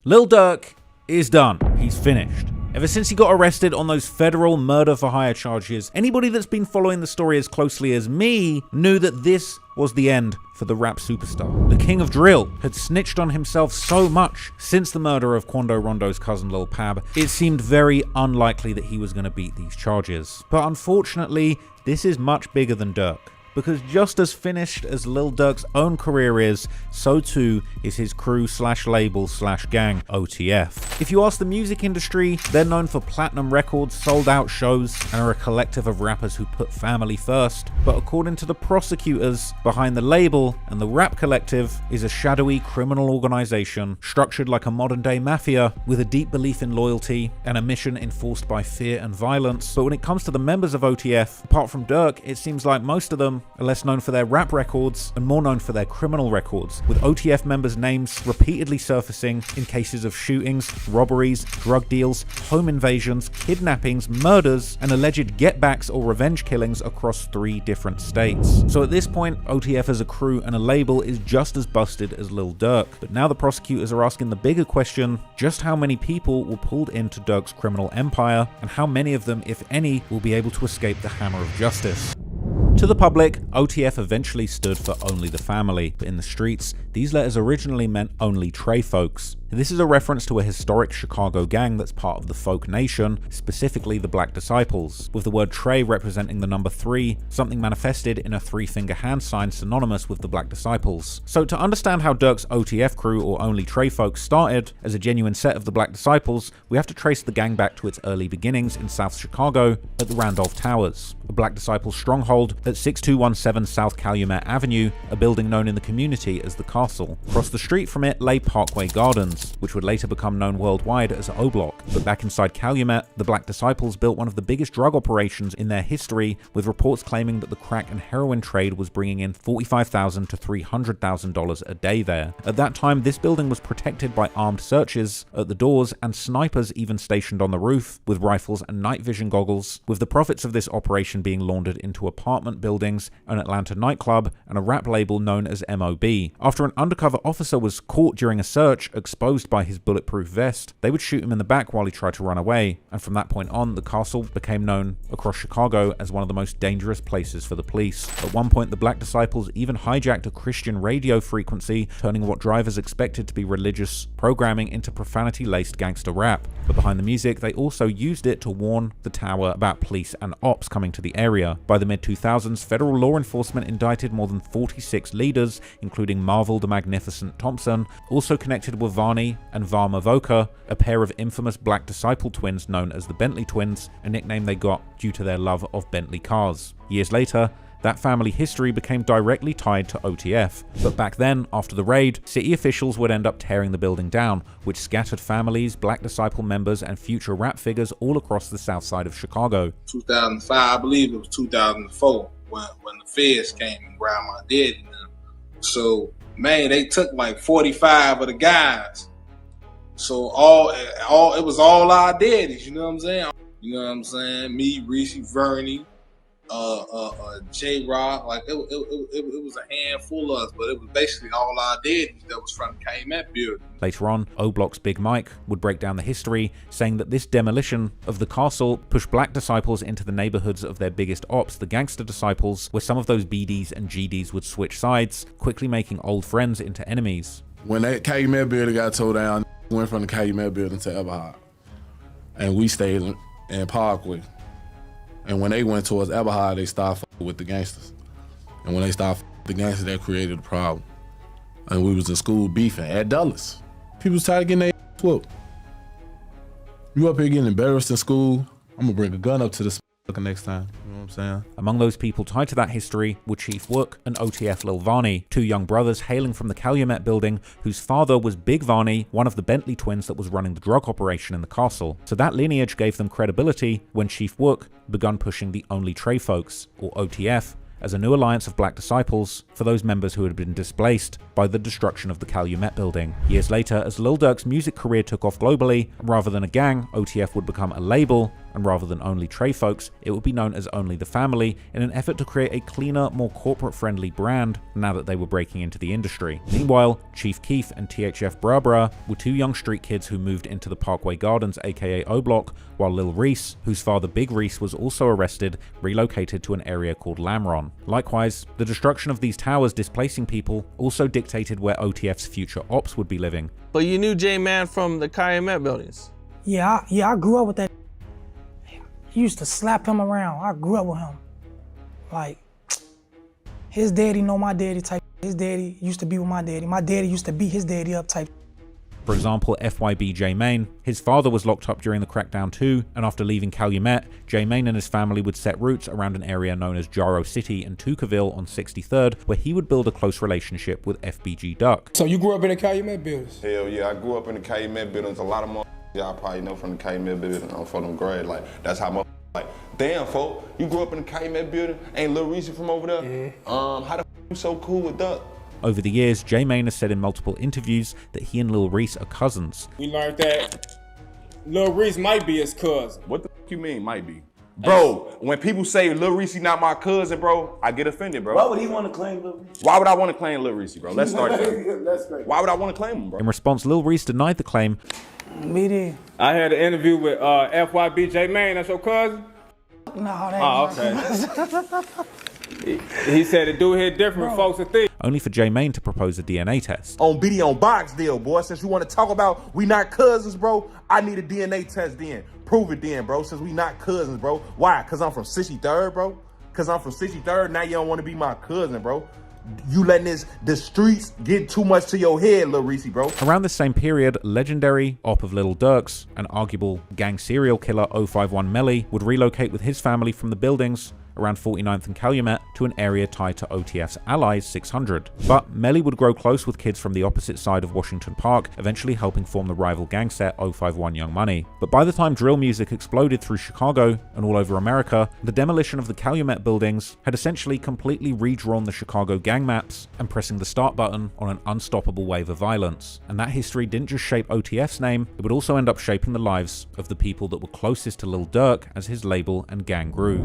Lil Durk is done. He's finished. Ever since he got arrested on those federal murder for hire charges, anybody that's been following the story as closely as me knew that this was the end for the rap superstar. The king of drill had snitched on himself so much since the murder of Quando Rondo's cousin Lil Pab, it seemed very unlikely that he was going to beat these charges. But unfortunately, this is much bigger than Durk. Because just as finished as Lil Durk's own career is, so too is his crew / label / gang, OTF. If you ask the music industry, they're known for platinum records, sold out shows, and are a collective of rappers who put family first. But according to the prosecutors, behind the label and the rap collective is a shadowy criminal organization structured like a modern day mafia with a deep belief in loyalty and a mission enforced by fear and violence. But when it comes to the members of OTF, apart from Durk, it seems like most of them are less known for their rap records and more known for their criminal records, with OTF members' names repeatedly surfacing in cases of shootings, robberies, drug deals, home invasions, kidnappings, murders, and alleged get-backs or revenge killings across 3 different states. So at this point, OTF as a crew and a label is just as busted as Lil Durk. But now the prosecutors are asking the bigger question, just how many people were pulled into Durk's criminal empire, and how many of them, if any, will be able to escape the hammer of justice? To the public, OTF eventually stood for Only the Family, but in the streets, these letters originally meant Only Trey Folks. This is a reference to a historic Chicago gang that's part of the Folk Nation, specifically the Black Disciples, with the word Trey representing the number 3, something manifested in a 3-finger hand sign synonymous with the Black Disciples. So to understand how Durk's OTF crew, or Only Trey Folks, started as a genuine set of the Black Disciples, we have to trace the gang back to its early beginnings in South Chicago at the Randolph Towers, a Black Disciples stronghold at 6217 South Calumet Avenue, a building known in the community as the Castle. Across the street from it lay Parkway Gardens, which would later become known worldwide as O-Block. But back inside Calumet, the Black Disciples built one of the biggest drug operations in their history, with reports claiming that the crack and heroin trade was bringing in $45,000 to $300,000 a day there. At that time, this building was protected by armed searches at the doors and snipers even stationed on the roof, with rifles and night vision goggles, with the profits of this operation being laundered into apartment buildings, an Atlanta nightclub, and a rap label known as MOB. After an undercover officer was caught during a search, exposed by his bulletproof vest, they would shoot him in the back while he tried to run away, and from that point on, the Castle became known across Chicago as one of the most dangerous places for the police. At one point, the Black Disciples even hijacked a Christian radio frequency, turning what drivers expected to be religious programming into profanity-laced gangster rap. But behind the music, they also used it to warn the tower about police and ops coming to the area. By the mid-2000s, federal law enforcement indicted more than 46 leaders, including Marvel the Magnificent Thompson, also connected with Vonni and Varma Voka, a pair of infamous Black Disciple twins known as the Bentley Twins, a nickname they got due to their love of Bentley cars. Years later, that family history became directly tied to OTF, but back then, after the raid, city officials would end up tearing the building down, which scattered families, Black Disciple members, and future rap figures all across the south side of Chicago. 2005, I believe it was 2004, when the feds came and grabbed my daddy. So, man, they took like 45 of the guys. So it was all our daddies, you know what I'm saying? You know what I'm saying? Me, Reese, Vonni, J-Rock, like it was a handful of us, but it was basically all our daddies that was from the Calumet building. Later on, O-Block's Big Mike would break down the history, saying that this demolition of the castle pushed Black Disciples into the neighborhoods of their biggest ops, the Gangster Disciples, where some of those BDs and GDs would switch sides, quickly making old friends into enemies. When that Calumet building got tore down, we went from the Calumet building to Eberhard, and we stayed in Parkway. And when they went towards Eberhard, they started with the gangsters. And when they started with the gangsters, that created a problem. And we was in school beefing at Dulles. People was tired of getting their whooped. You up here getting embarrassed in school, I'm gonna bring a gun up to this next time. You know what I'm saying? Among those people tied to that history were Chief Wook and OTF Lil Vonni, 2 young brothers hailing from the Calumet building, whose father was Big Vonni, one of the Bentley twins that was running the drug operation in the castle. So that lineage gave them credibility when Chief Wook begun pushing the Only Trey Folks, or OTF, as a new alliance of Black Disciples for those members who had been displaced by the destruction of the Calumet building. Years later, as Lil Durk's music career took off globally, rather than a gang, OTF would become a label, and rather than only Trey folks, it would be known as Only the Family in an effort to create a cleaner, more corporate-friendly brand now that they were breaking into the industry. Meanwhile, Chief Keef and THF Bra were two young street kids who moved into the Parkway Gardens aka O Block, while Lil Reese, whose father Big Reese was also arrested, relocated to an area called Lamron. Likewise, the destruction of these towers displacing people also dictated where OTF's future ops would be living. But you knew J-Man from the Calumet buildings? Yeah, I grew up with that. He used to slap him around. I grew up with him. Like, his daddy know my daddy type. His daddy used to be with my daddy. My daddy used to beat his daddy up type. For example, FYB J-Mane, his father was locked up during the crackdown too, and after leaving Calumet, J-Mane and his family would set roots around an area known as Jaro City in Tucaville on 63rd, where he would build a close relationship with FBG Duck. So you grew up in the Calumet buildings? Hell yeah, I grew up in the Calumet buildings. A lot of y'all probably know from the Calumet building on for them grade. Like, that's how like, damn, folk, you grew up in the Calumet building? Ain't Lil Reese from over there? Yeah. How the you so cool with Duck? Over the years, J-Mane has said in multiple interviews that he and Lil Reese are cousins. We learned that Lil Reese might be his cousin. What the you mean, might be? Bro, when people say Lil Reese not my cousin, bro, I get offended, bro. Why would he want to claim Lil Reese? Why would I want to claim Lil Reese, bro? Let's start there. Why would I want to claim him, bro? In response, Lil Reese denied the claim. We did. I had an interview with FYB J-Mane, that's your cousin? No, that Oh, okay. He said the dude hit different folks and things. Only for J-Mane to propose a DNA test. On BD on Box deal, boy. Since you want to talk about we not cousins, bro, I need a DNA test then. Prove it then, bro, since we not cousins, bro. Why? Because I'm from 63rd, bro? Because I'm from 63rd, now you don't want to be my cousin, bro. You letting the streets get too much to your head, Lil Reese, bro. Around the same period, legendary op of Lil Durk's, an arguable gang serial killer 051 Melly, would relocate with his family from the buildings around 49th and Calumet to an area tied to OTF's allies 600. But Melly would grow close with kids from the opposite side of Washington Park, eventually helping form the rival gang set 051 Young Money. But by the time drill music exploded through Chicago and all over America, the demolition of the Calumet buildings had essentially completely redrawn the Chicago gang maps and pressing the start button on an unstoppable wave of violence. And that history didn't just shape OTF's name, it would also end up shaping the lives of the people that were closest to Lil Durk as his label and gang grew.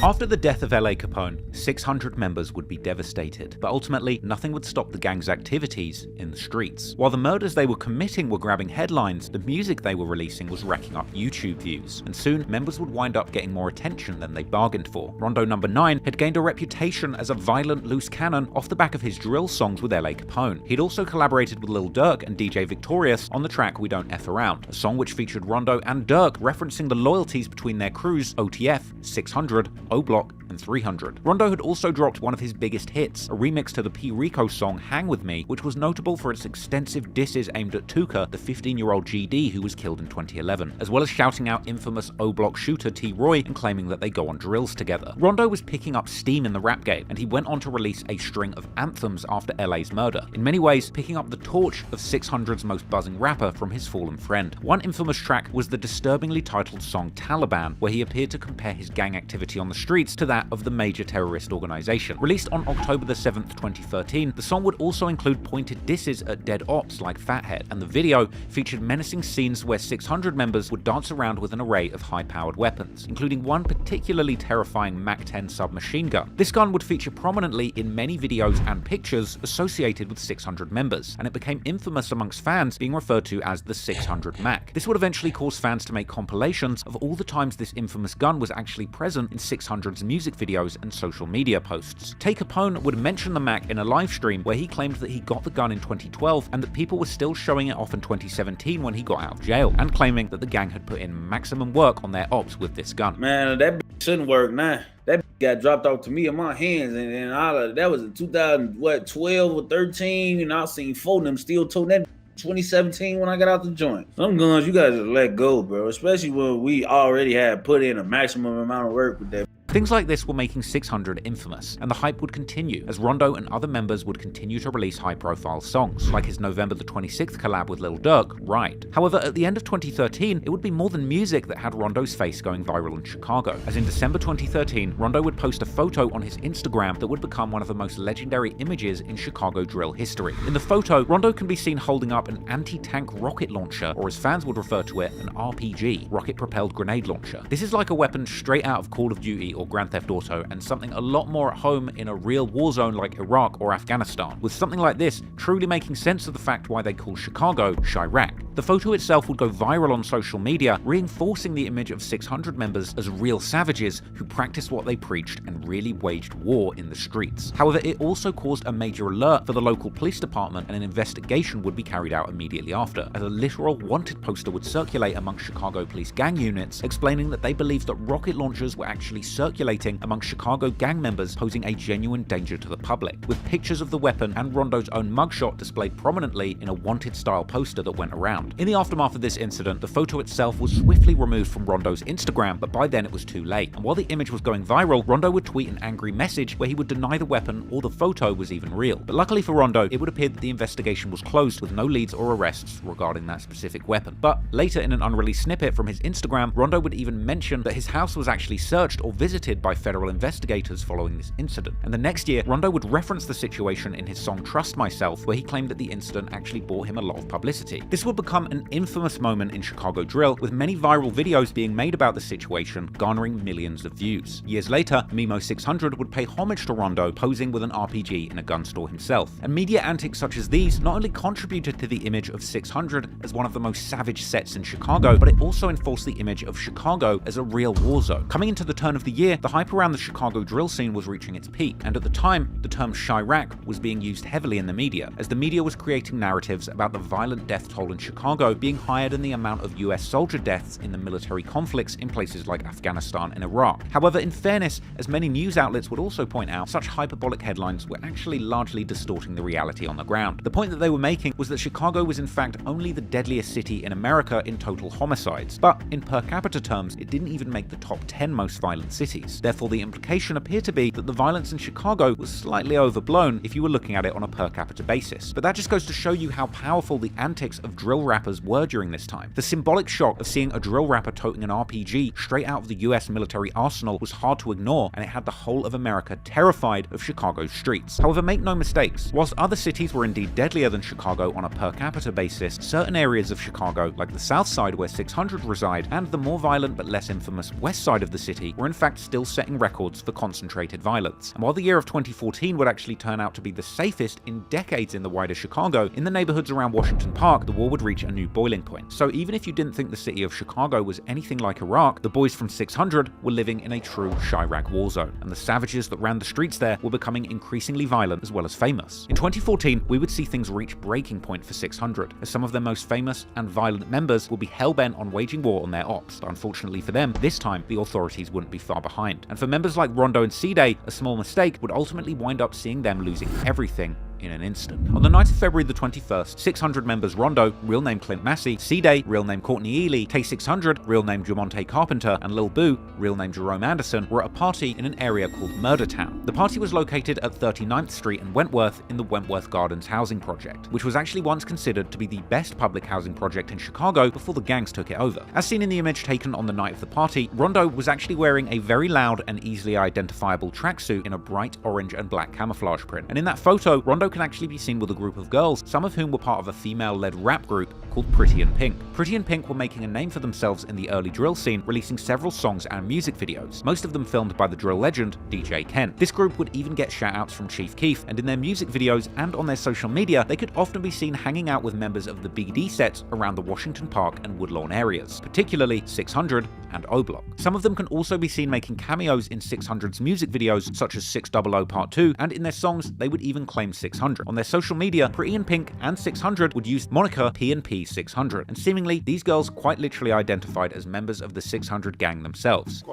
After the death of LA Capone, 600 members would be devastated, but ultimately nothing would stop the gang's activities in the streets. While the murders they were committing were grabbing headlines, the music they were releasing was racking up YouTube views, and soon members would wind up getting more attention than they bargained for. RondoNumbaNine had gained a reputation as a violent loose cannon off the back of his drill songs with LA Capone. He'd also collaborated with Lil Durk and DJ Victorious on the track We Don't F Around, a song which featured Rondo and Durk referencing the loyalties between their crews OTF, 600, O Block, and 300. Rondo had also dropped one of his biggest hits, a remix to the P. Rico song Hang With Me, which was notable for its extensive disses aimed at Tuka, the 15-year-old GD who was killed in 2011, as well as shouting out infamous O Block shooter T. Roy and claiming that they go on drills together. Rondo was picking up steam in the rap game, and he went on to release a string of anthems after LA's murder, in many ways picking up the torch of 600's most buzzing rapper from his fallen friend. One infamous track was the disturbingly titled song Taliban, where he appeared to compare his gang activity on the streets to that of the major terrorist organization. Released on October the 7th, 2013, the song would also include pointed disses at dead ops like Fathead, and the video featured menacing scenes where 600 members would dance around with an array of high-powered weapons, including one particularly terrifying MAC-10 submachine gun. This gun would feature prominently in many videos and pictures associated with 600 members, and it became infamous amongst fans, being referred to as the 600 Mac. This would eventually cause fans to make compilations of all the times this infamous gun was actually present in 600's music videos and social media posts. Tay Capone would mention the Mac in a live stream where he claimed that he got the gun in 2012 and that people were still showing it off in 2017 when he got out of jail, and claiming that the gang had put in maximum work on their ops with this gun. Man, that shouldn't work now. That got dropped off to me in my hands, and all that was in 2012 or 13, and I seen four of them still toting that 2017 when I got out the joint. Some guns you gotta just let go, bro, especially when we already had put in a maximum amount of work with that. Things like this were making 600 infamous, and the hype would continue as Rondo and other members would continue to release high-profile songs, like his November the 26th collab with Lil Durk, Ride. However, at the end of 2013, it would be more than music that had Rondo's face going viral in Chicago, as in December 2013, Rondo would post a photo on his Instagram that would become one of the most legendary images in Chicago drill history. In the photo, Rondo can be seen holding up an anti-tank rocket launcher, or as fans would refer to it, an RPG, rocket-propelled grenade launcher. This is like a weapon straight out of Call of Duty or Grand Theft Auto, and something a lot more at home in a real war zone like Iraq or Afghanistan, with something like this truly making sense of the fact why they call Chicago Chirac. The photo itself would go viral on social media, reinforcing the image of 600 members as real savages who practiced what they preached and really waged war in the streets. However, it also caused a major alert for the local police department, and an investigation would be carried out immediately after, as a literal wanted poster would circulate among Chicago police gang units, explaining that they believed that rocket launchers were actually circulating among Chicago gang members, posing a genuine danger to the public, with pictures of the weapon and Rondo's own mugshot displayed prominently in a wanted-style poster that went around. In the aftermath of this incident, the photo itself was swiftly removed from Rondo's Instagram, but by then it was too late, and while the image was going viral, Rondo would tweet an angry message where he would deny the weapon or the photo was even real. But luckily for Rondo, it would appear that the investigation was closed with no leads or arrests regarding that specific weapon. But later, in an unreleased snippet from his Instagram, Rondo would even mention that his house was actually searched or visited by federal investigators following this incident. And the next year, Rondo would reference the situation in his song Trust Myself, where he claimed that the incident actually brought him a lot of publicity. This would become an infamous moment in Chicago drill, with many viral videos being made about the situation, garnering millions of views. Years later, Memo600 would pay homage to Rondo, posing with an RPG in a gun store himself. And media antics such as these not only contributed to the image of 600 as one of the most savage sets in Chicago, but it also enforced the image of Chicago as a real war zone. Coming into the turn of the year, the hype around the Chicago drill scene was reaching its peak, and at the time, the term Chirac was being used heavily in the media, as the media was creating narratives about the violent death toll in Chicago being higher than the amount of US soldier deaths in the military conflicts in places like Afghanistan and Iraq. However, in fairness, as many news outlets would also point out, such hyperbolic headlines were actually largely distorting the reality on the ground. The point that they were making was that Chicago was in fact only the deadliest city in America in total homicides, but in per capita terms, it didn't even make the top 10 most violent cities. Therefore, the implication appeared to be that the violence in Chicago was slightly overblown if you were looking at it on a per capita basis. But that just goes to show you how powerful the antics of drill rappers were during this time. The symbolic shock of seeing a drill rapper toting an RPG straight out of the US military arsenal was hard to ignore, and it had the whole of America terrified of Chicago's streets. However, make no mistakes, whilst other cities were indeed deadlier than Chicago on a per capita basis, certain areas of Chicago, like the south side where 600 reside, and the more violent but less infamous west side of the city, were in fact still setting records for concentrated violence. And while the year of 2014 would actually turn out to be the safest in decades in the wider Chicago, in the neighborhoods around Washington Park, the war would reach a new boiling point. So even if you didn't think the city of Chicago was anything like Iraq, the boys from 600 were living in a true Chirac war zone, and the savages that ran the streets there were becoming increasingly violent as well as famous. In 2014, we would see things reach breaking point for 600, as some of their most famous and violent members would be hell-bent on waging war on their ops. But unfortunately for them, this time the authorities wouldn't be far behind. And for members like Rondo and Dede, a small mistake would ultimately wind up seeing them losing everything in an instant. On the night of February the 21st, 600 members Rondo, real name Clint Massey, Dede, real name Courtney Ely, Tay600, real name Jamonte Carpenter, and Lil Boo, real name Jerome Anderson, were at a party in an area called Murder Town. The party was located at 39th Street and Wentworth in the Wentworth Gardens housing project, which was actually once considered to be the best public housing project in Chicago before the gangs took it over. As seen in the image taken on the night of the party, Rondo was actually wearing a very loud and easily identifiable tracksuit in a bright orange and black camouflage print. And in that photo, Rondo can actually be seen with a group of girls, some of whom were part of a female-led rap group called Pretty in Pink. Pretty in Pink were making a name for themselves in the early drill scene, releasing several songs and music videos, most of them filmed by the drill legend DJ Ken. This group would even get shout-outs from Chief Keef, and in their music videos and on their social media, they could often be seen hanging out with members of the BD sets around the Washington Park and Woodlawn areas, particularly 600 and O-Block. Some of them can also be seen making cameos in 600's music videos, such as 600 Part 2, and in their songs, they would even claim 600. On their social media, Pretty in Pink and 600 would use moniker P&P 600, and seemingly these girls quite literally identified as members of the 600 gang themselves.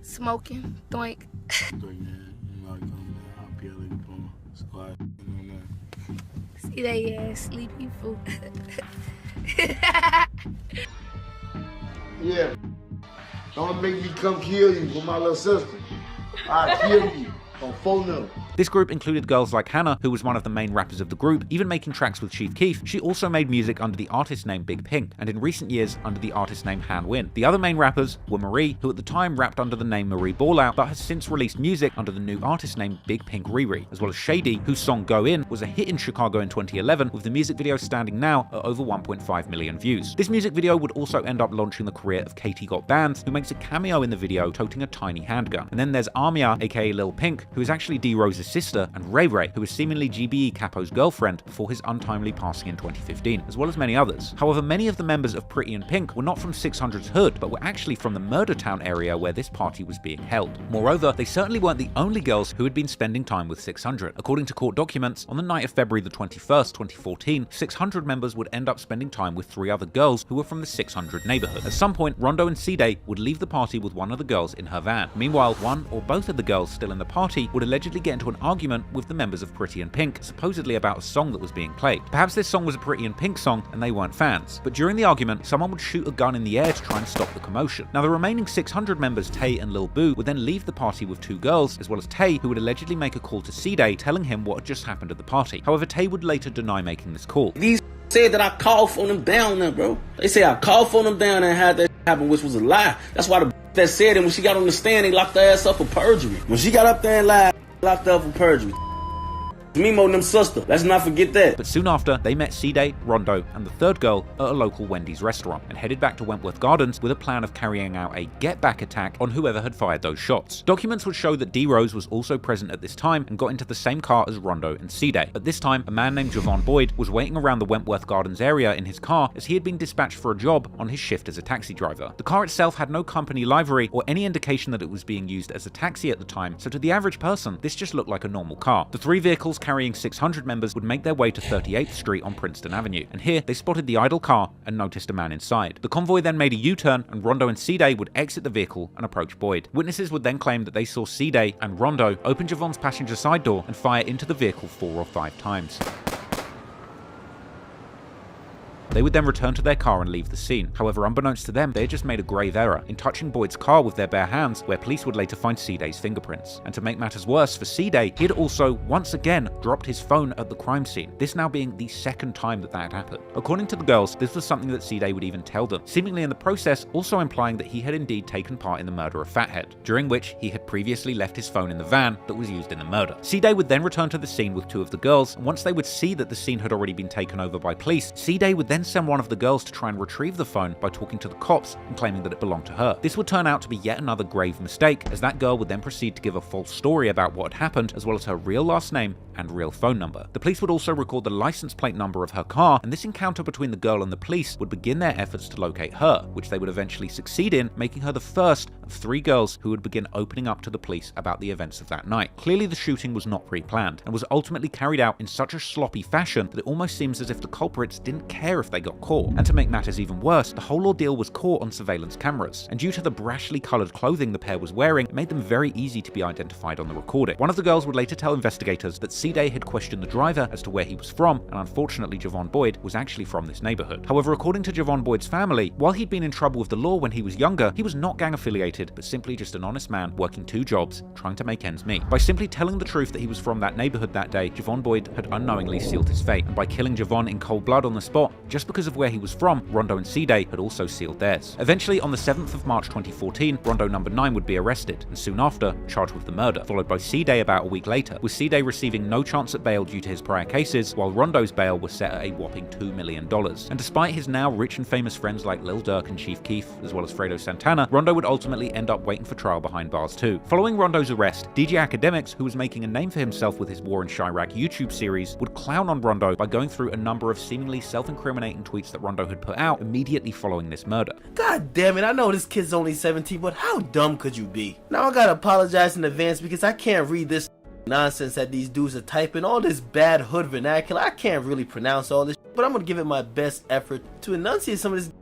Smoking, doink. See they ass, sleepy fool. Yeah. Don't make me come kill you for my little sister. I'll kill you on phone. This group included girls like Hannah, who was one of the main rappers of the group, even making tracks with Chief Keef. She also made music under the artist name Big Pink, and in recent years under the artist name Han Win. The other main rappers were Marie, who at the time rapped under the name Marie Ballout, but has since released music under the new artist name Big Pink Riri, as well as Shady, whose song Go In was a hit in Chicago in 2011, with the music video standing now at over 1.5 million views. This music video would also end up launching the career of Katie Got Bands, who makes a cameo in the video toting a tiny handgun. And then there's Amia, aka Lil Pink, who is actually D.Rose's sister, and Ray Ray, who was seemingly GBE Capo's girlfriend before his untimely passing in 2015, as well as many others. However, many of the members of Pretty in Pink were not from 600's hood, but were actually from the Murder Town area where this party was being held. Moreover, they certainly weren't the only girls who had been spending time with 600. According to court documents, on the night of February the 21st, 2014, 600 members would end up spending time with 3 other girls who were from the 600 neighborhood. At some point, Rondo and Dede would leave the party with one of the girls in her van. Meanwhile, one or both of the girls still in the party would allegedly get into an argument with the members of Pretty in Pink, supposedly about a song that was being played. Perhaps this song was a Pretty in Pink song and they weren't fans, but during the argument, someone would shoot a gun in the air to try and stop the commotion. Now, the remaining 600 members, Tay and Lil Boo, would then leave the party with 2 girls, as well as Tay, who would allegedly make a call to Dede telling him what had just happened at the party. However, Tay would later deny making this call. These said that I called for them down there, bro. They say I called for them down there and had that happen, which was a lie. That's why the that said it, when she got on the stand, they locked her ass up for perjury. When she got up there and lied, locked her up for perjury. Mimo and them sister. Let's not forget that. But soon after, they met Dede, Rondo, and the third girl at a local Wendy's restaurant and headed back to Wentworth Gardens with a plan of carrying out a get-back attack on whoever had fired those shots. Documents would show that D.Rose was also present at this time and got into the same car as Rondo and Dede. At this time, a man named Javon Boyd was waiting around the Wentworth Gardens area in his car as he had been dispatched for a job on his shift as a taxi driver. The car itself had no company livery or any indication that it was being used as a taxi at the time, so to the average person, this just looked like a normal car. The 3 vehicles carrying 600 members would make their way to 38th Street on Princeton Avenue, and here they spotted the idle car and noticed a man inside. The convoy then made a U-turn, and Rondo and Dede would exit the vehicle and approach Boyd. Witnesses would then claim that they saw Dede and Rondo open Javon's passenger side door and fire into the vehicle 4 or 5 times. They would then return to their car and leave the scene. However, unbeknownst to them, they had just made a grave error in touching Boyd's car with their bare hands, where police would later find Dede's fingerprints. And to make matters worse for Dede, he had also once again dropped his phone at the crime scene, this now being the 2nd time that had happened. According to the girls, this was something that Dede would even tell them, seemingly in the process also implying that he had indeed taken part in the murder of Fathead, during which he had previously left his phone in the van that was used in the murder. Dede would then return to the scene with 2 of the girls, and once they would see that the scene had already been taken over by police, Dede would then send one of the girls to try and retrieve the phone by talking to the cops and claiming that it belonged to her. This would turn out to be yet another grave mistake, as that girl would then proceed to give a false story about what had happened, as well as her real last name and real phone number. The police would also record the license plate number of her car, and this encounter between the girl and the police would begin their efforts to locate her, which they would eventually succeed in, making her the first of 3 girls who would begin opening up to the police about the events of that night. Clearly, the shooting was not pre-planned, and was ultimately carried out in such a sloppy fashion that it almost seems as if the culprits didn't care if they got caught. And to make matters even worse, the whole ordeal was caught on surveillance cameras, and due to the brashly coloured clothing the pair was wearing, it made them very easy to be identified on the recording. One of the girls would later tell investigators that Dede had questioned the driver as to where he was from, and unfortunately Javon Boyd was actually from this neighborhood. However, according to Javon Boyd's family, while he'd been in trouble with the law when he was younger, he was not gang affiliated, but simply just an honest man working 2 jobs, trying to make ends meet. By simply telling the truth that he was from that neighborhood that day, Javon Boyd had unknowingly sealed his fate, and by killing Javon in cold blood on the spot, just because of where he was from, Rondo and Dede had also sealed theirs. Eventually, on the 7th of March 2014, RondoNumbaNine would be arrested, and soon after, charged with the murder, followed by Dede about a week later, with Dede receiving no chance at bail due to his prior cases, while Rondo's bail was set at a whopping $2 million. And despite his now rich and famous friends like Lil Durk and Chief Keef, as well as Fredo Santana, Rondo would ultimately end up waiting for trial behind bars too. Following Rondo's arrest, DJ Academics, who was making a name for himself with his War in Chirac YouTube series, would clown on Rondo by going through a number of seemingly self-incriminating tweets that Rondo had put out immediately following this murder. God damn it, I know this kid's only 17, but how dumb could you be? Now I gotta apologize in advance because I can't read this nonsense that these dudes are typing, all this bad hood vernacular. I can't really pronounce all this, but I'm gonna give it my best effort to enunciate some of this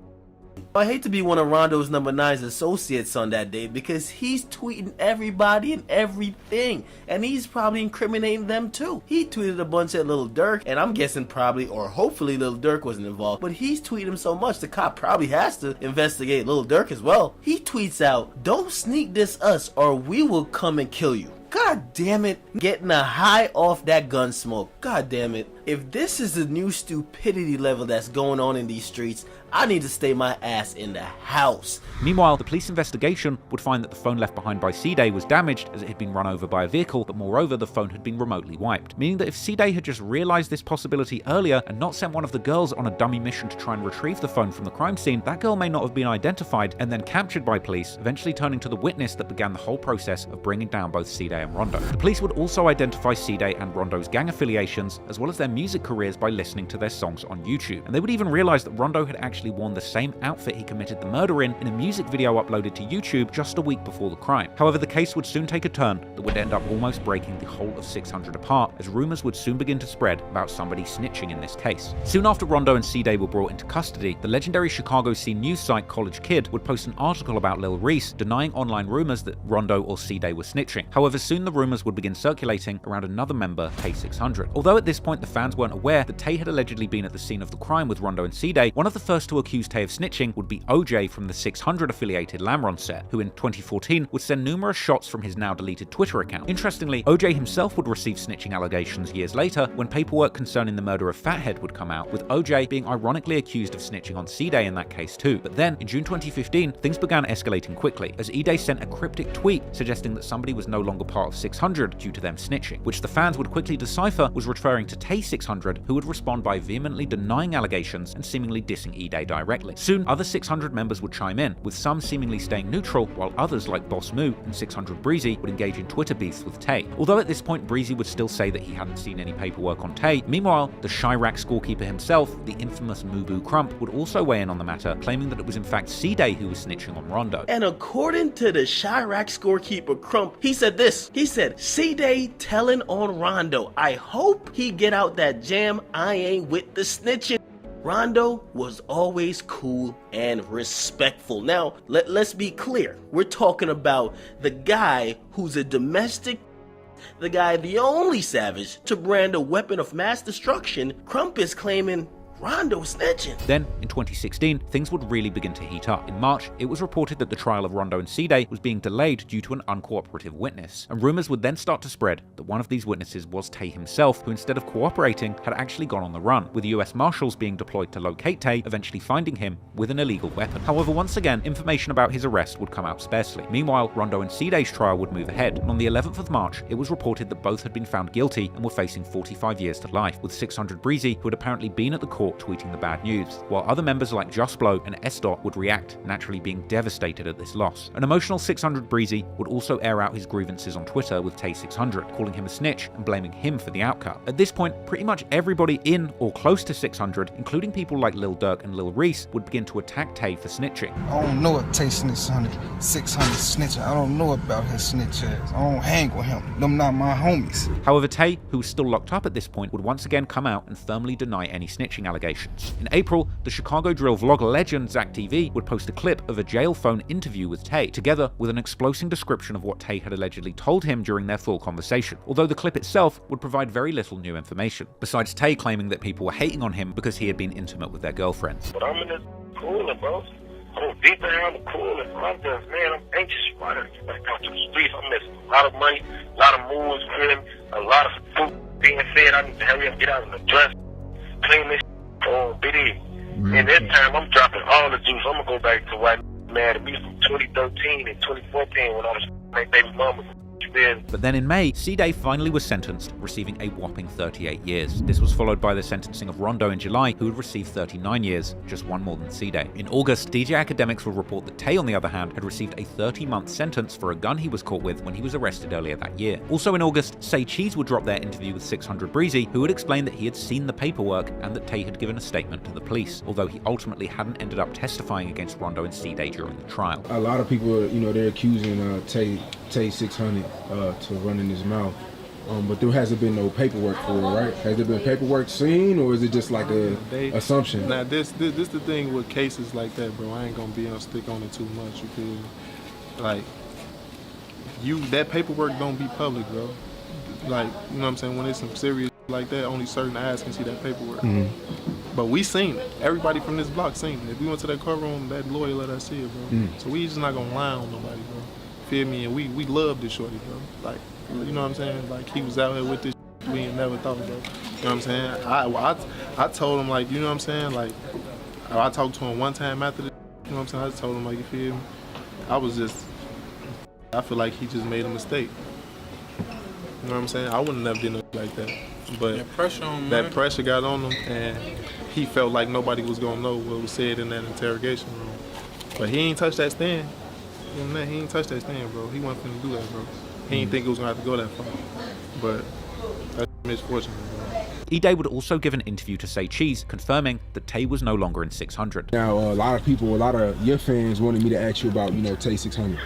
I hate to be one of RondoNumbaNine's associates on that day because he's tweeting everybody and everything, and he's probably incriminating them too. He tweeted a bunch at Lil Durk, and I'm guessing probably or hopefully Lil Durk wasn't involved, but he's tweeting him so much the cop probably has to investigate Lil Durk as well. He tweets out, "Don't sneak this us or we will come and kill you." God damn it, getting a high off that gun smoke. God damn it. If this is the new stupidity level that's going on in these streets, I need to stay my ass in the house. Meanwhile, the police investigation would find that the phone left behind by Dede was damaged as it had been run over by a vehicle, but moreover, the phone had been remotely wiped. Meaning that if Dede had just realized this possibility earlier and not sent one of the girls on a dummy mission to try and retrieve the phone from the crime scene, that girl may not have been identified and then captured by police, eventually turning to the witness that began the whole process of bringing down both Dede and Rondo. The police would also identify Dede and Rondo's gang affiliations, as well as their music careers by listening to their songs on YouTube. And they would even realize that Rondo had actually worn the same outfit he committed the murder in a music video uploaded to YouTube just a week before the crime. However, the case would soon take a turn that would end up almost breaking the whole of 600 apart, as rumors would soon begin to spread about somebody snitching in this case. Soon after Rondo and Dede were brought into custody, the legendary Chicago scene news site College Kid would post an article about Lil Reese denying online rumors that Rondo or Dede were snitching. However, soon the rumors would begin circulating around another member, Tay600. Although at this point the fans weren't aware that Tay had allegedly been at the scene of the crime with Rondo and Dede, one of the first to accuse Tay of snitching would be OJ from the 600 affiliated Lamron set, who in 2014 would send numerous shots from his now deleted Twitter account. Interestingly, OJ himself would receive snitching allegations years later when paperwork concerning the murder of Fathead would come out, with OJ being ironically accused of snitching on Dede in that case too. But then, in June 2015, things began escalating quickly, as Dede sent a cryptic tweet suggesting that somebody was no longer part of 600 due to them snitching, which the fans would quickly decipher was referring to Tay600, who would respond by vehemently denying allegations and seemingly dissing Dede directly. Soon, other 600 members would chime in, with some seemingly staying neutral, while others like Boss Moo and 600 Breezy would engage in Twitter beefs with Tay. Although at this point Breezy would still say that he hadn't seen any paperwork on Tay, meanwhile, the Chirac scorekeeper himself, the infamous Mubu Crump, would also weigh in on the matter, claiming that it was in fact Dede who was snitching on Rondo. And according to the Chirac scorekeeper Crump, he said this. He said, Dede telling on Rondo, I hope he get out that jam, I ain't with the snitching. Rondo was always cool and respectful. Now, let's be clear. We're talking about the guy who's a domestic, the guy, the only savage to brand a weapon of mass destruction. Crump is claiming Rondo snitching. Then, in 2016, things would really begin to heat up. In March, it was reported that the trial of Rondo and Dede was being delayed due to an uncooperative witness. And rumors would then start to spread that one of these witnesses was Tay himself, who instead of cooperating, had actually gone on the run, with the US Marshals being deployed to locate Tay, eventually finding him with an illegal weapon. However, once again, information about his arrest would come out sparsely. Meanwhile, Rondo and Dede's trial would move ahead, and on the 11th of March, it was reported that both had been found guilty and were facing 45 years to life, with 600 Breezy, who had apparently been at the court tweeting the bad news, while other members like JusBlo and S.Dot would react, naturally being devastated at this loss. An emotional 600 Breezy would also air out his grievances on Twitter with Tay600, calling him a snitch and blaming him for the outcome. At this point, pretty much everybody in or close to 600, including people like Lil Durk and Lil Reese, would begin to attack Tay for snitching. I don't know what Tay 600 snitching. I don't know about his snitch ass. I don't hang with him. Them not my homies. However, Tay, who was still locked up at this point, would once again come out and firmly deny any snitching allegations. In April, the Chicago drill vlogger legend Zach TV would post a clip of a jail phone interview with Tay, together with an explosive description of what Tay had allegedly told him during their full conversation, although the clip itself would provide very little new information, besides Tay claiming that people were hating on him because he had been intimate with their girlfriends. But I'm in this cooler, bro. I'm deep down the cooler. I'm just, man, I'm anxious. I gotta get back out to the streets. I'm missing a lot of money, a lot of moves, a lot of food being fed. I need to hurry up, get out and dress, clean this BD. And this time I'm dropping all the juice. I'm gonna go back to white mad at me from 2013 and 2014 when I was my baby mama. But then in May, Dede finally was sentenced, receiving a whopping 38 years. This was followed by the sentencing of Rondo in July, who would receive 39 years, just one more than Dede. In August, DJ Academics would report that Tay, on the other hand, had received a 30-month sentence for a gun he was caught with when he was arrested earlier that year. Also in August, Say Cheese would drop their interview with 600 Breezy, who would explain that he had seen the paperwork and that Tay had given a statement to the police, although he ultimately hadn't ended up testifying against Rondo and Dede during the trial. A lot of people, they're accusing Tay 600 to running his mouth, But there hasn't been no paperwork for it, right? Has there been paperwork seen, or is it just like a assumption? Now, this the thing with cases like that, bro. I ain't gonna be able to stick on it too much. You feel me? Like, that paperwork don't be public, bro. Like, you know what I'm saying? When it's some serious like that, only certain eyes can see that paperwork. But we seen it. Everybody from this block seen it. If we went to that courtroom, that lawyer let us see it, bro. So we just not gonna lie on nobody, bro. Feel me? And we love this shorty, bro. Like, you know what I'm saying? Like, he was out here with this shit we ain't never thought about. You know what I'm saying? I told him, like, you know what I'm saying? Like, I talked to him one time after this, you know what I'm saying? I just told him, like, you feel me? I feel like he just made a mistake. You know what I'm saying? I wouldn't have done nothing like that. But that pressure got on him, and he felt like nobody was gonna know what was said in that interrogation room. But he ain't touched that stand. You know what I mean? He ain't touched that stand, bro. He wasn't finna do that, bro. He didn't think it was gonna have to go that far. But that's misfortunate, bro. Dede would also give an interview to Say Cheese, confirming that Tay was no longer in 600. Now, a lot of your fans wanted me to ask you about, Tay 600.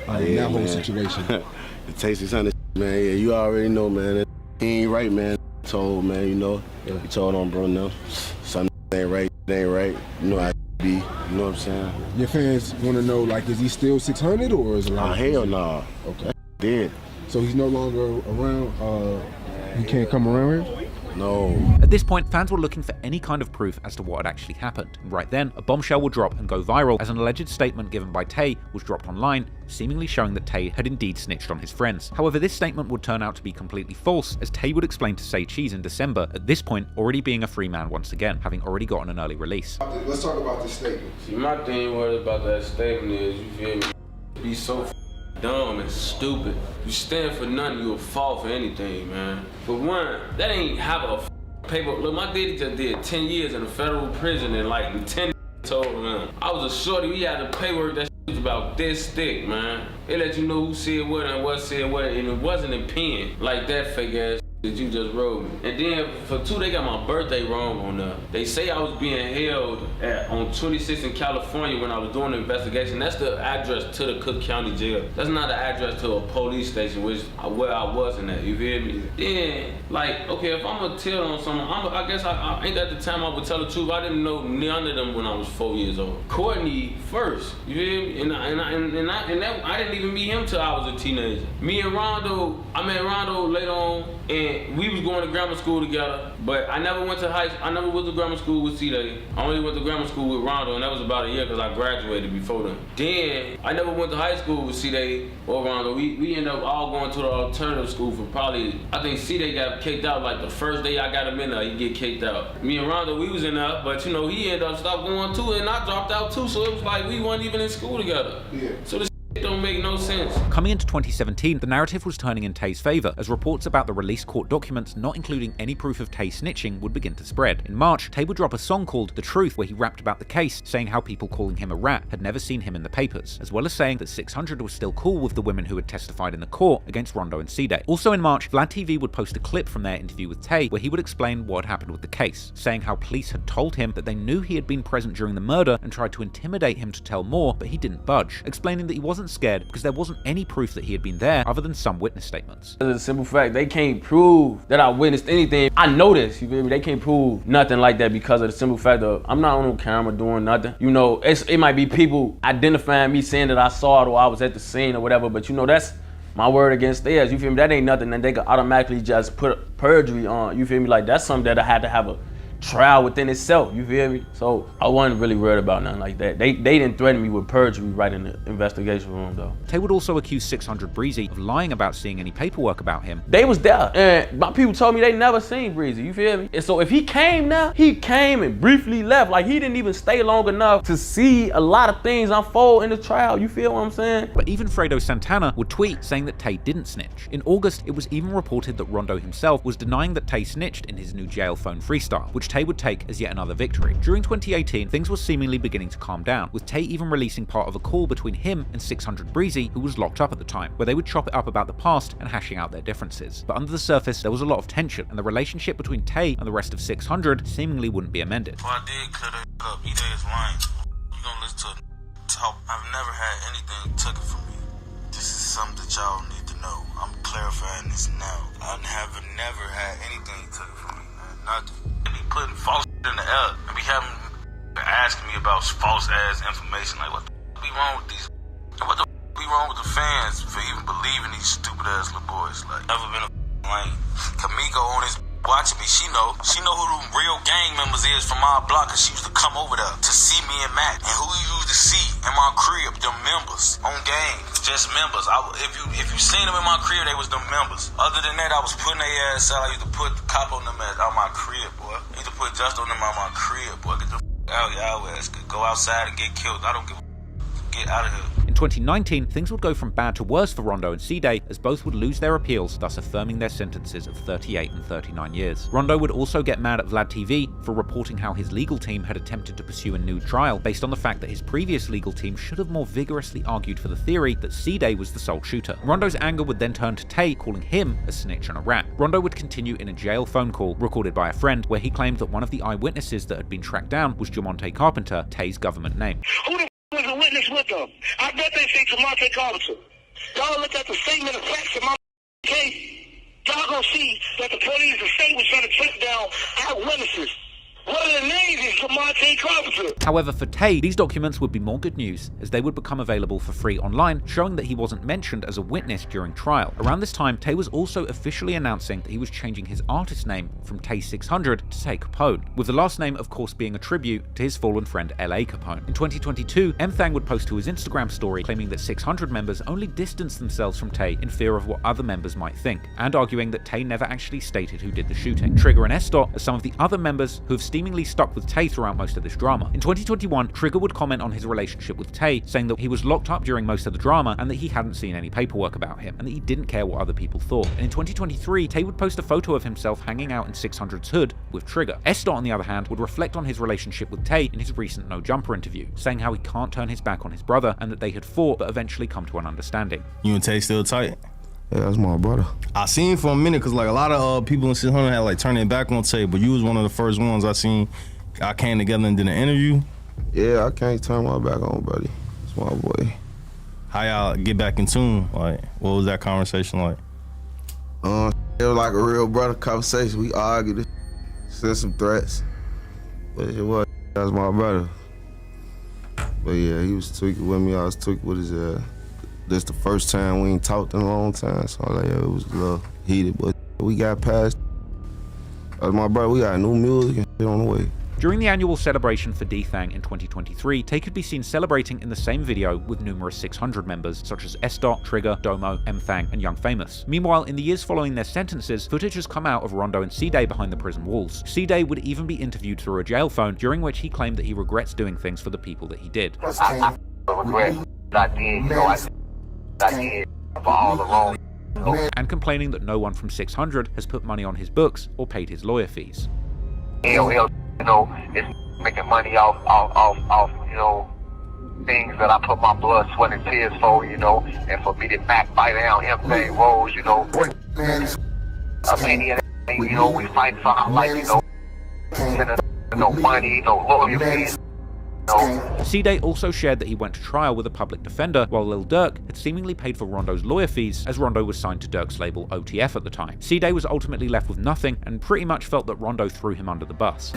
That whole situation. The Tay 600, man, yeah, you already know, man. He ain't right, man. Told, man, you told on bro now. Something ain't right, you know how it be, you know what I'm saying? Your fans want to know, like, is he still 600 or is it like? Hell nah. Okay. Dead. So he's no longer around, he can't come around here? No. At this point, fans were looking for any kind of proof as to what had actually happened. And right then, a bombshell would drop and go viral as an alleged statement given by Tay was dropped online, seemingly showing that Tay had indeed snitched on his friends. However, this statement would turn out to be completely false, as Tay would explain to Say Cheese in December, at this point already being a free man once again, having already gotten an early release. Let's talk about this statement. See, my thing was about that statement is, you feel me, be so dumb and stupid. You stand for nothing, you'll fall for anything, man. For one, that ain't have a paper. Look, my daddy just did 10 years in a federal prison, and like 10 told him. I was a shorty, we had the paperwork that was about this thick, man. It let you know who said what and what said what, and it wasn't a pen like that fake ass that you just wrote me. And then for 2, they got my birthday wrong on there. They say I was being held on 26th in California when I was doing the investigation. That's the address to the Cook County Jail. That's not the address to a police station, which where I wasn't at, you feel me? Then, like, okay, if I'm gonna tell on someone, I guess I ain't at the time I would tell the truth. I didn't know none of them when I was 4 years old. Courtney first, you feel me? And I didn't even meet him till I was a teenager. Me and Rondo, I met Rondo later on, and we was going to grammar school together, but I never went to grammar school with C-Day. I only went to grammar school with Rondo, and that was about a year because I graduated before then. Then, I never went to high school with C-Day or Rondo. We ended up all going to the alternative school for probably, I think C-Day got kicked out like the first day I got him in there, he get kicked out. Me and Rondo, we was in there, but he ended up stopped going too, and I dropped out too, so it was like we weren't even in school together. Yeah. So this don't make no sense. Coming into 2017, the narrative was turning in Tay's favour, as reports about the released court documents not including any proof of Tay snitching would begin to spread. In March, Tay would drop a song called The Truth, where he rapped about the case, saying how people calling him a rat had never seen him in the papers, as well as saying that 600 was still cool with the women who had testified in the court against Rondo and C-Day. Also in March, Vlad TV would post a clip from their interview with Tay, where he would explain what had happened with the case, saying how police had told him that they knew he had been present during the murder and tried to intimidate him to tell more, but he didn't budge, explaining that he wasn't scared because there wasn't any proof that he had been there other than some witness statements. It's a simple fact, they can't prove that I witnessed anything. I know this, you feel me? They can't prove nothing like that because of the simple fact of I'm not on camera doing nothing. You know, it might be people identifying me saying that I saw it or I was at the scene or whatever, but that's my word against theirs, you feel me? That ain't nothing that they could automatically just put perjury on, you feel me? Like, that's something that I had to have a trial within itself, you feel me? So I wasn't really worried about nothing like that. They didn't threaten me with perjury right in the investigation room though. Tay would also accuse 600 Breezy of lying about seeing any paperwork about him. They was there, and my people told me they never seen Breezy, you feel me? And so if he came now, he came and briefly left. Like, he didn't even stay long enough to see a lot of things unfold in the trial, you feel what I'm saying? But even Fredo Santana would tweet saying that Tay didn't snitch. In August, it was even reported that Rondo himself was denying that Tay snitched in his new jail phone freestyle, which Tay would take as yet another victory. During 2018, things were seemingly beginning to calm down, with Tay even releasing part of a call between him and 600 Breezy, who was locked up at the time, where they would chop it up about the past and hashing out their differences. But under the surface, there was a lot of tension, and the relationship between Tay and the rest of 600 seemingly wouldn't be amended. Well, I did clear that up. Dede is lying. You gonna listen to talk. I've never had anything taken from me. This is something that y'all need to know. I'm clarifying this now. I have never had anything taken from me, man. Nothing. They be putting false in the air. They be asking me about false ass information. Like, what the be wrong with these? What the be wrong with the fans for even believing these stupid ass little boys? Like, never been a lane. Kamiko on his watching me, she know who the real gang members is from our block, cause she used to come over there to see me and Matt. And who you used to see in my crib, them members on gang, just members. If you seen them in my crib, they was them members. Other than that, I was putting their ass out. I used to put the cop on them ass out my crib, boy. I used to put just on them out my crib, boy. Get the out, y'all ass. Go outside and get killed. I don't give a get out of here. In 2019, things would go from bad to worse for Rondo and Dede, as both would lose their appeals, thus affirming their sentences of 38 and 39 years. Rondo would also get mad at Vlad TV for reporting how his legal team had attempted to pursue a new trial based on the fact that his previous legal team should have more vigorously argued for the theory that Dede was the sole shooter. Rondo's anger would then turn to Tay, calling him a snitch and a rat. Rondo would continue in a jail phone call recorded by a friend where he claimed that one of the eyewitnesses that had been tracked down was Jamonte Carpenter, Tay's government name. Was a witness with them. I bet they say Jamonte Carpenter. Y'all look at the statement of facts in my case. Y'all gonna see that the police, the state was trying to track down eyewitnesses. One of the names is Jamonte Carpenter. However, for Tay, these documents would be more good news, as they would become available for free online, showing that he wasn't mentioned as a witness during trial. Around this time, Tay was also officially announcing that he was changing his artist name from Tay 600 to Tay Capone, with the last name of course being a tribute to his fallen friend L.A. Capone. In 2022, M-Thang would post to his Instagram story claiming that 600 members only distanced themselves from Tay in fear of what other members might think, and arguing that Tay never actually stated who did the shooting. Trigger and S-Dot are some of the other members who have seemingly stuck with Tay throughout most of this drama. In 2021, Trigger would comment on his relationship with Tay, saying that he was locked up during most of the drama and that he hadn't seen any paperwork about him, and that he didn't care what other people thought. And in 2023, Tay would post a photo of himself hanging out in 600's hood with Trigger. S-Dot, on the other hand, would reflect on his relationship with Tay in his recent No Jumper interview, saying how he can't turn his back on his brother and that they had fought but eventually come to an understanding. You and Tay still tight? Yeah, that's my brother. I seen for a minute, cause like a lot of people in 600 had like turned their back on Tay, but you was one of the first ones I seen. I came together and did an interview. Yeah, I can't turn my back on, buddy. It's my boy. How y'all get back in tune? Like, what was that conversation like? It was like a real brother conversation. We argued, sent some threats, but it was, that was my brother. But yeah, he was tweaking with me, I was tweaking with his this the first time we ain't talked in a long time, so like, yeah, it was a little heated, but we got past. That was my brother, we got new music and shit on the way. During the annual celebration for D-Thang in 2023, Tay could be seen celebrating in the same video with numerous 600 members, such as S-Dot, Trigger, Domo, M-Thang, and Young Famous. Meanwhile, in the years following their sentences, footage has come out of Rondo and Dede behind the prison walls. Dede would even be interviewed through a jail phone, during which he claimed that he regrets doing things for the people that he did. I regret what I did, you know, I did for all the wrong. And complaining that no one from 600 has put money on his books or paid his lawyer fees. You know, it's making money off, you know, things that I put my blood, sweat, and tears for, you know, and for me to backbite down D.Rose, you know, you know, we fight for our life, you know, no money, no loyalty. Dede also shared that he went to trial with a public defender, while Lil Durk had seemingly paid for Rondo's lawyer fees, as Rondo was signed to Durk's label OTF at the time. Dede was ultimately left with nothing, and pretty much felt that Rondo threw him under the bus.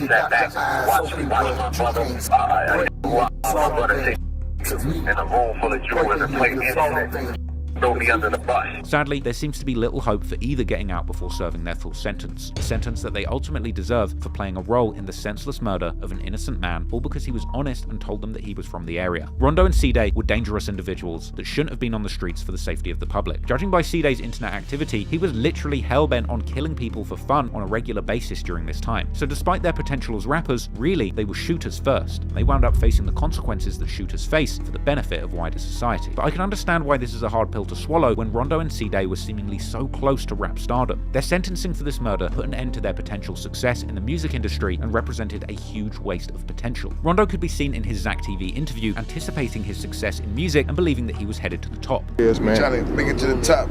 Sadly, there seems to be little hope for either getting out before serving their full sentence, a sentence that they ultimately deserve for playing a role in the senseless murder of an innocent man, all because he was honest and told them that he was from the area. Rondo and Dede were dangerous individuals that shouldn't have been on the streets for the safety of the public. Judging by Dede's internet activity, he was literally hell-bent on killing people for fun on a regular basis during this time. So despite their potential as rappers, really, they were shooters first. They wound up facing the consequences that shooters face for the benefit of wider society. But I can understand why this is a hard pill to swallow when Rondo and Dede were seemingly so close to rap stardom. Their sentencing for this murder put an end to their potential success in the music industry and represented a huge waste of potential. Rondo could be seen in his Zach TV interview anticipating his success in music and believing that he was headed to the top. Yes, man. Trying to make it to the top.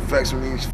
Flex with these.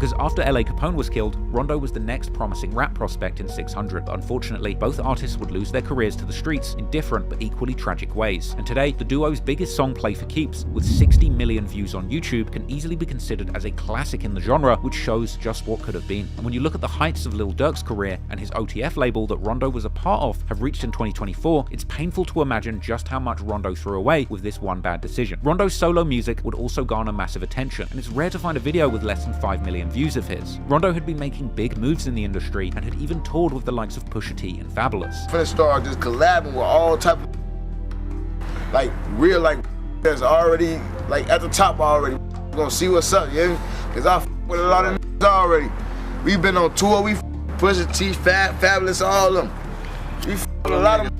because after LA Capone was killed, Rondo was the next promising rap prospect in 600, but unfortunately, both artists would lose their careers to the streets in different but equally tragic ways. And today, the duo's biggest song, Play for Keeps, with 60 million views on YouTube, can easily be considered as a classic in the genre, which shows just what could have been. And when you look at the heights of Lil Durk's career and his OTF label that Rondo was a part of have reached in 2024, it's painful to imagine just how much Rondo threw away with this one bad decision. Rondo's solo music would also garner massive attention, and it's rare to find a video with less than 5 million views of his. Rondo had been making big moves in the industry and had even toured with the likes of Pusha T and Fabulous. Finna start just collabing with all type of like real like that's already like at the top already. We're gonna see what's up, yeah? Cause I with a lot of already. We've been on tour, we Pusha T, Fabulous, all of them. We with a lot of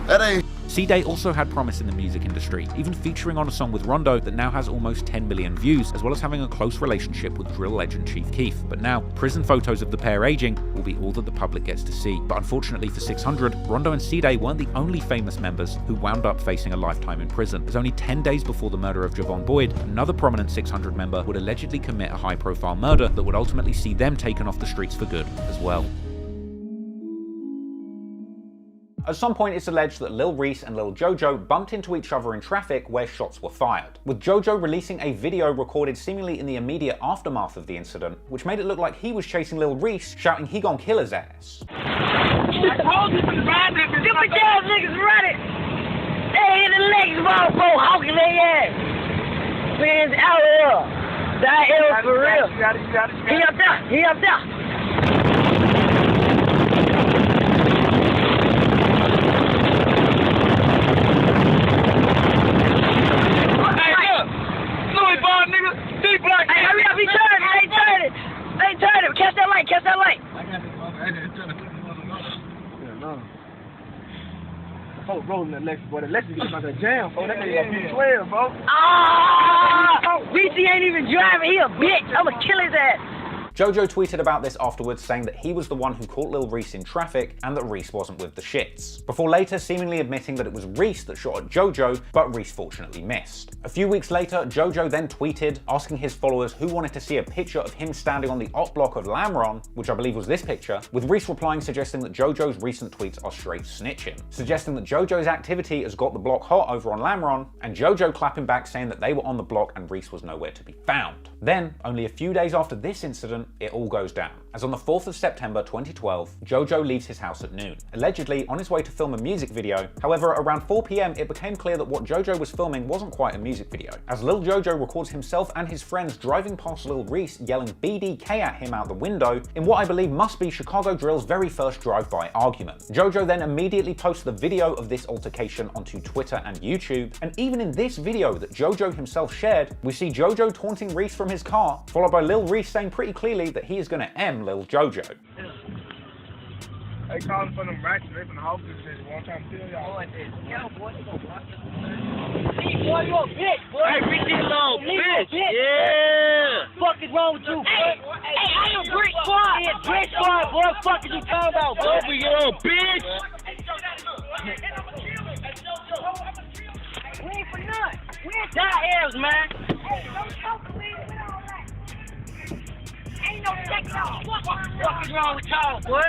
that ain't. Dede also had promise in the music industry, even featuring on a song with Rondo that now has almost 10 million views, as well as having a close relationship with drill legend Chief Keef. But now, prison photos of the pair aging will be all that the public gets to see. But unfortunately for 600, Rondo and Dede weren't the only famous members who wound up facing a lifetime in prison. As only 10 days before the murder of Javon Boyd, another prominent 600 member would allegedly commit a high-profile murder that would ultimately see them taken off the streets for good as well. At some point, it's alleged that Lil Reese and Lil JoJo bumped into each other in traffic where shots were fired, with JoJo releasing a video recorded seemingly in the immediate aftermath of the incident, which made it look like he was chasing Lil Reese, shouting he gon' kill his ass. Stupid ass niggas running. They in the legs, bro, hawking their ass. Man, it's out here. That is for real. He up there, he up there. Catch that light, catch that light. Folks rolling the Lexus, boy. The Lexus gets like a jam, folks. That nigga got 12, bro. Ah! Reese ain't even driving. He a bitch. I'ma kill his ass. JoJo tweeted about this afterwards, saying that he was the one who caught Lil Reese in traffic and that Reese wasn't with the shits, before later seemingly admitting that it was Reese that shot at JoJo, but Reese fortunately missed. A few weeks later, JoJo then tweeted asking his followers who wanted to see a picture of him standing on the op block of Lamron, which I believe was this picture, with Reese replying suggesting that JoJo's recent tweets are straight snitching, suggesting that JoJo's activity has got the block hot over on Lamron, and JoJo clapping back saying that they were on the block and Reese was nowhere to be found. Then, only a few days after this incident, it all goes down, as on the 4th of September 2012, JoJo leaves his house at noon, allegedly on his way to film a music video. However, around 4 PM, it became clear that what JoJo was filming wasn't quite a music video, as Lil JoJo records himself and his friends driving past Lil Reese yelling BDK at him out the window in what I believe must be Chicago Drill's very first drive-by argument. JoJo then immediately posts the video of this altercation onto Twitter and YouTube, and even in this video that JoJo himself shared, we see JoJo taunting Reese from his car, followed by Lil Reese saying pretty clearly that he is gonna M Lil JoJo. They calling for them ratchets, they from the house and shit. One time to tell y'all. Yo, boy, you gonna watch this. Hey, boy, you a bitch, boy. Hey, Ricky, little bitch. Yeah. Fuck is wrong with you, boy? Hey, I am Brick Squad. Yeah, Brick Squad, boy. Fuck is you talking about, boy? We get on, bitch. We ain't for nothing. We ain't die-airs, man. Hey, don't talk to me. Ain't no sex out. What is wrong with y'all, boy?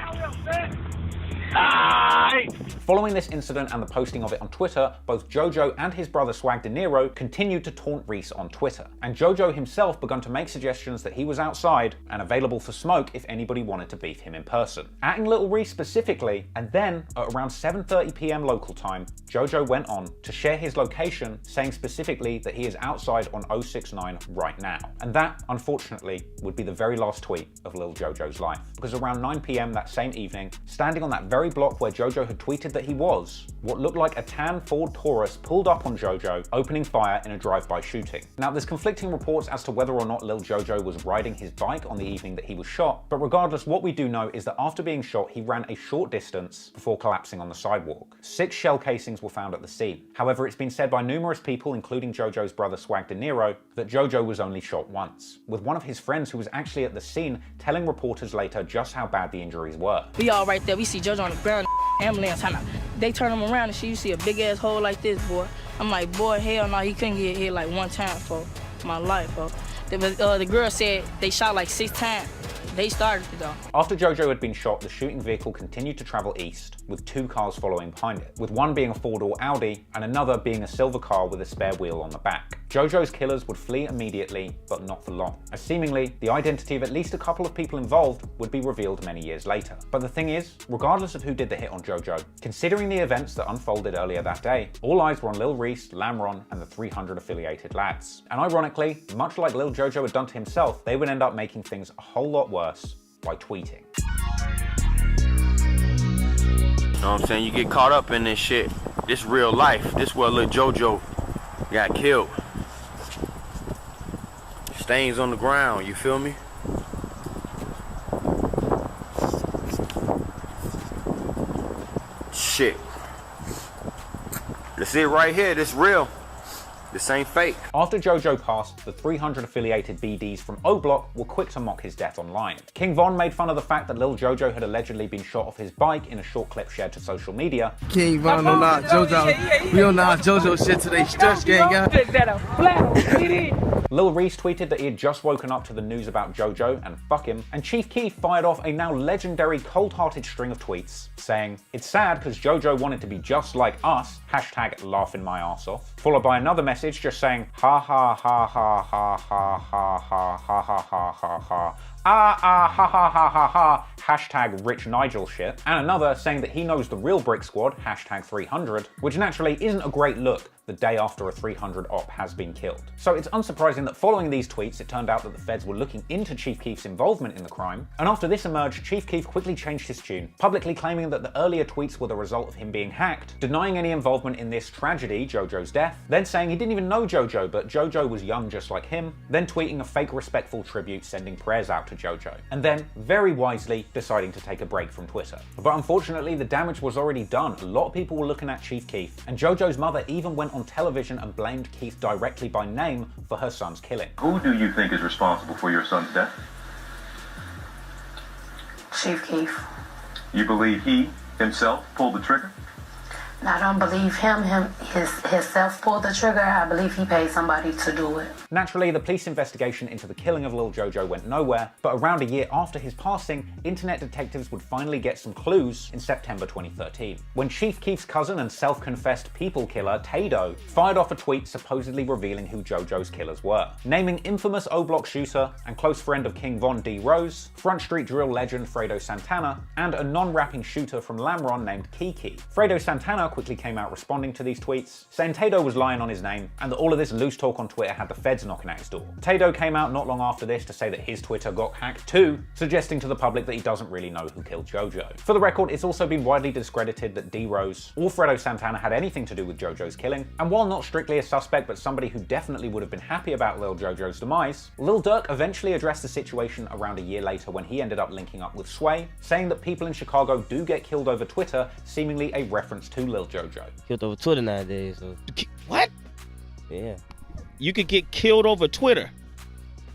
Following this incident and the posting of it on Twitter, both JoJo and his brother Swag De Niro continued to taunt Reese on Twitter, and JoJo himself began to make suggestions that he was outside and available for smoke if anybody wanted to beef him in person, atting Lil Reese specifically. And then at around 7:30 PM local time, JoJo went on to share his location, saying specifically that he is outside on 069 right now. And that, unfortunately, would be the very last tweet of Lil JoJo's life, because around 9 PM that same evening, standing on that very block where JoJo had tweeted that he was, what looked like a tan Ford Taurus pulled up on JoJo, opening fire in a drive-by shooting. Now, there's conflicting reports as to whether or not Lil JoJo was riding his bike on the evening that he was shot, but regardless, what we do know is that after being shot, he ran a short distance before collapsing on the sidewalk. 6 shell casings were found at the scene. However, it's been said by numerous people, including JoJo's brother Swag De Niro, that JoJo was only shot once, with one of his friends who was actually at the scene telling reporters later just how bad the injuries were. We all right there, we see JoJo on the ground, ambulance, they turn him around and you see a big ass hole like this, boy. I'm like, boy, hell no, he couldn't get hit like one time for my life, bro. The girl said they shot like 6 times. They started it though. After JoJo had been shot, the shooting vehicle continued to travel east, with 2 cars following behind it, with one being a 4-door Audi and another being a silver car with a spare wheel on the back. JoJo's killers would flee immediately, but not for long, as seemingly the identity of at least a couple of people involved would be revealed many years later. But the thing is, regardless of who did the hit on JoJo, considering the events that unfolded earlier that day, all eyes were on Lil Reese, Lamron, and the 300 affiliated lads. And ironically, much like Lil JoJo had done to himself, they would end up making things a whole lot worse by tweeting. You know what I'm saying? You get caught up in this shit. This real life. This where Lil JoJo got killed. Stains on the ground, you feel me? Shit. This it right here, this real. This ain't fake. After JoJo passed, the 300 affiliated BDs from O Block were quick to mock his death online. King Von made fun of the fact that Lil JoJo had allegedly been shot off his bike in a short clip shared to social media. King Von don't know JoJo. We don't know JoJo shit today. Stretch gang out. Lil Reese tweeted that he had just woken up to the news about JoJo and fuck him, and Chief Keef fired off a now legendary cold-hearted string of tweets saying, "It's sad because JoJo wanted to be just like us, hashtag laughing my ass off," followed by another message just saying, ha ha ha ha ha ha ha ha ha ha ha ha ha. Ha ha ha ha ha, hashtag rich Nigel shit, and another saying that he knows the real Brick Squad, hashtag 300, which naturally isn't a great look the day after a 300 op has been killed. So it's unsurprising that following these tweets, it turned out that the feds were looking into Chief Keef's involvement in the crime, and after this emerged, Chief Keef quickly changed his tune, publicly claiming that the earlier tweets were the result of him being hacked, denying any involvement in this tragedy, JoJo's death, then saying he didn't even know JoJo, but JoJo was young just like him, then tweeting a fake respectful tribute sending prayers out to JoJo, and then, very wisely, deciding to take a break from Twitter. But unfortunately, the damage was already done. A lot of people were looking at Chief Keef, and JoJo's mother even went on television and blamed Keef directly by name for her son's killing. Who do you think is responsible for your son's death? Chief Keef. You believe he himself pulled the trigger? I don't believe himself pulled the trigger. I believe he paid somebody to do it. Naturally, the police investigation into the killing of Lil JoJo went nowhere, but around a year after his passing, internet detectives would finally get some clues in September 2013, when Chief Keef's cousin and self-confessed people killer, Dede, fired off a tweet supposedly revealing who JoJo's killers were, naming infamous O-Block shooter and close friend of King Von D.Rose, Front Street drill legend Fredo Santana, and a non-rapping shooter from Lamron named Kiki. Fredo Santana quickly came out responding to these tweets, saying Dede was lying on his name and that all of this loose talk on Twitter had the feds knocking at his door. Dede came out not long after this to say that his Twitter got hacked too, suggesting to the public that he doesn't really know who killed JoJo. For the record, it's also been widely discredited that D.Rose or Fredo Santana had anything to do with JoJo's killing, and while not strictly a suspect but somebody who definitely would have been happy about Lil JoJo's demise, Lil Durk eventually addressed the situation around a year later when he ended up linking up with Sway, saying that people in Chicago do get killed over Twitter, seemingly a reference to Lil JoJo. Killed over Twitter nowadays. So. What? Yeah. You could get killed over Twitter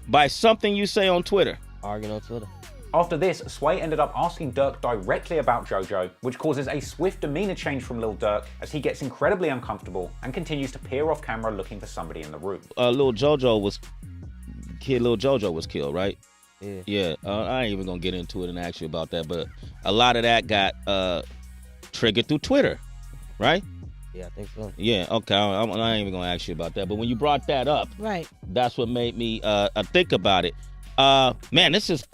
by something you say on Twitter. Arguing on Twitter. After this, Sway ended up asking Durk directly about JoJo, which causes a swift demeanor change from Lil Durk as he gets incredibly uncomfortable and continues to peer off camera looking for somebody in the room. Lil JoJo was killed, right? Yeah. Yeah, I ain't even gonna get into it and ask you about that, but a lot of that got triggered through Twitter, right? Yeah, I think so. Yeah, okay, I ain't even gonna ask you about that, but when you brought that up, right, that's what made me think about it. Man, this is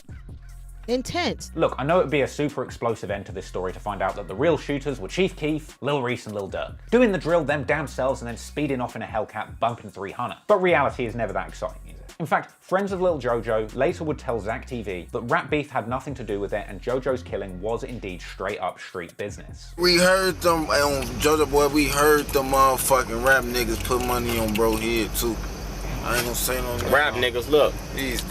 intense. Look, I know it'd be a super explosive end to this story to find out that the real shooters were Chief Keef, Lil Reese and Lil Durk, doing the drill them damn selves and then speeding off in a Hellcat bumping 300. But reality is never that exciting, is it? In fact, friends of Lil JoJo later would tell Zach TV that rap beef had nothing to do with it and JoJo's killing was indeed straight up street business. We heard them, on JoJo Boy, we heard the motherfucking rap niggas put money on bro head too. I ain't gonna say no rap niggas, look.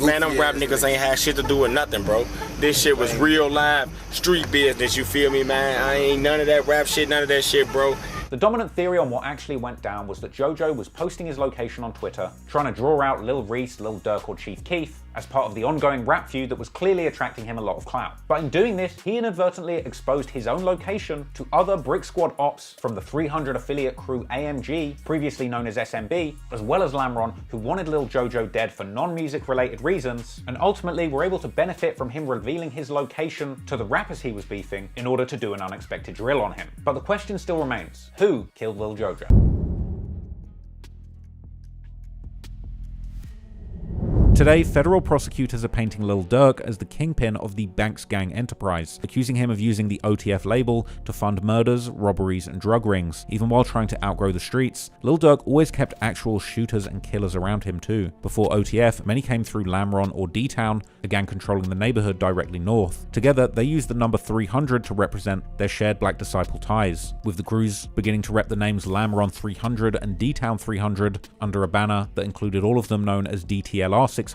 Man, them rap niggas ain't had shit to do with nothing, bro. This shit was real live street business, you feel me, man? I ain't none of that rap shit, none of that shit, bro. The dominant theory on what actually went down was that JoJo was posting his location on Twitter, trying to draw out Lil Reese, Lil Durk or Chief Keef, as part of the ongoing rap feud that was clearly attracting him a lot of clout. But in doing this, he inadvertently exposed his own location to other Brick Squad ops from the 300 affiliate crew AMG, previously known as SMB, as well as Lamron, who wanted Lil Jojo dead for non-music related reasons, and ultimately were able to benefit from him revealing his location to the rappers he was beefing in order to do an unexpected drill on him. But the question still remains, who killed Lil Jojo? Today, federal prosecutors are painting Lil Durk as the kingpin of the Banks Gang enterprise, accusing him of using the OTF label to fund murders, robberies, and drug rings. Even while trying to outgrow the streets, Lil Durk always kept actual shooters and killers around him too. Before OTF, many came through Lamron or D-Town, a gang controlling the neighborhood directly north. Together, they used the number 300 to represent their shared Black Disciple ties, with the crews beginning to rep the names Lamron 300 and D-Town 300 under a banner that included all of them known as DTLR 600,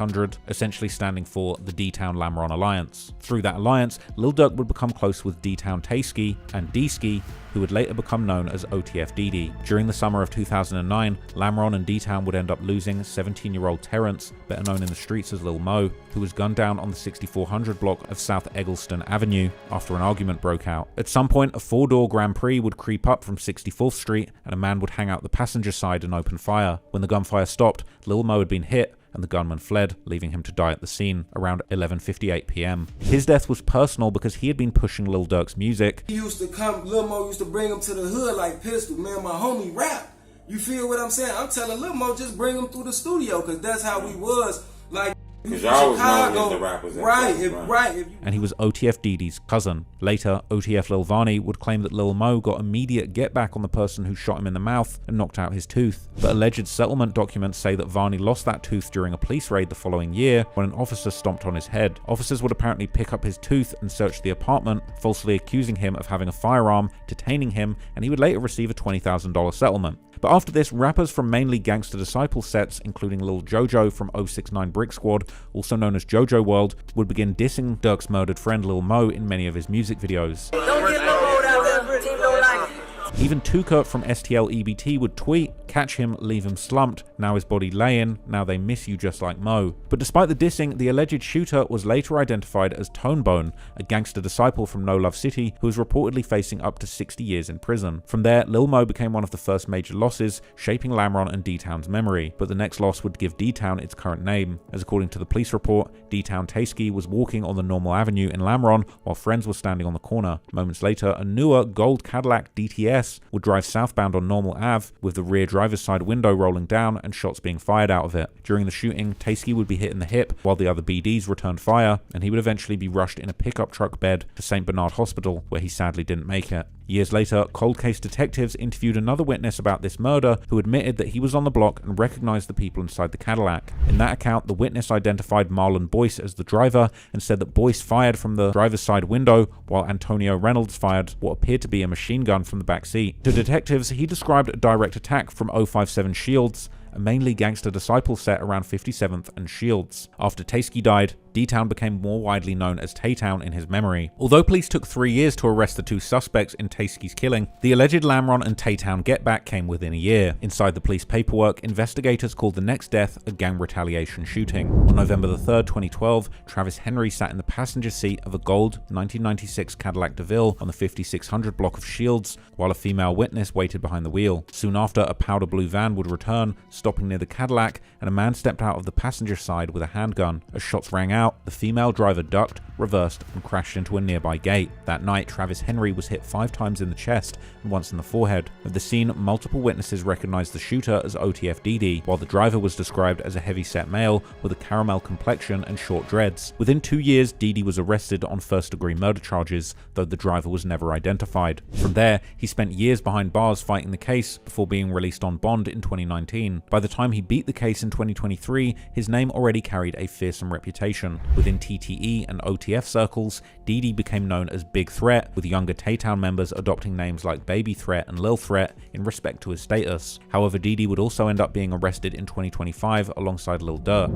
essentially standing for the D-Town Lamron Alliance. Through that alliance, Lil Durk would become close with D-Town Tay-Ski and D-Ski, who would later become known as OTF Dede. During the summer of 2009, Lamron and D-Town would end up losing 17-year-old Terrence, better known in the streets as Lil Mo, who was gunned down on the 6400 block of South Eggleston Avenue after an argument broke out. At some point, a four-door Grand Prix would creep up from 64th Street, and a man would hang out the passenger side and open fire. When the gunfire stopped, Lil Mo had been hit, and the gunman fled, leaving him to die at the scene around 11:58 p.m. His death was personal because he had been pushing Lil Durk's music. He used to come, Lil Mo used to bring him to the hood like Pistol, man, my homie rap. You feel what I'm saying? I'm telling Lil Mo, just bring him through the studio, because that's how we was. Like, because y'all was known as the rappers. Right. And he was OTF Dede's cousin. Later, OTF Lil Vonni would claim that Lil Mo got immediate get back on the person who shot him in the mouth and knocked out his tooth. But alleged settlement documents say that Vonni lost that tooth during a police raid the following year when an officer stomped on his head. Officers would apparently pick up his tooth and search the apartment, falsely accusing him of having a firearm, detaining him, and he would later receive a $20,000 settlement. But after this, rappers from mainly Gangsta Disciple sets, including Lil Jojo from 069 Brick Squad, also known as Jojo World, would begin dissing Durk's murdered friend Lil Mo in many of his music videos. Don't get no road out there, team don't like it. Even Tuka from STL EBT would tweet, "Catch him, leave him slumped, now his body layin', now they miss you just like Mo." But despite the dissing, the alleged shooter was later identified as Tonebone, a Gangsta Disciple from No Love City who was reportedly facing up to 60 years in prison. From there, Lil Mo became one of the first major losses, shaping Lamron and D-Town's memory, but the next loss would give D-Town its current name, as according to the police report, D-Town Tay-Ski was walking on the Normal Avenue in Lamron while friends were standing on the corner. Moments later, a newer gold Cadillac DTS would drive southbound on Normal Ave with the rear driver's side window rolling down and shots being fired out of it. During the shooting, Tay-Ski would be hit in the hip while the other BDs returned fire, and he would eventually be rushed in a pickup truck bed to St. Bernard Hospital, where he sadly didn't make it. Years later, cold case detectives interviewed another witness about this murder who admitted that he was on the block and recognized the people inside the Cadillac. In that account, the witness identified Marlon Boyce as the driver and said that Boyce fired from the driver's side window while Antonio Reynolds fired what appeared to be a machine gun from the back seat. To detectives, he described a direct attack from 057 Shields, a mainly Gangsta Disciple set around 57th and Shields. After Tay-Ski died, D-Town became more widely known as Tay-Town in his memory. Although police took 3 years to arrest the two suspects in Tay-Ski's killing, the alleged Lamron and Tay-Town get-back came within a year. Inside the police paperwork, investigators called the next death a gang retaliation shooting. On November the 3rd, 2012, Travis Henry sat in the passenger seat of a gold 1996 Cadillac DeVille on the 5600 block of Shields, while a female witness waited behind the wheel. Soon after, a powder blue van would return, stopping near the Cadillac, and a man stepped out of the passenger side with a handgun. As shots rang out, the female driver ducked, reversed, and crashed into a nearby gate. That night, Travis Henry was hit 5 times in the chest and once in the forehead. At the scene, multiple witnesses recognized the shooter as OTF Dede, while the driver was described as a heavy-set male with a caramel complexion and short dreads. Within 2 years, Dede was arrested on first-degree murder charges, though the driver was never identified. From there, he spent years behind bars fighting the case before being released on bond in 2019. By the time he beat the case in 2023, his name already carried a fearsome reputation. Within TTE and OTF circles, Dede became known as Big Threat, with younger Tay-Town members adopting names like Baby Threat and Lil Threat in respect to his status. However, Dede would also end up being arrested in 2025 alongside Lil Durk.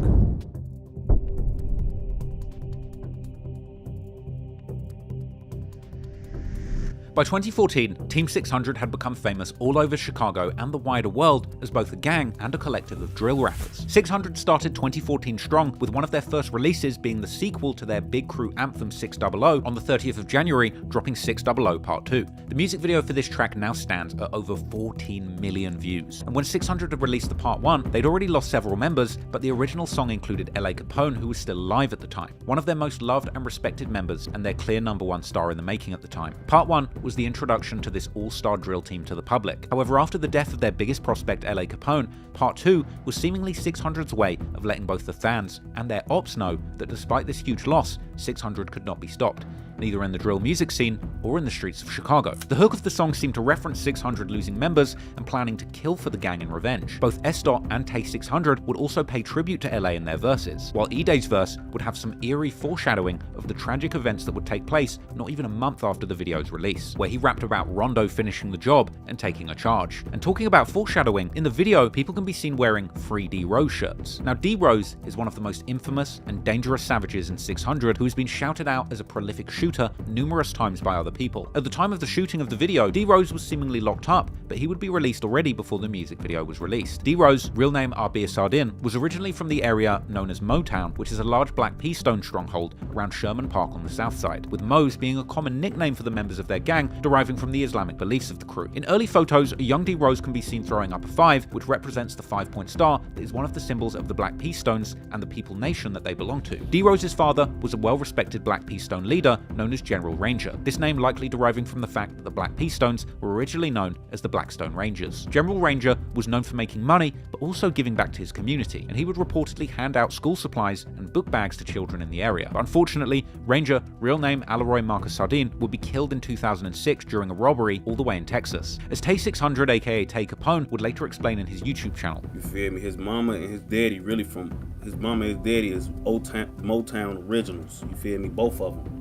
By 2014, Team 600 had become famous all over Chicago and the wider world as both a gang and a collective of drill rappers. 600 started 2014 strong, with one of their first releases being the sequel to their big crew anthem 600 on the 30th of January, dropping 600 Part 2. The music video for this track now stands at over 14 million views. And when 600 had released the Part 1, they'd already lost several members, but the original song included L.A. Capone, who was still alive at the time, one of their most loved and respected members and their clear #1 star in the making at the time. Part 1 was the introduction to this all-star drill team to the public. However, after the death of their biggest prospect, L.A. Capone, Part 2 was seemingly 600's way of letting both the fans and their ops know that despite this huge loss, 600 could not be stopped, neither in the drill music scene or in the streets of Chicago. The hook of the song seemed to reference 600 losing members and planning to kill for the gang in revenge. Both S-Dot and Tay 600 would also pay tribute to LA in their verses, while Dede's verse would have some eerie foreshadowing of the tragic events that would take place not even a month after the video's release, where he rapped about Rondo finishing the job and taking a charge. And talking about foreshadowing, in the video, people can be seen wearing free D.Rose shirts. Now, D.Rose is one of the most infamous and dangerous savages in 600 who has been shouted out as a prolific shooter numerous times by other people. At the time of the shooting of the video, D.Rose was seemingly locked up, but he would be released already before the music video was released. D.Rose, real name Arbia Sardin, was originally from the area known as Motown, which is a large black pea stone stronghold around Sherman Park on the south side, with Moes being a common nickname for the members of their gang, deriving from the Islamic beliefs of the crew. In early photos, a young D.Rose can be seen throwing up a 5, which represents the 5-point star that is one of the symbols of the Black Pea Stones and the people nation that they belong to. D.Rose's father was a well-respected Black Pea Stone leader known as General Ranger, this name likely deriving from the fact that the Black Pea Stones were originally known as the Blackstone Rangers. General Ranger was known for making money, but also giving back to his community, and he would reportedly hand out school supplies and book bags to children in the area. But unfortunately, Ranger, real name Alaroy Marcus Sardine, would be killed in 2006 during a robbery all the way in Texas, as Tay 600 aka Tay Capone would later explain in his YouTube channel. You feel me? His mama and his daddy really from, his mama and his daddy is Motown originals. You feel me? Both of them.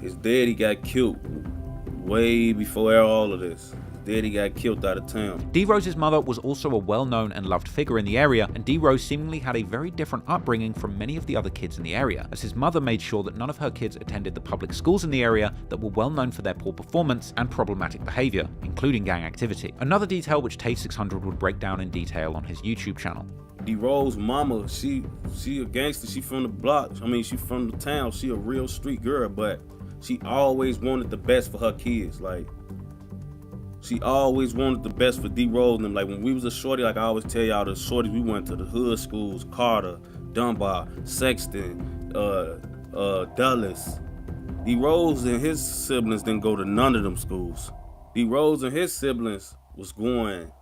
His daddy got killed way before all of this. His daddy got killed out of town. D.Rose's mother was also a well-known and loved figure in the area, and D.Rose seemingly had a very different upbringing from many of the other kids in the area, as his mother made sure that none of her kids attended the public schools in the area that were well known for their poor performance and problematic behavior, including gang activity. Another detail which Tay 600 would break down in detail on his YouTube channel. D-Rose mama, she a gangster, she from the block, I mean she from the town, she a real street girl, but she always wanted the best for her kids. Like, she always wanted the best for D-Rose and them. Like, when we was a shorty, like I always tell y'all, the shorties, we went to the hood schools, Carter, Dunbar, Sexton, Dulles. D-Rose and his siblings didn't go to none of them schools. D-Rose and his siblings was going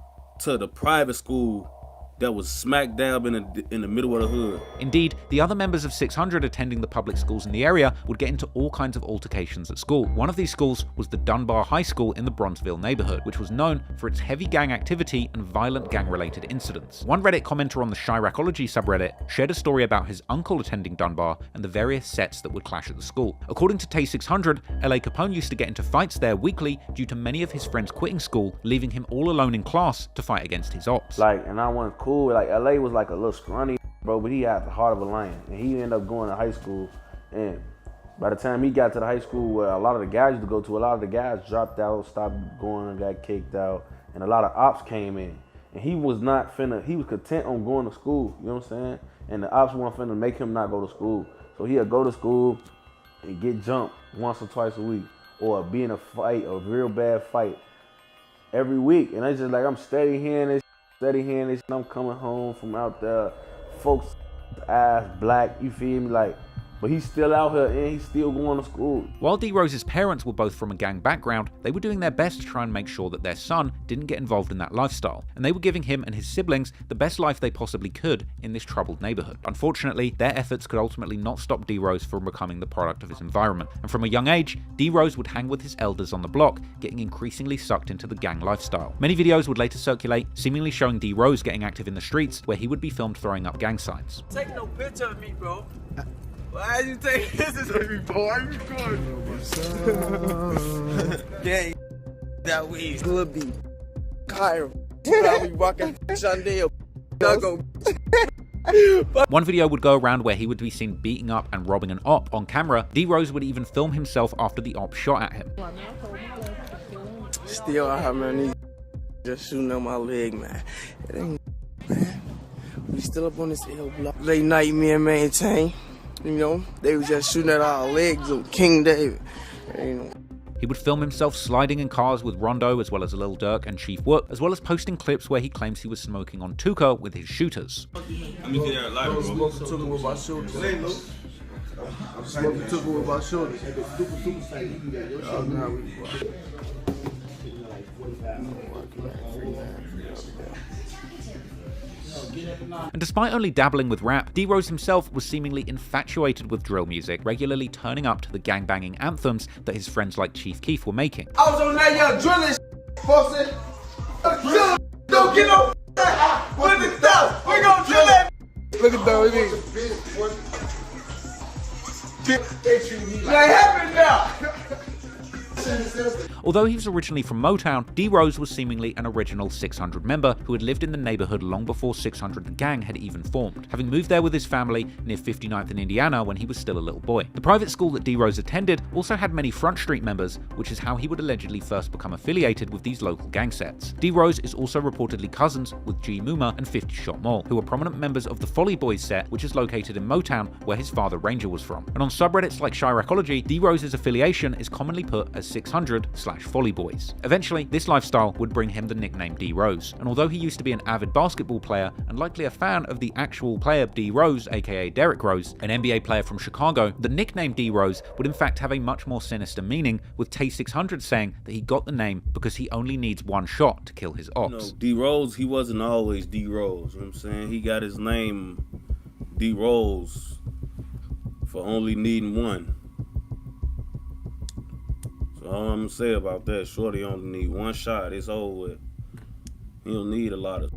to the private school that was smack dab in the middle of the hood. Indeed, the other members of 600 attending the public schools in the area would get into all kinds of altercations at school. One of these schools was the Dunbar High School in the Bronzeville neighborhood, which was known for its heavy gang activity and violent gang-related incidents. One Reddit commenter on the Chiracology subreddit shared a story about his uncle attending Dunbar and the various sets that would clash at the school. According to Tay 600, L.A. Capone used to get into fights there weekly due to many of his friends quitting school, leaving him all alone in class to fight against his ops. And I wasn't cool. Like, LA was like a little scrawny, bro, but he had the heart of a lion. And he ended up going to high school. And by the time he got to the high school where a lot of the guys used to go to, a lot of the guys dropped out, stopped going, and got kicked out. And a lot of ops came in. And he was not finna, he was content on going to school, you know what I'm saying? And the ops weren't finna make him not go to school. So he'd go to school and get jumped once or twice a week, or be in a fight, a real bad fight, every week. And it's just like, I'm steady hearing this. I'm coming home from out there, folks ass black, you feel me, like, but he's still out here and he's still going to school. While D-Rose's parents were both from a gang background, they were doing their best to try and make sure that their son didn't get involved in that lifestyle, and they were giving him and his siblings the best life they possibly could in this troubled neighborhood. Unfortunately, their efforts could ultimately not stop D-Rose from becoming the product of his environment, and from a young age, D-Rose would hang with his elders on the block, getting increasingly sucked into the gang lifestyle. Many videos would later circulate, seemingly showing D-Rose getting active in the streets, where he would be filmed throwing up gang signs. Take no picture of me, bro. Why you take pictures of me, bro? Why you going? Yeah, that way. Will be Cairo. Probably rocking Chandel. One video would go around where he would be seen beating up and robbing an op on camera. D-Rose would even film himself after the op shot at him. Still out here, man. These just shooting on my leg, man. It ain't, man. We still up on this L block. Late night, me and Maintain. You know, they was just shooting at our legs of King David. You know. He would film himself sliding in cars with Rondo, as well as Lil Durk and Chief Whoop, as well as posting clips where he claims he was smoking on Tuka with his shooters. Let me get that lighter, bro. Smoking Tuka with my shooters. Smoking Tuka with my shooters. And despite only dabbling with rap, D.Rose himself was seemingly infatuated with drill music, regularly turning up to the gangbanging anthems that his friends like Chief Keef were making. I was on that young drilling posted. Don't get no with the stuff. We gon' drill that. Look at those. They happen now. Although he was originally from Motown, D.Rose was seemingly an original 600 member who had lived in the neighborhood long before 600 the gang had even formed, having moved there with his family near 59th in Indiana when he was still a little boy. The private school that D.Rose attended also had many Front Street members, which is how he would allegedly first become affiliated with these local gang sets. D.Rose is also reportedly cousins with G Mooma and 50 Shot Mall, who are prominent members of the Folly Boys set, which is located in Motown, where his father Ranger was from. And on subreddits like Chiracology, D.Rose's affiliation is commonly put as 600/Folly Boys. Eventually, this lifestyle would bring him the nickname D.Rose, and although he used to be an avid basketball player and likely a fan of the actual player D.Rose, aka Derrick Rose, an NBA player from Chicago, the nickname D.Rose would in fact have a much more sinister meaning, with Tay600 saying that he got the name because he only needs one shot to kill his ops. No, D.Rose, he wasn't always D.Rose, you know what I'm saying? He got his name D.Rose for only needing one. All I'm gonna say about that, Shorty only need one shot. It's over with. He don't need a lot of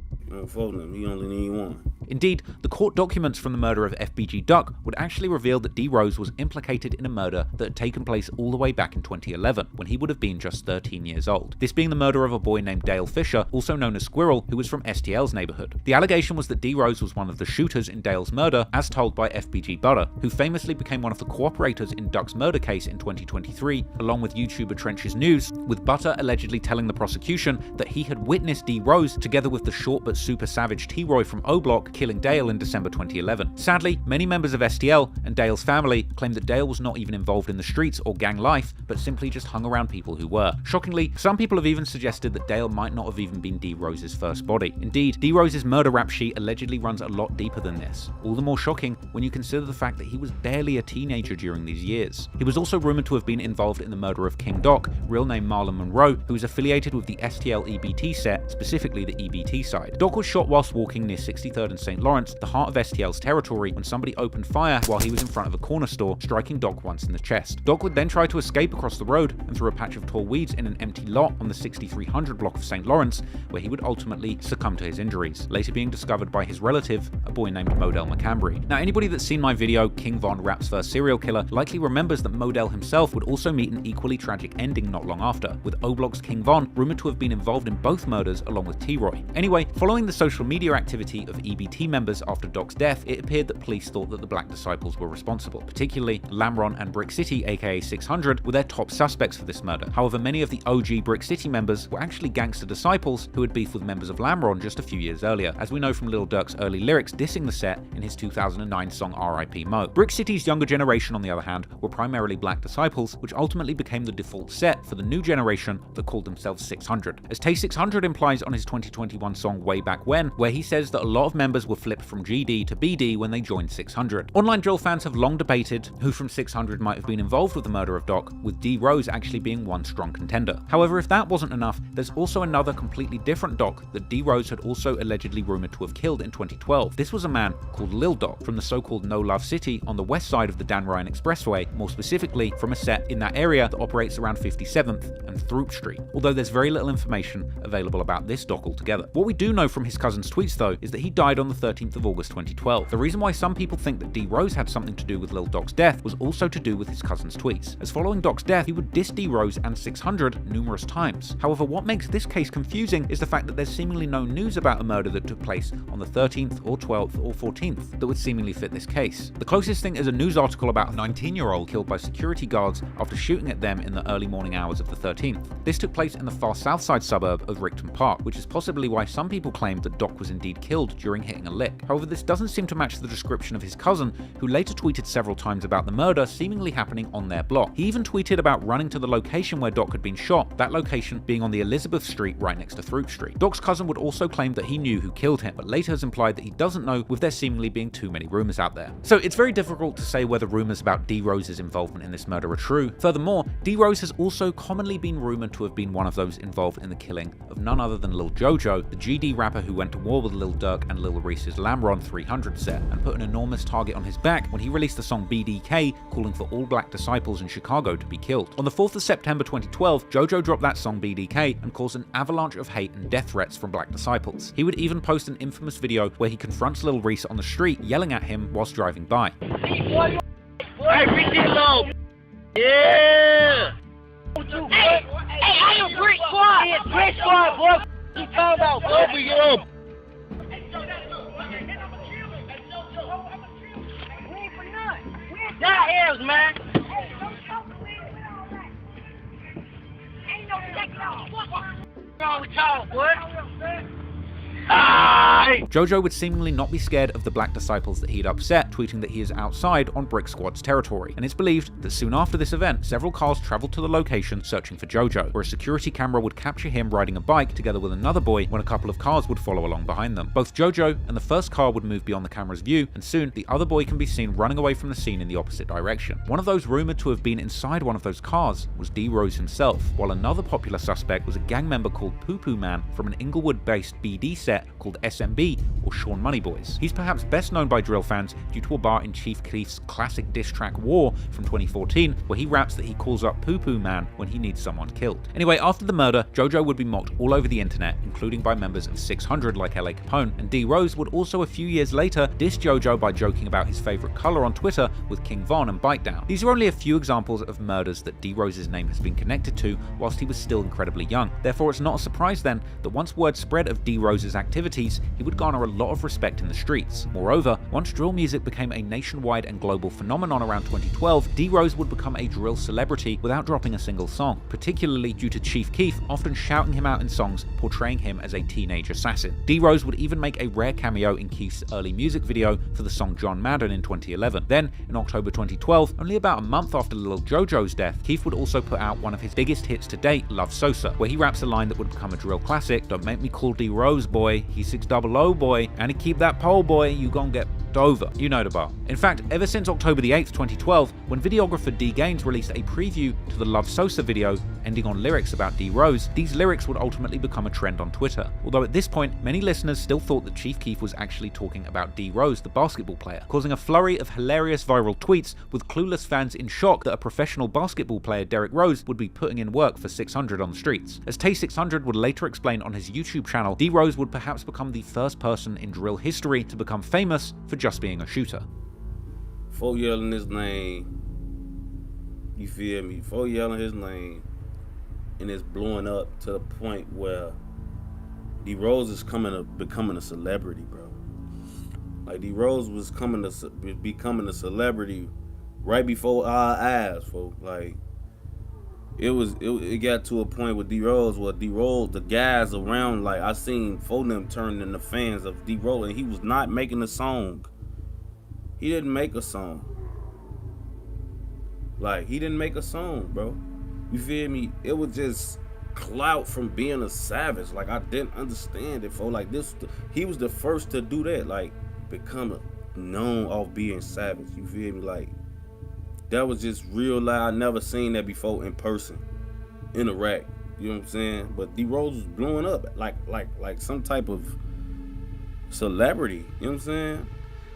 for him. He only need one. Indeed, the court documents from the murder of FBG Duck would actually reveal that D.Rose was implicated in a murder that had taken place all the way back in 2011, when he would have been just 13 years old. This being the murder of a boy named Dale Fisher, also known as Squirrel, who was from STL's neighborhood. The allegation was that D.Rose was one of the shooters in Dale's murder, as told by FBG Butter, who famously became one of the cooperators in Duck's murder case in 2023, along with YouTuber Trenches News, with Butter allegedly telling the prosecution that he had witnessed D.Rose, together with the short but super savage T-Roy from O-Block, killing Dale in December 2011. Sadly, many members of STL and Dale's family claim that Dale was not even involved in the streets or gang life, but simply just hung around people who were. Shockingly, some people have even suggested that Dale might not have even been D.Rose's first body. Indeed, D.Rose's murder rap sheet allegedly runs a lot deeper than this. All the more shocking when you consider the fact that he was barely a teenager during these years. He was also rumored to have been involved in the murder of King Doc, real name Marlon Monroe, who was affiliated with the STL EBT set, specifically the EBT side. Doc was shot whilst walking near 63rd and St. Lawrence, the heart of STL's territory, when somebody opened fire while he was in front of a corner store, striking Doc once in the chest. Doc would then try to escape across the road and through a patch of tall weeds in an empty lot on the 6300 block of St. Lawrence, where he would ultimately succumb to his injuries, later being discovered by his relative, a boy named Modell McCambry. Now, anybody that's seen my video, King Von Rap's First Serial Killer, likely remembers that Modell himself would also meet an equally tragic ending not long after, with O-Block's King Von rumored to have been involved in both murders along with T-Roy. Anyway, following the social media activity of EBT members after Doc's death, it appeared that police thought that the Black Disciples were responsible. Particularly, Lamron and Brick City, aka 600, were their top suspects for this murder. However, many of the OG Brick City members were actually gangster disciples who had beef with members of Lamron just a few years earlier, as we know from Lil Durk's early lyrics dissing the set in his 2009 song R.I.P. Moe. Brick City's younger generation, on the other hand, were primarily Black Disciples, which ultimately became the default set for the new generation that called themselves 600. As Tay600 implies on his 2021 song Way Back When, where he says that a lot of members were flipped from GD to BD when they joined 600. Online drill fans have long debated who from 600 might have been involved with the murder of Doc, with D.Rose actually being one strong contender. However, if that wasn't enough, there's also another completely different Doc that D.Rose had also allegedly rumored to have killed in 2012. This was a man called Lil Doc from the so-called No Love City on the west side of the Dan Ryan Expressway, more specifically from a set in that area that operates around 57th and Throop Street, although there's very little information available about this Doc altogether. What we do know from his cousin's tweets though is that he died on on the 13th of August 2012. The reason why some people think that D.Rose had something to do with Lil Doc's death was also to do with his cousin's tweets, as following Doc's death, he would diss D.Rose and 600 numerous times. However, what makes this case confusing is the fact that there's seemingly no news about a murder that took place on the 13th or 12th or 14th that would seemingly fit this case. The closest thing is a news article about a 19-year-old killed by security guards after shooting at them in the early morning hours of the 13th. This took place in the far south side suburb of Richton Park, which is possibly why some people claimed that Doc was indeed killed during hitting a lick. However, this doesn't seem to match the description of his cousin, who later tweeted several times about the murder seemingly happening on their block. He even tweeted about running to the location where Doc had been shot, that location being on the Elizabeth Street right next to Throop Street. Doc's cousin would also claim that he knew who killed him, but later has implied that he doesn't know, with there seemingly being too many rumors out there. So it's very difficult to say whether rumors about D.Rose's involvement in this murder are true. Furthermore, D.Rose has also commonly been rumored to have been one of those involved in the killing of none other than Lil Jojo, the GD rapper who went to war with Lil Durk and Lil Reese's Lamron 300 set, and put an enormous target on his back when he released the song BDK, calling for all black disciples in Chicago to be killed. On the 4th of September 2012, Jojo dropped that song BDK and caused an avalanche of hate and death threats from black disciples. He would even post an infamous video where he confronts Lil Reese on the street, yelling at him whilst driving by. Hey, Reese low. Yeah. Hey, I am Brick Squad. Yeah, Brick Squad, boy. You talking about, boy? Open you up. Y'all heirs, man. Ain't no wrong with y'all, boy. Jojo would seemingly not be scared of the black disciples that he'd upset, tweeting that he is outside on Brick Squad's territory, and it's believed that soon after this event, several cars traveled to the location searching for Jojo, where a security camera would capture him riding a bike together with another boy when a couple of cars would follow along behind them. Both Jojo and the first car would move beyond the camera's view, and soon the other boy can be seen running away from the scene in the opposite direction. One of those rumored to have been inside one of those cars was D.Rose himself, while another popular suspect was a gang member called Poo Poo Man from an Inglewood-based BD set called SMB, or Sean Money Boys. He's perhaps best known by drill fans due to a bar in Chief Keef's classic diss track War from 2014, where he raps that he calls up Poo Poo Man when he needs someone killed. Anyway, after the murder, Jojo would be mocked all over the internet, including by members of 600 like LA Capone, and D.Rose would also a few years later diss Jojo by joking about his favorite color on Twitter with King Von and Bite Down. These are only a few examples of murders that D.Rose's name has been connected to whilst he was still incredibly young. Therefore, it's not a surprise then that once word spread of D.Rose's activities, he would garner a lot of respect in the streets. Moreover, once drill music became a nationwide and global phenomenon around 2012, D.Rose would become a drill celebrity without dropping a single song, particularly due to Chief Keef often shouting him out in songs portraying him as a teenage assassin. D.Rose would even make a rare cameo in Keef's early music video for the song John Madden in 2011. Then, in October 2012, only about a month after Lil Jojo's death, Keef would also put out one of his biggest hits to date, Love Sosa, where he raps a line that would become a drill classic: "Don't make me call D.Rose, boy, he's 600, boy, and he keep that pole, boy, you gon' get over." You know the bar. In fact, ever since October the 8th, 2012, when videographer D Gaines released a preview to the Love Sosa video ending on lyrics about D.Rose, these lyrics would ultimately become a trend on Twitter. Although at this point, many listeners still thought that Chief Keef was actually talking about D.Rose, the basketball player, causing a flurry of hilarious viral tweets with clueless fans in shock that a professional basketball player, Derrick Rose, would be putting in work for 600 on the streets. As Tay600 would later explain on his YouTube channel, D.Rose would perhaps become the first person in drill history to become famous for just being a shooter. Before yelling his name, you feel me? Before yelling his name, and it's blowing up to the point where D.Rose is becoming a celebrity, bro. Like D.Rose was becoming a celebrity right before our eyes, folks. Like it got to a point with D.Rose where D.Rose, the guys around, like I seen them turning into fans of D.Rose, and he was not making a song. He didn't make a song. Like, he didn't make a song, bro. You feel me? It was just clout from being a savage. Like, I didn't understand it, for like this. He was the first to do that, like, become known off being savage. You feel me? Like, that was just real loud. I never seen that before in person, in a rack. You know what I'm saying? But D.Rose was blowing up like some type of celebrity. You know what I'm saying?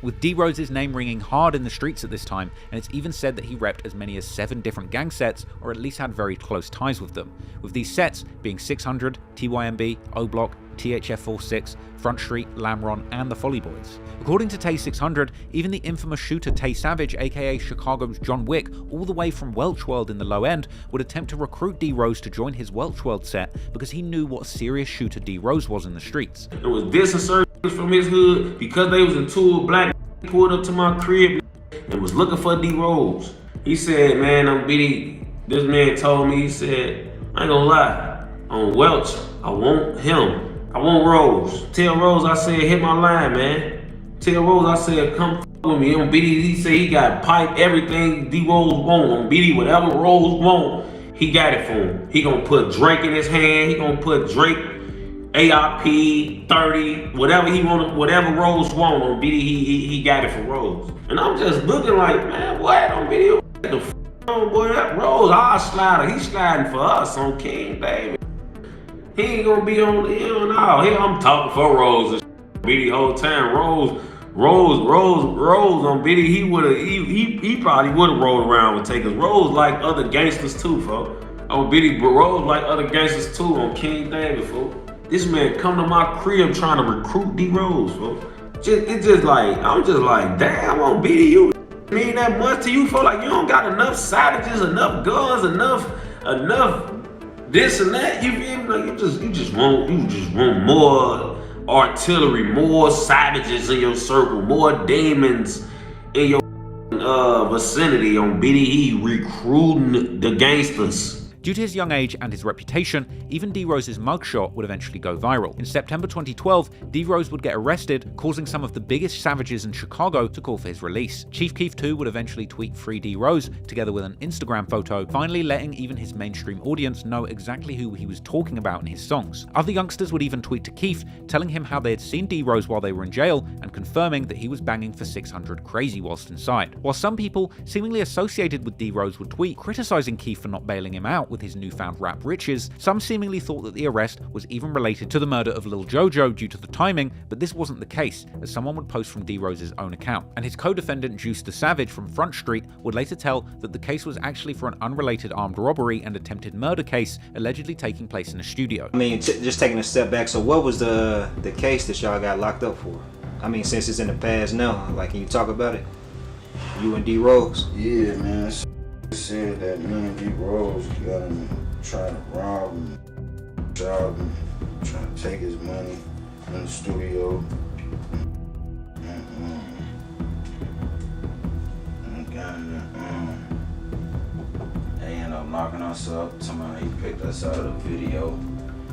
with D.Rose's name ringing hard in the streets at this time, and it's even said that he repped as many as 7 different gang sets, or at least had very close ties with them, with these sets being 600, TYMB, O-Block, THF46, Front Street, Lamron, and the Folly Boys. According to Tay 600, even the infamous shooter Tay Savage, aka Chicago's John Wick, all the way from Welch World in the low end, would attempt to recruit D.Rose to join his Welch World set because he knew what a serious shooter D.Rose was in the streets. It was disinsertions from his hood because they was into a black pulled up to my crib and was looking for D.Rose. He said, man, I'm BD. This man told me, he said, I ain't gonna lie, on Welch, I want him. I want Rose. Tell Rose I said hit my line, man. Tell Rose I said come with me. On BD, he said he got pipe, everything D-Rose want. On BD, whatever Rose want, he got it for him. He gonna put Drake in his hand. He gonna put Drake, ARP, 30, whatever he want, whatever Rose want. On BD, he got it for Rose. And I'm just looking like, man, what on BD? What the f on, boy? That Rose, our slider, he sliding for us on King, baby. He ain't gonna be on the hill now. Here I'm talking for Rose and BD whole time. Rose on BD, he probably would've rolled around with Takers. Rose like other gangsters too, folks. On BD, but Rose like other gangsters too on King David, folks. This man come to my crib trying to recruit D-Rose, folks. It's just like, I'm just like, damn, on BD, you mean that much to you, folks? Like you don't got enough savages, enough guns, enough this and that, you feel me? Like you just want more artillery, more savages in your circle, more demons in your vicinity. On BDE recruiting the gangsters. Due to his young age and his reputation, even D-Rose's mugshot would eventually go viral. In September 2012, D-Rose would get arrested, causing some of the biggest savages in Chicago to call for his release. Chief Keef too would eventually tweet "Free D-Rose" together with an Instagram photo, finally letting even his mainstream audience know exactly who he was talking about in his songs. Other youngsters would even tweet to Keef, telling him how they had seen D-Rose while they were in jail and confirming that he was banging for 600 crazy whilst inside. While some people seemingly associated with D-Rose would tweet criticizing Keef for not bailing him out with his newfound rap riches, some seemingly thought that the arrest was even related to the murder of Lil Jojo due to the timing, but this wasn't the case, as someone would post from D-Rose's own account. And his co-defendant Juice the Savage from Front Street would later tell that the case was actually for an unrelated armed robbery and attempted murder case allegedly taking place in a studio. I mean, just taking a step back, so what was the case that y'all got locked up for? I mean, since it's in the past now, like, can you talk about it? You and D-Rose? Yeah, man. Said that me and D-Rose got him trying to rob him, trying to take his money in the studio. They ended up locking us up. Somebody picked us out of the video,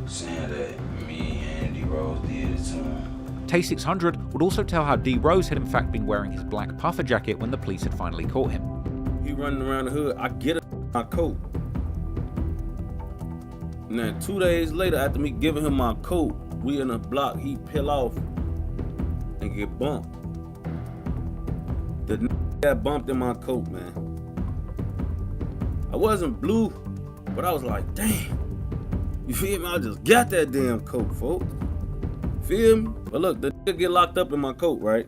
saying that me and D-Rose did it to him. Tay 600 would also tell how D-Rose had in fact been wearing his black puffer jacket when the police had finally caught him. He running around the hood, I get my coat. Now 2 days later, after me giving him my coat, we in the block, he peel off and get bumped. The got bumped in my coat, man. I wasn't blue, but I was like, damn. You feel me? I just got that damn coat, folks. Feel me? But look, the nigga get locked up in my coat, right?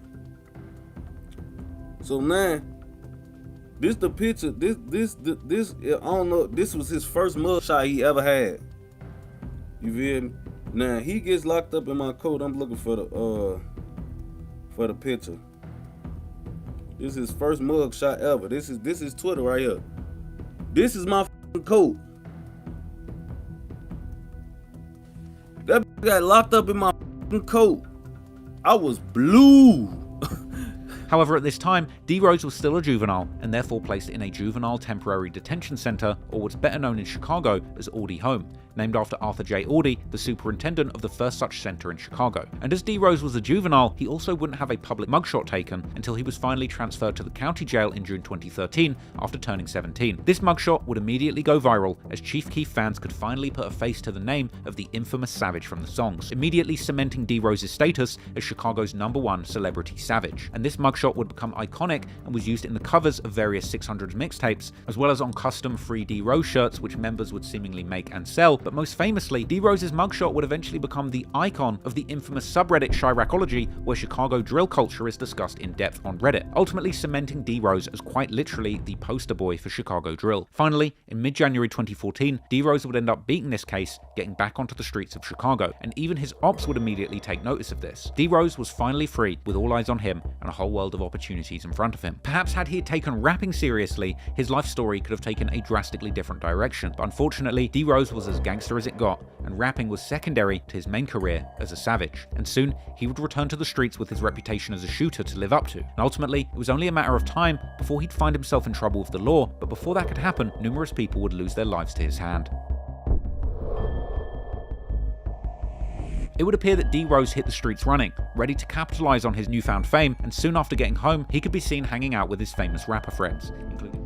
So man, this the picture, this, I don't know, this was his first mugshot he ever had. You feel me? Now he gets locked up in my coat. I'm looking for the picture. This is his first mugshot ever. This is Twitter right here. This is my coat. That got locked up in my coat. I was blue. However, at this time, D-Rose was still a juvenile and therefore placed in a juvenile temporary detention center, or what's better known in Chicago as Audie Home, named after Arthur J. Audie, the superintendent of the first such center in Chicago. And as D-Rose was a juvenile, he also wouldn't have a public mugshot taken until he was finally transferred to the county jail in June 2013 after turning 17. This mugshot would immediately go viral as Chief Keef fans could finally put a face to the name of the infamous Savage from the songs, immediately cementing D-Rose's status as Chicago's #1 celebrity savage. And this mugshot would become iconic and was used in the covers of various 600 mixtapes, as well as on custom free D-Rose shirts which members would seemingly make and sell but most famously, D.Rose's mugshot would eventually become the icon of the infamous subreddit Chiracology, where Chicago drill culture is discussed in depth on Reddit, ultimately cementing D.Rose as quite literally the poster boy for Chicago drill. Finally, in mid-January 2014, D.Rose would end up beating this case, getting back onto the streets of Chicago, and even his ops would immediately take notice of this. D.Rose was finally free, with all eyes on him and a whole world of opportunities in front of him. Perhaps had he taken rapping seriously, his life story could have taken a drastically different direction, but unfortunately, D.Rose was as gangster as it got, and rapping was secondary to his main career as a savage. And soon, he would return to the streets with his reputation as a shooter to live up to. And ultimately, it was only a matter of time before he'd find himself in trouble with the law, but before that could happen, numerous people would lose their lives to his hand. It would appear that D.Rose hit the streets running, ready to capitalize on his newfound fame, and soon after getting home, he could be seen hanging out with his famous rapper friends, including...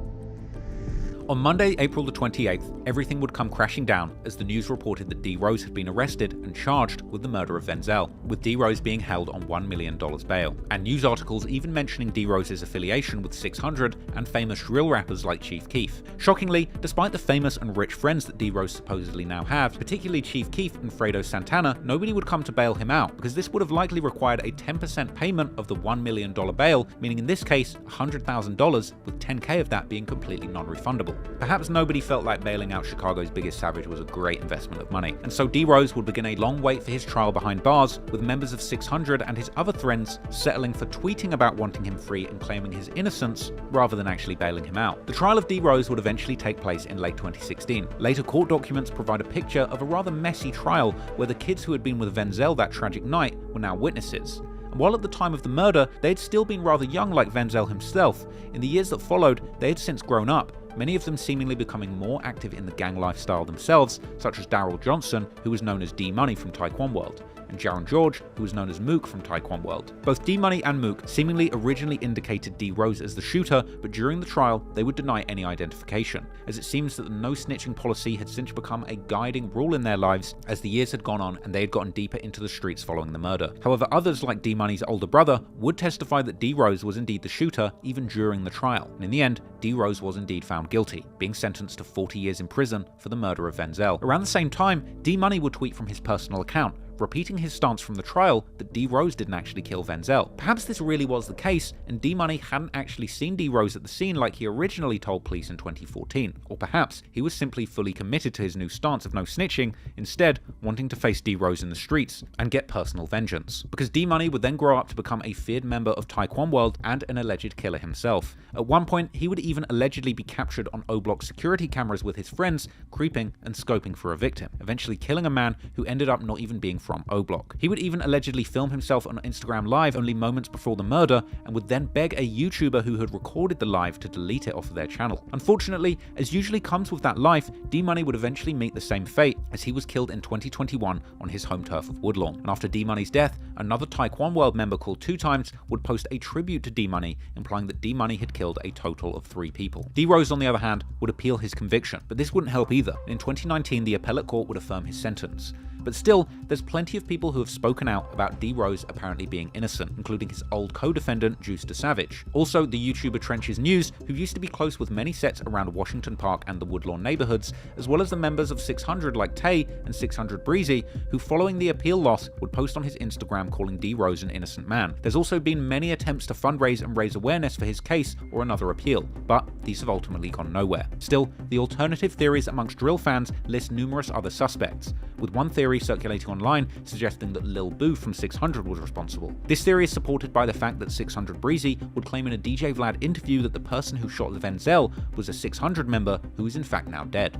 On Monday, April the 28th, everything would come crashing down as the news reported that D.Rose had been arrested and charged with the murder of Venzel, with D.Rose being held on $1 million bail, and news articles even mentioning D.Rose's affiliation with 600 and famous drill rappers like Chief Keef. Shockingly, despite the famous and rich friends that D.Rose supposedly now have, particularly Chief Keef and Fredo Santana, nobody would come to bail him out, because this would have likely required a 10% payment of the $1 million bail, meaning in this case $100,000, with 10k of that being completely non-refundable. Perhaps nobody felt like bailing out Chicago's biggest savage was a great investment of money, and so D.Rose would begin a long wait for his trial behind bars, with members of 600 and his other friends settling for tweeting about wanting him free and claiming his innocence, rather than actually bailing him out. The trial of D.Rose would eventually take place in late 2016. Later court documents provide a picture of a rather messy trial where the kids who had been with Venzel that tragic night were now witnesses. And while at the time of the murder, they had still been rather young like Venzel himself, in the years that followed, they had since grown up, many of them seemingly becoming more active in the gang lifestyle themselves, such as Daryl Johnson, who was known as D-Money from Taekwon World, and Jaron George, who was known as Mook from Taekwon World. Both D-Money and Mook seemingly originally indicated D.Rose as the shooter, but during the trial, they would deny any identification, as it seems that the no-snitching policy had since become a guiding rule in their lives as the years had gone on and they had gotten deeper into the streets following the murder. However, others like D-Money's older brother would testify that D.Rose was indeed the shooter even during the trial, and in the end, D.Rose was indeed found guilty, being sentenced to 40 years in prison for the murder of Venzel. Around the same time, D-Money would tweet from his personal account, repeating his stance from the trial that D.Rose didn't actually kill Venzel. Perhaps this really was the case, and D-Money hadn't actually seen D.Rose at the scene like he originally told police in 2014. Or perhaps he was simply fully committed to his new stance of no snitching, instead wanting to face D.Rose in the streets and get personal vengeance. Because D-Money would then grow up to become a feared member of Taekwon World and an alleged killer himself. At one point, he would even allegedly be captured on O-Block security cameras with his friends, creeping and scoping for a victim, eventually killing a man who ended up not even being from O-Block. He would even allegedly film himself on Instagram Live only moments before the murder and would then beg a YouTuber who had recorded the live to delete it off of their channel. Unfortunately, as usually comes with that life, D-Money would eventually meet the same fate as he was killed in 2021 on his home turf of Woodlawn. And after D-Money's death, another Taekwon World member called 2Times would post a tribute to D-Money, implying that D-Money had killed a total of 3 people. D.Rose, on the other hand, would appeal his conviction, but this wouldn't help either. In 2019, the appellate court would affirm his sentence. But still, there's plenty of people who have spoken out about D.Rose apparently being innocent, including his old co-defendant, Juice the Savage. Also, the YouTuber Trenches News, who used to be close with many sets around Washington Park and the Woodlawn neighborhoods, as well as the members of 600 like Tay and 600 Breezy, who following the appeal loss would post on his Instagram calling D.Rose an innocent man. There's also been many attempts to fundraise and raise awareness for his case or another appeal, but these have ultimately gone nowhere. Still, the alternative theories amongst drill fans list numerous other suspects, with one theory circulating online suggesting that Lil Boo from 600 was responsible. This theory is supported by the fact that 600 Breezy would claim in a DJ Vlad interview that the person who shot Venzel was a 600 member who is in fact now dead.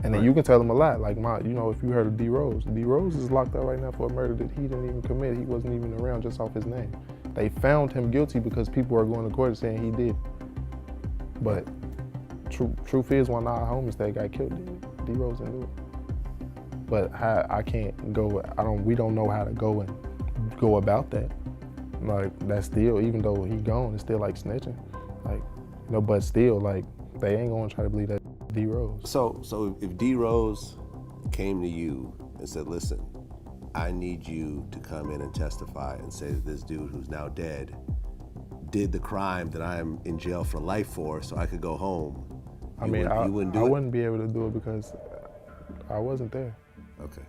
And then you can tell them a lot, like if you heard of D.Rose. D.Rose is locked up right now for a murder that he didn't even commit. He wasn't even around just off his name. They found him guilty because people are going to court saying he did. But truth is, one of our homies that got killed, D.Rose didn't do it. But I can't go, we don't know how to go and go about that. Like, that's still, even though he gone, it's still like snitching. Like, but still, like, they ain't gonna try to believe that D.Rose. So if D.Rose came to you and said, listen, I need you to come in and testify and say that this dude who's now dead did the crime that I'm in jail for life for so I could go home. I wouldn't be able to do it because I wasn't there. Okay.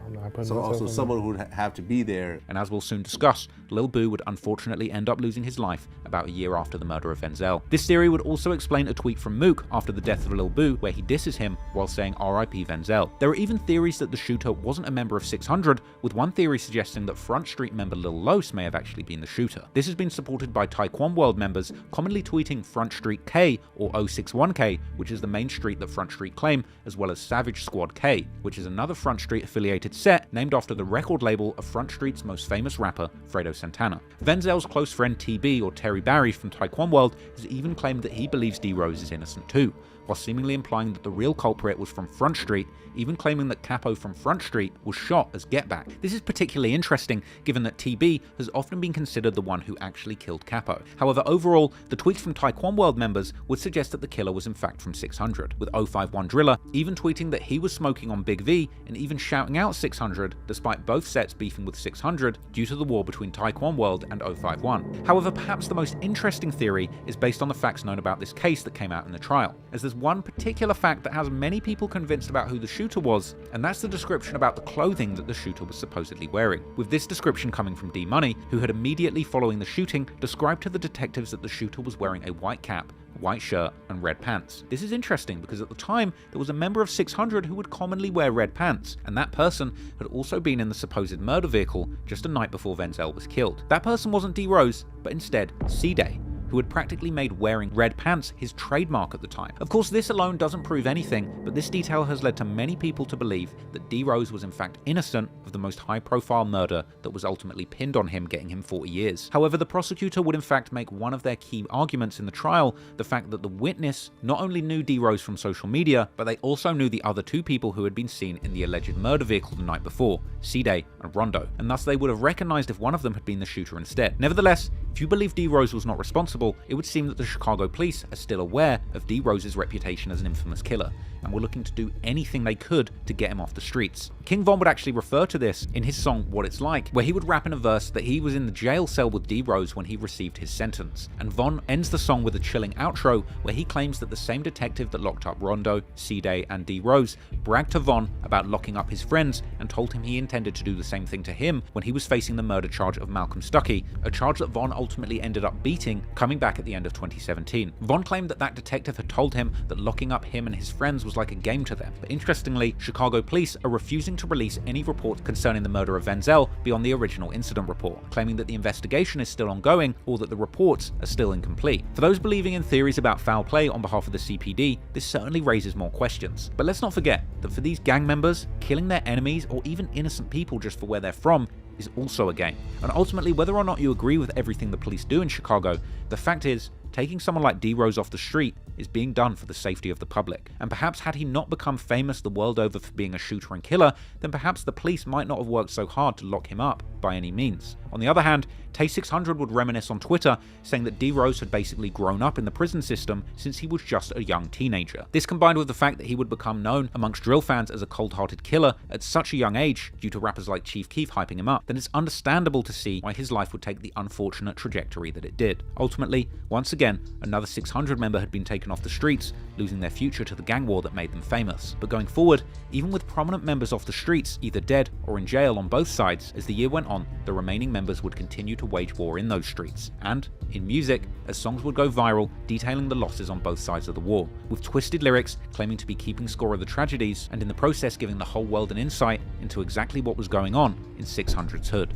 I'm not putting So myself also in someone who would have to be there. And as we'll soon discuss, Lil Boo would unfortunately end up losing his life about a year after the murder of Venzel. This theory would also explain a tweet from Mook after the death of Lil Boo where he disses him while saying RIP Venzel. There are even theories that the shooter wasn't a member of 600, with one theory suggesting that Front Street member Lil Los may have actually been the shooter. This has been supported by Taekwon World members commonly tweeting Front Street K or 061K, which is the main street that Front Street claim, as well as Savage Squad K, which is another Front Street affiliated set named after the record label of Front Street's most famous rapper, Fredo Santana. Venzel's close friend TB, or Terry Barry from Taekwon World, has even claimed that he believes D.Rose is innocent too, while seemingly implying that the real culprit was from Front Street, even claiming that Capo from Front Street was shot as Get Back. This is particularly interesting given that TB has often been considered the one who actually killed Capo. However, overall, the tweets from Taekwon World members would suggest that the killer was in fact from 600, with 051 Driller even tweeting that he was smoking on Big V and even shouting out 600 despite both sets beefing with 600 due to the war between Taekwon World and 051. However, perhaps the most interesting theory is based on the facts known about this case that came out in the trial, as there's one particular fact that has many people convinced about who the shooter was, and that's the description about the clothing that the shooter was supposedly wearing. With this description coming from D-Money, who had immediately following the shooting described to the detectives that the shooter was wearing a white cap, white shirt, and red pants. This is interesting because at the time there was a member of 600 who would commonly wear red pants, and that person had also been in the supposed murder vehicle just a night before Venzel was killed. That person wasn't D.Rose, but instead C-Day, who had practically made wearing red pants his trademark at the time. Of course, this alone doesn't prove anything, but this detail has led to many people to believe that D.Rose was in fact innocent of the most high-profile murder that was ultimately pinned on him, getting him 40 years. However, the prosecutor would in fact make one of their key arguments in the trial the fact that the witness not only knew D.Rose from social media, but they also knew the other two people who had been seen in the alleged murder vehicle the night before, C-Day and Rondo, and thus they would have recognized if one of them had been the shooter instead. Nevertheless, if you believe D.Rose was not responsible, it would seem that the Chicago police are still aware of D.Rose's reputation as an infamous killer, and were looking to do anything they could to get him off the streets. King Von would actually refer to this in his song What It's Like, where he would rap in a verse that he was in the jail cell with D.Rose when he received his sentence. And Von ends the song with a chilling outro where he claims that the same detective that locked up Rondo, C-Day, and D.Rose bragged to Von about locking up his friends and told him he intended to do the same thing to him when he was facing the murder charge of Malcolm Stuckey, a charge that Von ultimately ended up beating, coming back at the end of 2017. Von claimed that that detective had told him that locking up him and his friends was like a game to them, but interestingly, Chicago police are refusing to release any reports concerning the murder of Venzel beyond the original incident report, claiming that the investigation is still ongoing or that the reports are still incomplete. For those believing in theories about foul play on behalf of the CPD, this certainly raises more questions. But let's not forget that for these gang members, killing their enemies or even innocent people just for where they're from is also a game. And ultimately, whether or not you agree with everything the police do in Chicago, the fact is, taking someone like D.Rose off the street is being done for the safety of the public. And perhaps had he not become famous the world over for being a shooter and killer, then perhaps the police might not have worked so hard to lock him up by any means. On the other hand, Tay600 would reminisce on Twitter, saying that D.Rose had basically grown up in the prison system since he was just a young teenager. This combined with the fact that he would become known amongst drill fans as a cold-hearted killer at such a young age due to rappers like Chief Keef hyping him up, then it's understandable to see why his life would take the unfortunate trajectory that it did. Ultimately, once again, another 600 member had been taken off the streets, losing their future to the gang war that made them famous. But going forward, even with prominent members off the streets, either dead or in jail on both sides, as the year went on, the remaining members would continue to wage war in those streets, and in music, as songs would go viral detailing the losses on both sides of the war, with twisted lyrics claiming to be keeping score of the tragedies, and in the process giving the whole world an insight into exactly what was going on in 600's hood.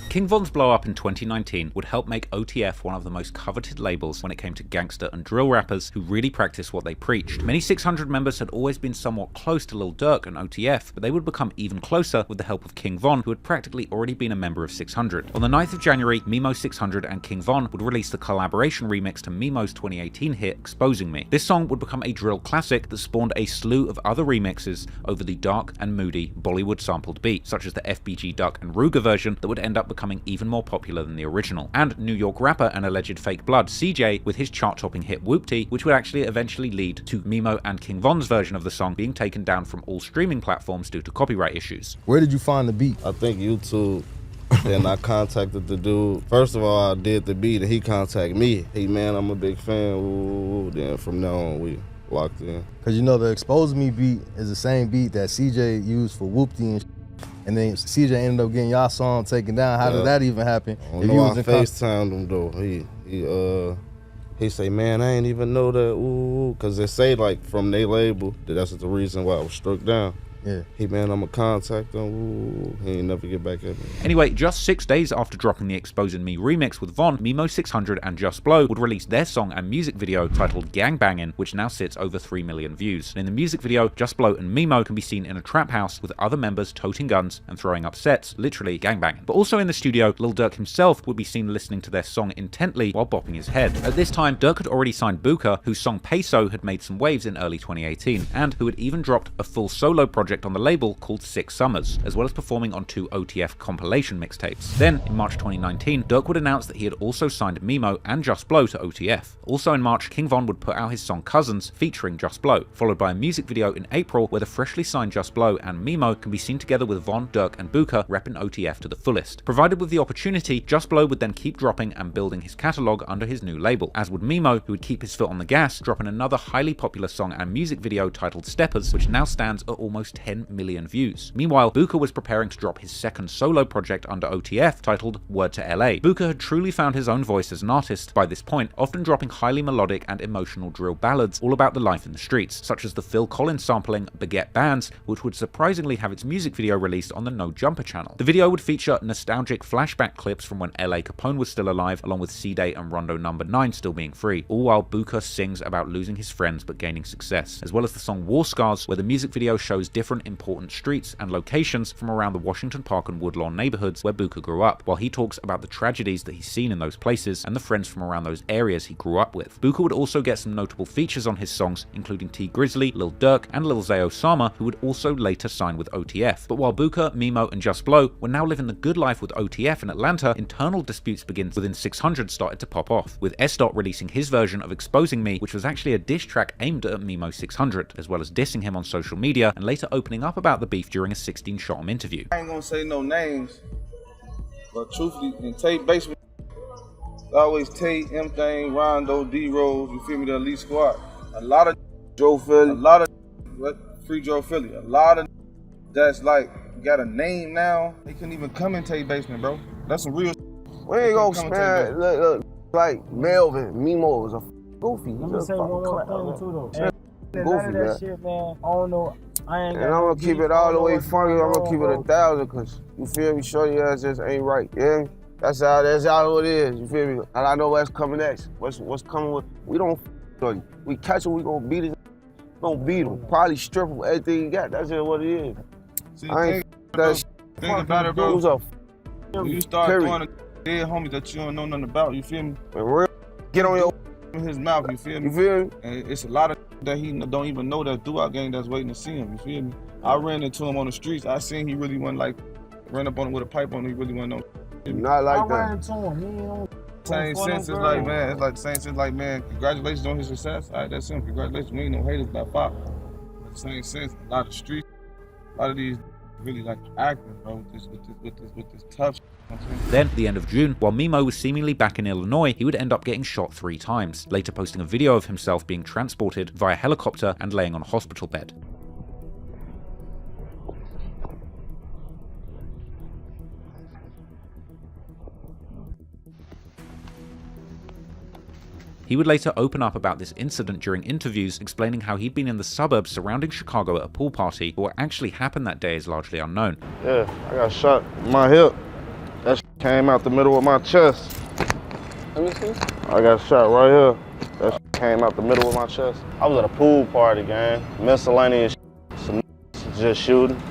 King Von's blow up in 2019 would help make OTF one of the most coveted labels when it came to gangster and drill rappers who really practiced what they preached. Many 600 members had always been somewhat close to Lil Durk and OTF, but they would become even closer with the help of King Von, who had practically already been a member of 600. On the 9th of January, Mimo 600 and King Von would release the collaboration remix to Mimo's 2018 hit Exposing Me. This song would become a drill classic that spawned a slew of other remixes over the dark and moody Bollywood sampled beat, such as the FBG Duck and Ruger version that would end up becoming even more popular than the original, and New York rapper and alleged fake blood CJ with his chart-topping hit Whoopty, which would actually eventually lead to Mimo and King Von's version of the song being taken down from all streaming platforms due to copyright issues. Where did you find the beat? I think YouTube Then I contacted the dude. First of all, I did the beat and he contacted me. Hey man, I'm a big fan. Ooh. Then from now on, we locked in. Cause you know the Expose Me beat is the same beat that CJ used for Whoopty and then CJ ended up getting y'all song taken down. How did that even happen? I FaceTimed him though. He say, man, I ain't even know that, ooh, cause they say like from their label that that's the reason why I was struck down. Yeah. Hey man, I'ma contact him. Ooh, he ain't never get back at me. Anyway, just 6 days after dropping the Exposing Me remix with Vonni, Moe 600 and JusBlo would release their song and music video titled Gang Bangin', which now sits over 3 million views. And in the music video, JusBlo and Moe can be seen in a trap house with other members toting guns and throwing up sets, literally gangbanging. But also in the studio, Lil Durk himself would be seen listening to their song intently while bopping his head. At this time, Durk had already signed Booker, whose song Peso had made some waves in early 2018, and who had even dropped a full solo project on the label called 6 Summers, as well as performing on 2 OTF compilation mixtapes. Then, in March 2019, Durk would announce that he had also signed Moe and JusBlo to OTF. Also in March, King Von would put out his song Cousins featuring JusBlo, followed by a music video in April where the freshly signed JusBlo and Moe can be seen together with Von, Durk, and Booker repping OTF to the fullest. Provided with the opportunity, JusBlo would then keep dropping and building his catalogue under his new label, as would Moe, who would keep his foot on the gas, dropping another highly popular song and music video titled Steppers, which now stands at almost 10 million views. Meanwhile, Booker was preparing to drop his second solo project under OTF titled Word to LA. Booker had truly found his own voice as an artist by this point, often dropping highly melodic and emotional drill ballads all about the life in the streets, such as the Phil Collins sampling Baguette Bands, which would surprisingly have its music video released on the No Jumper channel. The video would feature nostalgic flashback clips from when LA Capone was still alive, along with C-Day and RondoNumbaNine still being free, all while Booker sings about losing his friends but gaining success, as well as the song War Scars, where the music video shows different important streets and locations from around the Washington Park and Woodlawn neighborhoods where Booker grew up, while he talks about the tragedies that he's seen in those places and the friends from around those areas he grew up with. Booker would also get some notable features on his songs, including T Grizzly, Lil Durk, and Lil Zay Osama, who would also later sign with OTF. But while Booker, Moe, and JusBlo were now living the good life with OTF in Atlanta, internal disputes within 600 started to pop off, with S. releasing his version of Exposing Me, which was actually a diss track aimed at Moe 600, as well as dissing him on social media and later opening up about the beef during a 16-shot interview. I ain't gonna say no names, but truthfully, in Tate basement, always Tate, M-Thing, Rondo, D.Rose, you feel me, the elite squad. A lot of Joe Philly, a lot of free Joe Philly, a lot of that's like got a name now. They couldn't even come in Tate basement, bro. That's some real. We ain't gonna spend look, like Melvin, Mimo was a goofy. Let me say one more thing too though. Goofy, that shit, man. I don't know. I ain't. And I'm gonna keep it all the way funky. I'm gonna keep it 1,000, cause you feel me. Shorty ass just ain't right. Yeah, that's how it is. You feel me? And I know what's coming next. What's coming with? We don't. Shorty. We catch him. We gonna beat it. Don't beat him. Probably strip him. Everything he got. That's just what it is. See, I ain't that. Think about it, bro. Who's up? When you start throwing a dead homie that you don't know nothing about, you feel me? Get on your in his mouth, you feel me? You feel me? And it's a lot of that he don't even know that throughout game that's waiting to see him, you feel me? I ran into him on the streets. I seen he really wasn't like, ran up on him with a pipe on him, he really wasn't no. Not like that. I ran into him. Same sense, it's like, man, it's like the same sense, like, man, congratulations on his success. All right, that's him. Congratulations. We ain't no haters about Pop. Same sense, a lot of streets, a lot of these really like acting, bro, with this tough shit. Then, at the end of June, while Moe was seemingly back in Illinois, he would end up getting shot 3 times, later posting a video of himself being transported via helicopter and laying on a hospital bed. He would later open up about this incident during interviews, explaining how he'd been in the suburbs surrounding Chicago at a pool party, but what actually happened that day is largely unknown. Yeah, I got shot in my hip. That came out the middle of my chest. Let me see. I got shot right here. That came out the middle of my chest. I was at a pool party, gang. Miscellaneous some just shooting.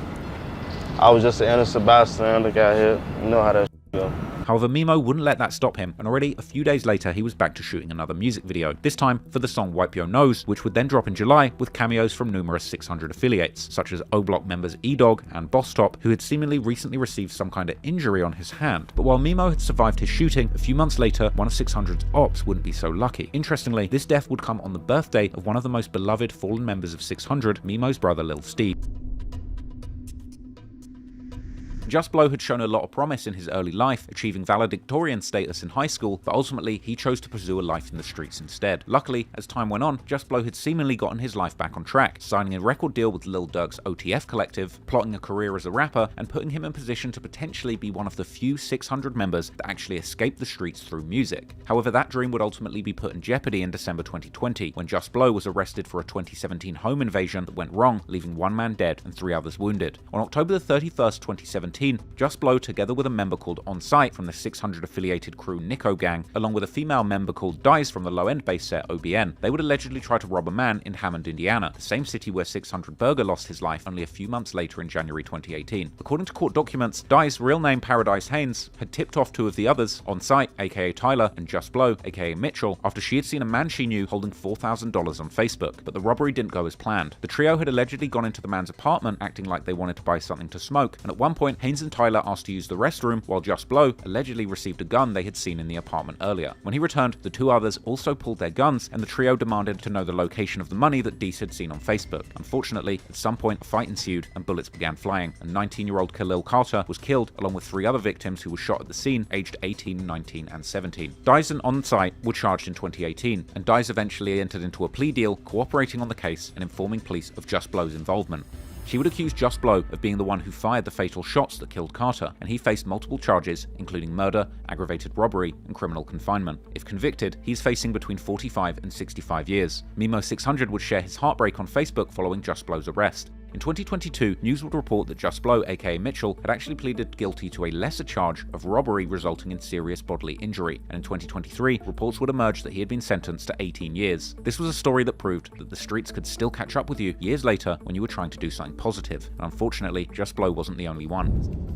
I was just an innocent bystander, got hit. You know how that go. However, Moe wouldn't let that stop him, and already a few days later he was back to shooting another music video, this time for the song Wipe Your Nose, which would then drop in July with cameos from numerous 600 affiliates, such as O-Block members E-Dog and Boss Top, who had seemingly recently received some kind of injury on his hand. But while Moe had survived his shooting, a few months later, one of 600's ops wouldn't be so lucky. Interestingly, this death would come on the birthday of one of the most beloved fallen members of 600, Moe's brother Lil Steve. JusBlo had shown a lot of promise in his early life, achieving valedictorian status in high school, but ultimately he chose to pursue a life in the streets instead. Luckily, as time went on, JusBlo had seemingly gotten his life back on track, signing a record deal with Lil Durk's OTF collective, plotting a career as a rapper, and putting him in position to potentially be one of the few 600 members that actually escaped the streets through music. However, that dream would ultimately be put in jeopardy in December 2020, when JusBlo was arrested for a 2017 home invasion that went wrong, leaving one man dead and 3 others wounded. On October 31st, 2017, JusBlo, together with a member called On-Site from the 600 affiliated crew Nico Gang, along with a female member called Dice from the low-end bass set OBN, they would allegedly try to rob a man in Hammond, Indiana, the same city where 600 Burger lost his life only a few months later in January 2018. According to court documents, Dice, real name Paradise Haynes, had tipped off 2 of the others, On-Site, aka Tyler, and JusBlo, aka Mitchell, after she had seen a man she knew holding $4,000 on Facebook, but the robbery didn't go as planned. The trio had allegedly gone into the man's apartment acting like they wanted to buy something to smoke, and at one point, Haynes and Tyler asked to use the restroom, while JusBlo allegedly received a gun they had seen in the apartment earlier. When he returned, the 2 others also pulled their guns, and the trio demanded to know the location of the money that Deese had seen on Facebook. Unfortunately, at some point, a fight ensued and bullets began flying, and 19-year-old Khalil Carter was killed, along with 3 other victims who were shot at the scene, aged 18, 19, and 17. Dice and On-Site were charged in 2018, and Dice eventually entered into a plea deal, cooperating on the case and informing police of JusBlo's involvement. She would accuse JusBlo of being the one who fired the fatal shots that killed Carter, and he faced multiple charges, including murder, aggravated robbery, and criminal confinement. If convicted, he's facing between 45 and 65 years. Mimo600 would share his heartbreak on Facebook following JusBlo's arrest. In 2022, news would report that JusBlo, aka Mitchell, had actually pleaded guilty to a lesser charge of robbery resulting in serious bodily injury, and in 2023, reports would emerge that he had been sentenced to 18 years. This was a story that proved that the streets could still catch up with you years later when you were trying to do something positive, and unfortunately, JusBlo wasn't the only one.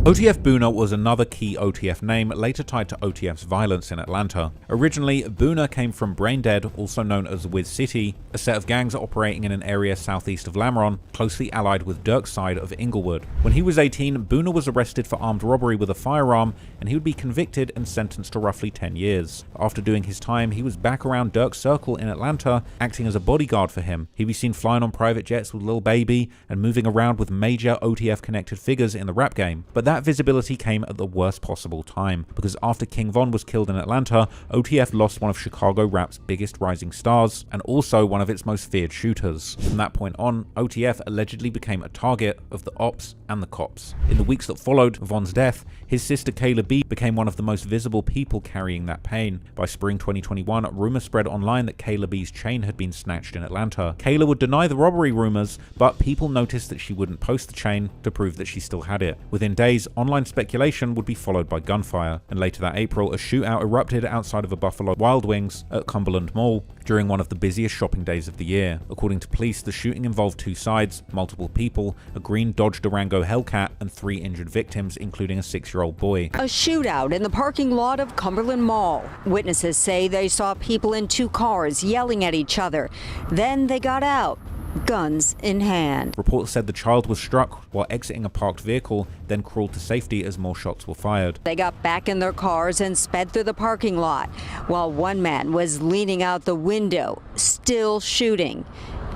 OTF Boona was another key OTF name later tied to OTF's violence in Atlanta. Originally, Boona came from Brain Dead, also known as Wiz City, a set of gangs operating in an area southeast of Lamron, closely allied with Durk's side of Inglewood. When he was 18, Boona was arrested for armed robbery with a firearm, and he would be convicted and sentenced to roughly 10 years. After doing his time, he was back around Durk's circle in Atlanta, acting as a bodyguard for him. He'd be seen flying on private jets with Lil Baby and moving around with major OTF-connected figures in the rap game. But that visibility came at the worst possible time, because after King Von was killed in Atlanta, OTF lost one of Chicago rap's biggest rising stars, and also one of its most feared shooters. From that point on, OTF allegedly became a target of the ops and the cops. In the weeks that followed Von's death, his sister Kayla B became one of the most visible people carrying that pain. By spring 2021, rumors spread online that Kayla B's chain had been snatched in Atlanta. Kayla would deny the robbery rumors, but people noticed that she wouldn't post the chain to prove that she still had it. Within days, online speculation would be followed by gunfire, and later that April, a shootout erupted outside of a Buffalo Wild Wings at Cumberland Mall during one of the busiest shopping days of the year. According to police, the shooting involved 2 sides, multiple people, a green Dodge Durango Hellcat, and 3 injured victims, including a 6-year-old boy. A shootout in the parking lot of Cumberland Mall. Witnesses say they saw people in 2 cars yelling at each other. Then they got out, guns in hand. Reports said the child was struck while exiting a parked vehicle, then crawled to safety as more shots were fired. They got back in their cars and sped through the parking lot, while one man was leaning out the window, still shooting.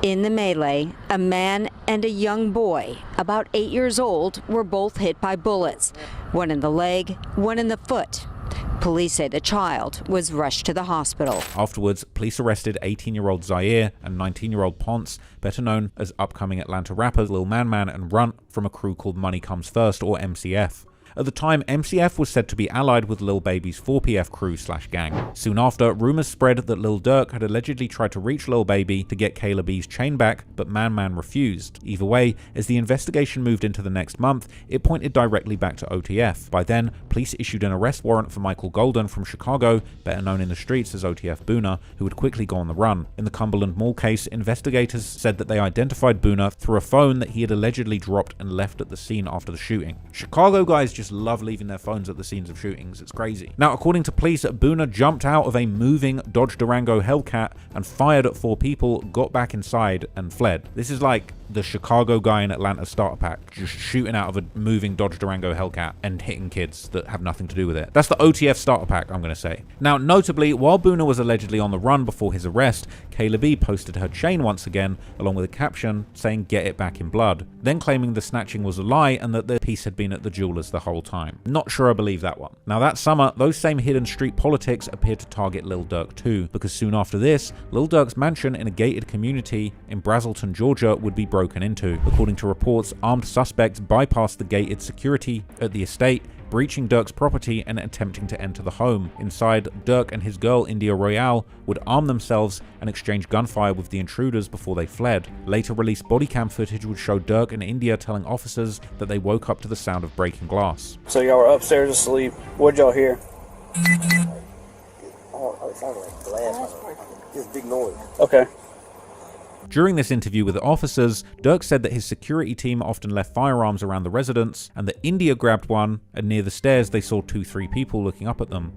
In the melee, a man and a young boy, about 8 years old, were both hit by bullets. One in the leg, one in the foot. Police say the child was rushed to the hospital. Afterwards, police arrested 18-year-old Zaire and 19-year-old Ponce, better known as upcoming Atlanta rappers Lil Man Man and Runt, from a crew called Money Comes First, or MCF. At the time, MCF was said to be allied with Lil Baby's 4PF crew / gang. Soon after, rumors spread that Lil Durk had allegedly tried to reach Lil Baby to get Kayla B's chain back, but Man Man refused. Either way, as the investigation moved into the next month, it pointed directly back to OTF. By then, police issued an arrest warrant for Michael Golden from Chicago, better known in the streets as OTF Boona, who would quickly go on the run. In the Cumberland Mall case, investigators said that they identified Boona through a phone that he had allegedly dropped and left at the scene after the shooting. Chicago guys just love leaving their phones at the scenes of shootings. It's crazy. Now, according to police, Boona jumped out of a moving Dodge Durango Hellcat and fired at 4 people, got back inside and fled. This is like the Chicago guy in Atlanta's starter pack, just shooting out of a moving Dodge Durango Hellcat and hitting kids that have nothing to do with it. That's the OTF starter pack, I'm going to say. Now, notably, while Boona was allegedly on the run before his arrest, Kayla B posted her chain once again, along with a caption saying "Get it back in blood," then claiming the snatching was a lie and that the piece had been at the jeweler's the whole time. Not sure I believe that one. Now, that summer, those same hidden street politics appeared to target Lil Durk too, because soon after this, Lil Durk's mansion in a gated community in Brazelton, Georgia would be broken into. According to reports, armed suspects bypassed the gated security at the estate, breaching Durk's property and attempting to enter the home. Inside, Durk and his girl, India Royale, would arm themselves and exchange gunfire with the intruders before they fled. Later released body cam footage would show Durk and India telling officers that they woke up to the sound of breaking glass. So y'all were upstairs asleep. What'd y'all hear? Oh, it sounded like glass. Just big noise. Okay. During this interview with the officers, Durk said that his security team often left firearms around the residence, and that India grabbed one, and near the stairs they saw 2-3 people looking up at them.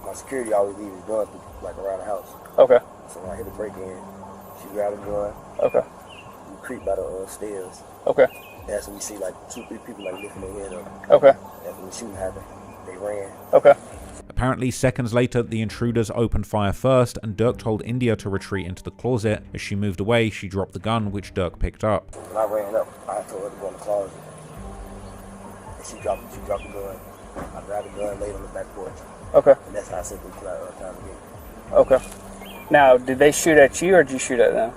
My security always leaves his gun like around the house. Okay. So when I hit the break in, she grabbed a gun. Okay. We creep by the stairs. Okay. That's when we see like 2-3 people like lifting their head up. Okay. That's when the shooting happened. They ran. Okay. Apparently, seconds later, the intruders opened fire first, and Durk told India to retreat into the closet. As she moved away, she dropped the gun, which Durk picked up. When I ran up, I told her to go in the closet. And she dropped the gun. I grabbed the gun, laid it on the back porch. Okay. And that's how I said we put out time to get. Okay. Now, did they shoot at you or did you shoot at them?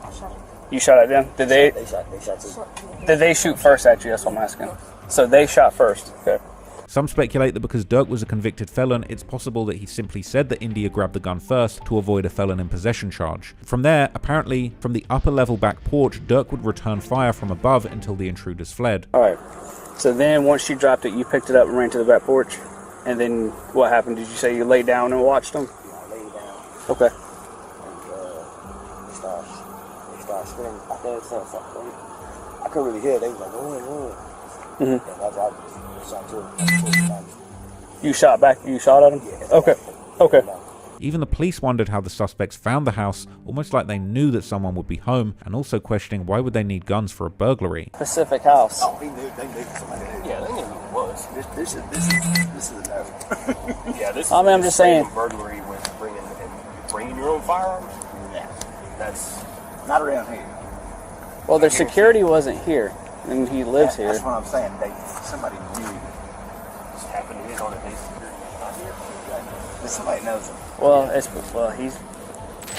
I shot. You shot at them? Did they? They shot too. Did they shoot first at you? That's what I'm asking. So they shot first. Okay. Some speculate that because Durk was a convicted felon, it's possible that he simply said that India grabbed the gun first to avoid a felon in possession charge. From there, apparently, from the upper level back porch, Durk would return fire from above until the intruders fled. Alright. So then once she dropped it, you picked it up and ran to the back porch? And then what happened? Did you say you laid down and watched them? Yeah, I laid down. Okay. And they started screaming. I think something. I couldn't really hear. They was like, run. Mm-hmm. And I shot too. You shot back? You shot at them? Yeah. Okay. Okay. Even the police wondered how the suspects found the house, almost like they knew that someone would be home, and also questioning why would they need guns for a burglary. Pacific House. Oh, they knew somebody. Yeah, they knew who it was. This is a no. Yeah, this. I'm just saying. Burglary with bringing your own firearms. Yeah, that's not around here. Well, their security wasn't here, and he lives here. That's what I'm saying. Somebody knew. Just happened to hit on it. Not here. Somebody knows him. Well, he's.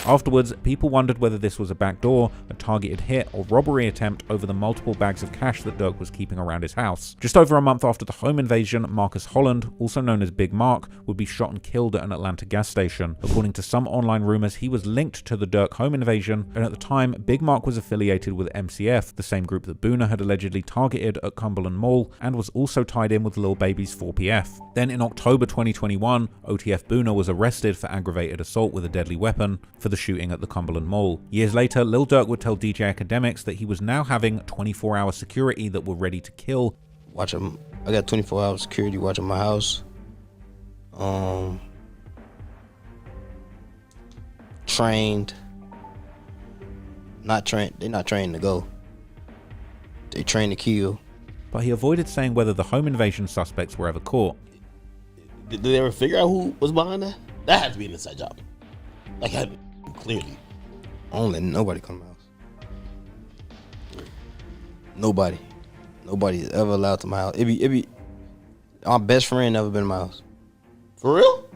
Afterwards, people wondered whether this was a backdoor, a targeted hit, or robbery attempt over the multiple bags of cash that Durk was keeping around his house. Just over a month after the home invasion, Marcus Holland, also known as Big Mark, would be shot and killed at an Atlanta gas station. According to some online rumors, he was linked to the Durk home invasion, and at the time, Big Mark was affiliated with MCF, the same group that Boona had allegedly targeted at Cumberland Mall, and was also tied in with Lil Baby's 4PF. Then in October 2021, OTF Boona was arrested for aggravated assault with a deadly weapon for the shooting at the Cumberland Mall. Years later, Lil Durk would tell DJ Academics that he was now having 24-hour security that were ready to kill. I got 24-hour security watching my house. Trained. Not trained. They're not trained to go. They trained to kill. But he avoided saying whether the home invasion suspects were ever caught. Did they ever figure out who was behind that? That had to be an inside job. Like, clearly. I don't let nobody come to my house. Nobody. Nobody is ever allowed to my house. It be my best friend never been to my house. For real?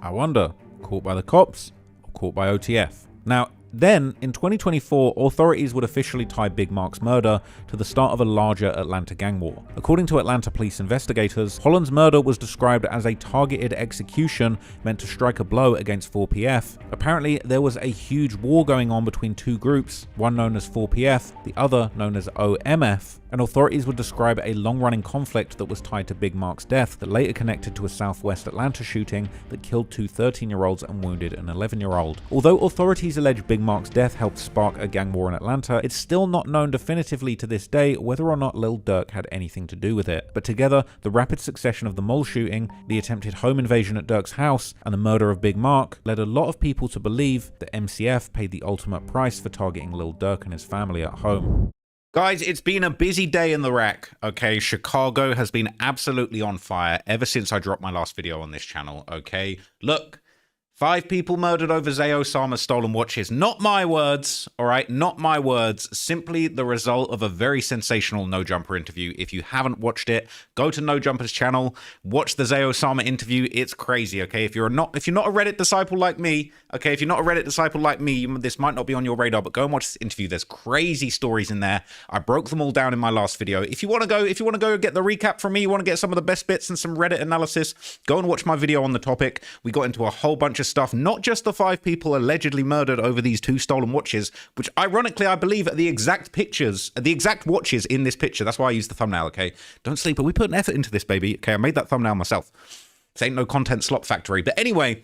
I wonder, caught by the cops or caught by OTF? Now, then, in 2024, authorities would officially tie Big Mark's murder to the start of a larger Atlanta gang war. According to Atlanta police investigators, Holland's murder was described as a targeted execution meant to strike a blow against 4PF. Apparently, there was a huge war going on between two groups, one known as 4PF, the other known as OMF, and authorities would describe a long-running conflict that was tied to Big Mark's death that later connected to a Southwest Atlanta shooting that killed two 13-year-olds and wounded an 11-year-old. Although authorities allege Big Mark's death helped spark a gang war in Atlanta, it's still not known definitively to this day whether or not Lil Durk had anything to do with it. But together, the rapid succession of the mall shooting, the attempted home invasion at Durk's house, and the murder of Big Mark led a lot of people to believe that MCF paid the ultimate price for targeting Lil Durk and his family at home. Guys, it's been a busy day in the rack, okay? Chicago has been absolutely on fire ever since I dropped my last video on this channel, okay? Look, 5 people murdered over Zay Osama's stolen watches. Not my words, all right? Not my words. Simply the result of a very sensational No Jumper interview. If you haven't watched it, go to No Jumper's channel, watch the Zay Osama interview. It's crazy, okay? If you're not a Reddit disciple like me, okay? If you're not a Reddit disciple like me, this might not be on your radar, but go and watch this interview. There's crazy stories in there. I broke them all down in my last video. If you want to go get the recap from me, you want to get some of the best bits and some Reddit analysis, go and watch my video on the topic. We got into a whole bunch of stuff, not just the 5 people allegedly murdered over these 2 stolen watches, which ironically I believe are the exact pictures, the exact watches in this picture. That's why I used the thumbnail, okay? Don't sleep, but we put an effort into this, baby. Okay, I made that thumbnail myself. This ain't no content slop factory. But anyway,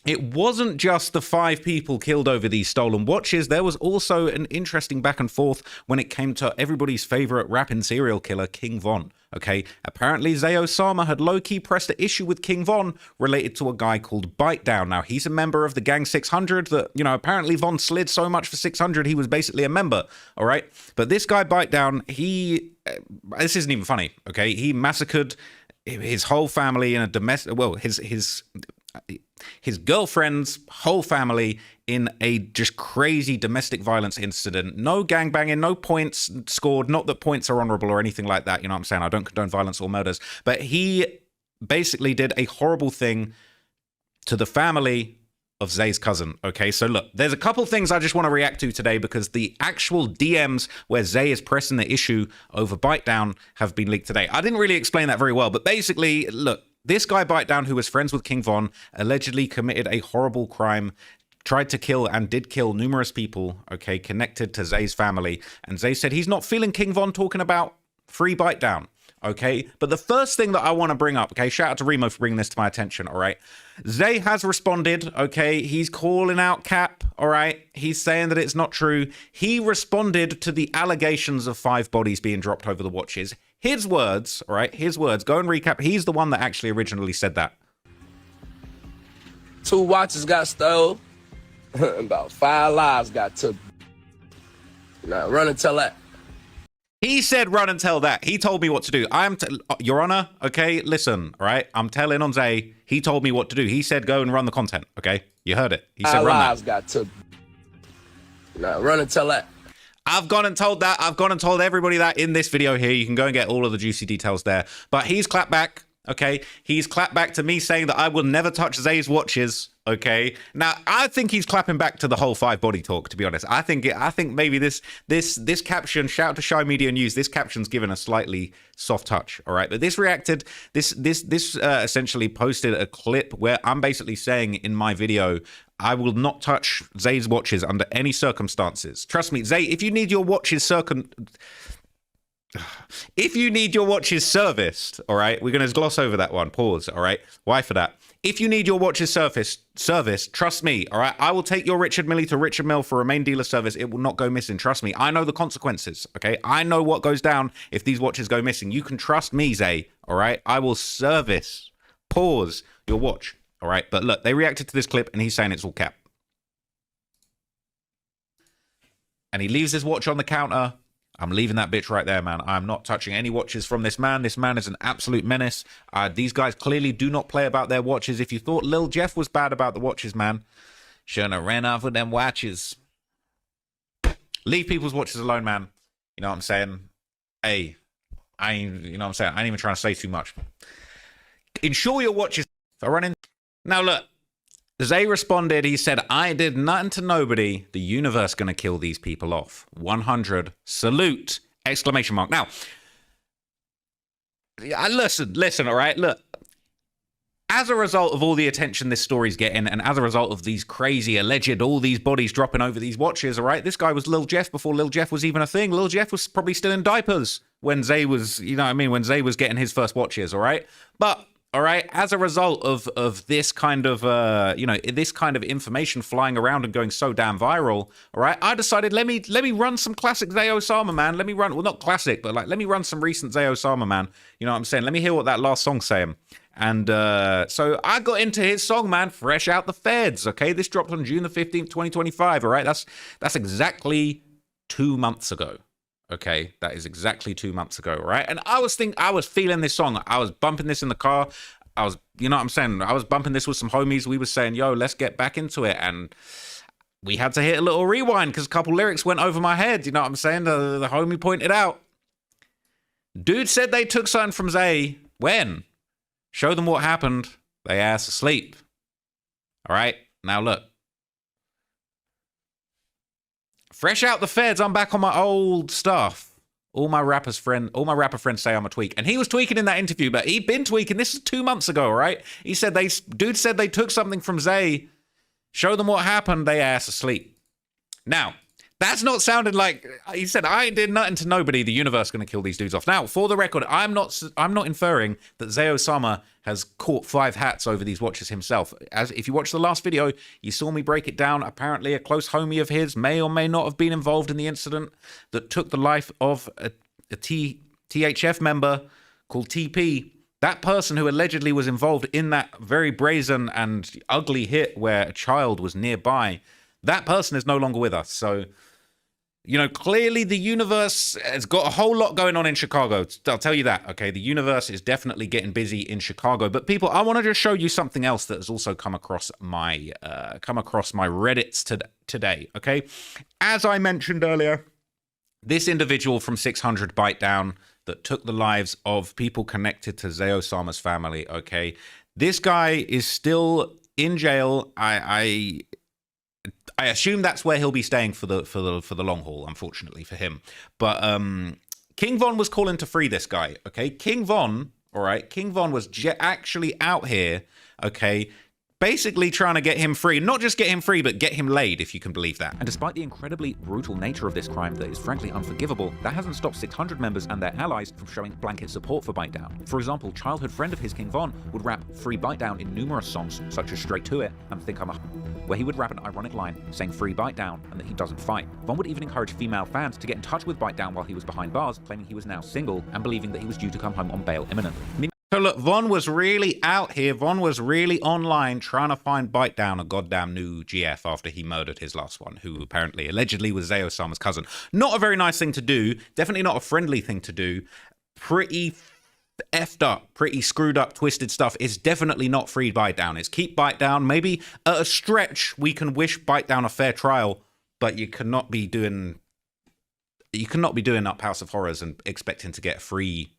it wasn't just the 5 people killed over these stolen watches. There was also an interesting back and forth when it came to everybody's favorite rapping serial killer, King Von. Okay, apparently Zay Osama had low-key pressed an issue with King Von related to a guy called Bite Down. Now, he's a member of the Gang 600 that, you know, apparently Von slid so much for 600, he was basically a member, all right? But this guy Bite Down, this isn't even funny, okay? He massacred his whole family in a domestic, well, his girlfriend's whole family in a just crazy domestic violence incident. No gangbanging, no points scored. Not that points are honorable or anything like that. You know what I'm saying? I don't condone violence or murders. But he basically did a horrible thing to the family of Zay's cousin. Okay, so look, there's a couple things I just want to react to today because the actual DMs where Zay is pressing the issue over Bite Down have been leaked today. I didn't really explain that very well, but basically, look, this guy Bite Down, who was friends with King Von, allegedly committed a horrible crime, tried to kill and did kill numerous people, okay, connected to Zay's family. And Zay said he's not feeling King Von talking about free Bite Down, okay? But the first thing that I want to bring up, okay, shout out to Remo for bringing this to my attention, all right? Zay has responded, okay? He's calling out Cap, all right? He's saying that it's not true. He responded to the allegations of 5 bodies being dropped over the watches. His words, all right, his words, go and recap. He's the one that actually originally said that. 2 watches got stole. About 5 lives got took. Now run and tell that. He said run and tell that. He told me what to do. Your Honor, okay, listen, all right? I'm telling on Zay. He told me what to do. He said go and run the content, okay? You heard it. He said run that. 5 lives got took. Now run and tell that. I've gone and told that. I've gone and told everybody that in this video here. You can go and get all of the juicy details there. But he's clapped back, okay? He's clapped back to me saying that I will never touch Zay's watches, okay? Now, I think he's clapping back to the whole 5 body talk, to be honest. I think maybe this caption, shout out to Shy Media News, this caption's given a slightly soft touch, all right? But this essentially posted a clip where I'm basically saying in my video, I will not touch Zay's watches under any circumstances. Trust me, Zay, if you need your watches serviced, all right, we're going to gloss over that one. Pause, all right? Why for that? If you need your watches serviced, trust me, all right? I will take your Richard Mille to Richard Mille for a main dealer service. It will not go missing. Trust me. I know the consequences, okay? I know what goes down if these watches go missing. You can trust me, Zay, all right? I will pause your watch. All right, but look, they reacted to this clip and he's saying it's all cap. And he leaves his watch on the counter. I'm leaving that bitch right there, man. I'm not touching any watches from this man. This man is an absolute menace. These guys clearly do not play about their watches. If you thought Lil Jeff was bad about the watches, man, shouldn't have ran off with them watches. Leave people's watches alone, man. You know what I'm saying? Hey, you know what I'm saying? I ain't even trying to say too much. Insure your watches. If I run in. Now, look, Zay responded. He said, I did nothing to nobody. The universe gonna kill these people off. 100. Salute! Exclamation mark. Now, listen, all right? Look, as a result of all the attention this story's getting, and as a result of these crazy alleged, all these bodies dropping over these watches, all right, this guy was Lil Jeff before Lil Jeff was even a thing. Lil Jeff was probably still in diapers when Zay was, you know what I mean, when Zay was getting his first watches, all right? But, all right, as a result of this kind of, you know, this kind of information flying around and going so damn viral, all right, I decided let me run some classic Zay Osama, man. Let me run, well, not classic, but like, let me run some recent Zay Osama, man. You know what I'm saying? Let me hear what that last song's saying. And so I got into his song, man, Fresh Out the Feds, okay? This dropped on June the 15th, 2025, all right? That's exactly 2 months ago. Okay, that is exactly 2 months ago, right? And I was feeling this song. I was bumping this in the car. I was, you know what I'm saying? I was bumping this with some homies. We were saying, yo, let's get back into it. And we had to hit a little rewind because a couple lyrics went over my head. You know what I'm saying? The homie pointed out. Dude said they took something from Zay. When? Show them what happened. They ass asleep. All right, now look. Fresh out the feds, I'm back on my old stuff. All my rapper friends say I'm a tweak. And he was tweaking in that interview, but he'd been tweaking. This is 2 months ago, right? He said dude said they took something from Zay. Show them what happened, they ass asleep. Now, that's not sounding like, he said, I did nothing to nobody. The universe going to kill these dudes off. Now, for the record, I'm not inferring that Zay Osama has caught 5 hats over these watches himself. As if you watch the last video, you saw me break it down. Apparently, a close homie of his may or may not have been involved in the incident that took the life of a THF member called TP. That person who allegedly was involved in that very brazen and ugly hit where a child was nearby, that person is no longer with us. So, you know, clearly the universe has got a whole lot going on in Chicago. I'll tell you that, okay? The universe is definitely getting busy in Chicago. But people, I want to just show you something else that has also come across my Reddits today, okay? As I mentioned earlier, this individual from 600 Bite Down that took the lives of people connected to Zay Osama's family, okay? This guy is still in jail. I assume that's where he'll be staying for the long haul, unfortunately for him. But King Von was calling to free this guy, okay? King Von, all right? King Von was actually out here, okay, basically trying to get him free. Not just get him free, but get him laid, if you can believe that. And despite the incredibly brutal nature of this crime that is frankly unforgivable, that hasn't stopped 600 members and their allies from showing blanket support for Bite Down. For example, childhood friend of his, King Von, would rap Free Bite Down in numerous songs, such as Straight to It and Think I'm a... where he would rap an ironic line saying Free Bite Down and that he doesn't fight. Von would even encourage female fans to get in touch with Bite Down while he was behind bars, claiming he was now single and believing that he was due to come home on bail imminently. So look, Von was really out here. Von was really online trying to find Bite Down, a goddamn new GF, after he murdered his last one, who apparently, allegedly, was Zay Osama's cousin. Not a very nice thing to do. Definitely not a friendly thing to do. Pretty effed up, pretty screwed up, twisted stuff. It's definitely not free Bite Down. It's keep Bite Down. Maybe at a stretch, we can wish Bite Down a fair trial, but you cannot be doing Up House of Horrors and expecting to get free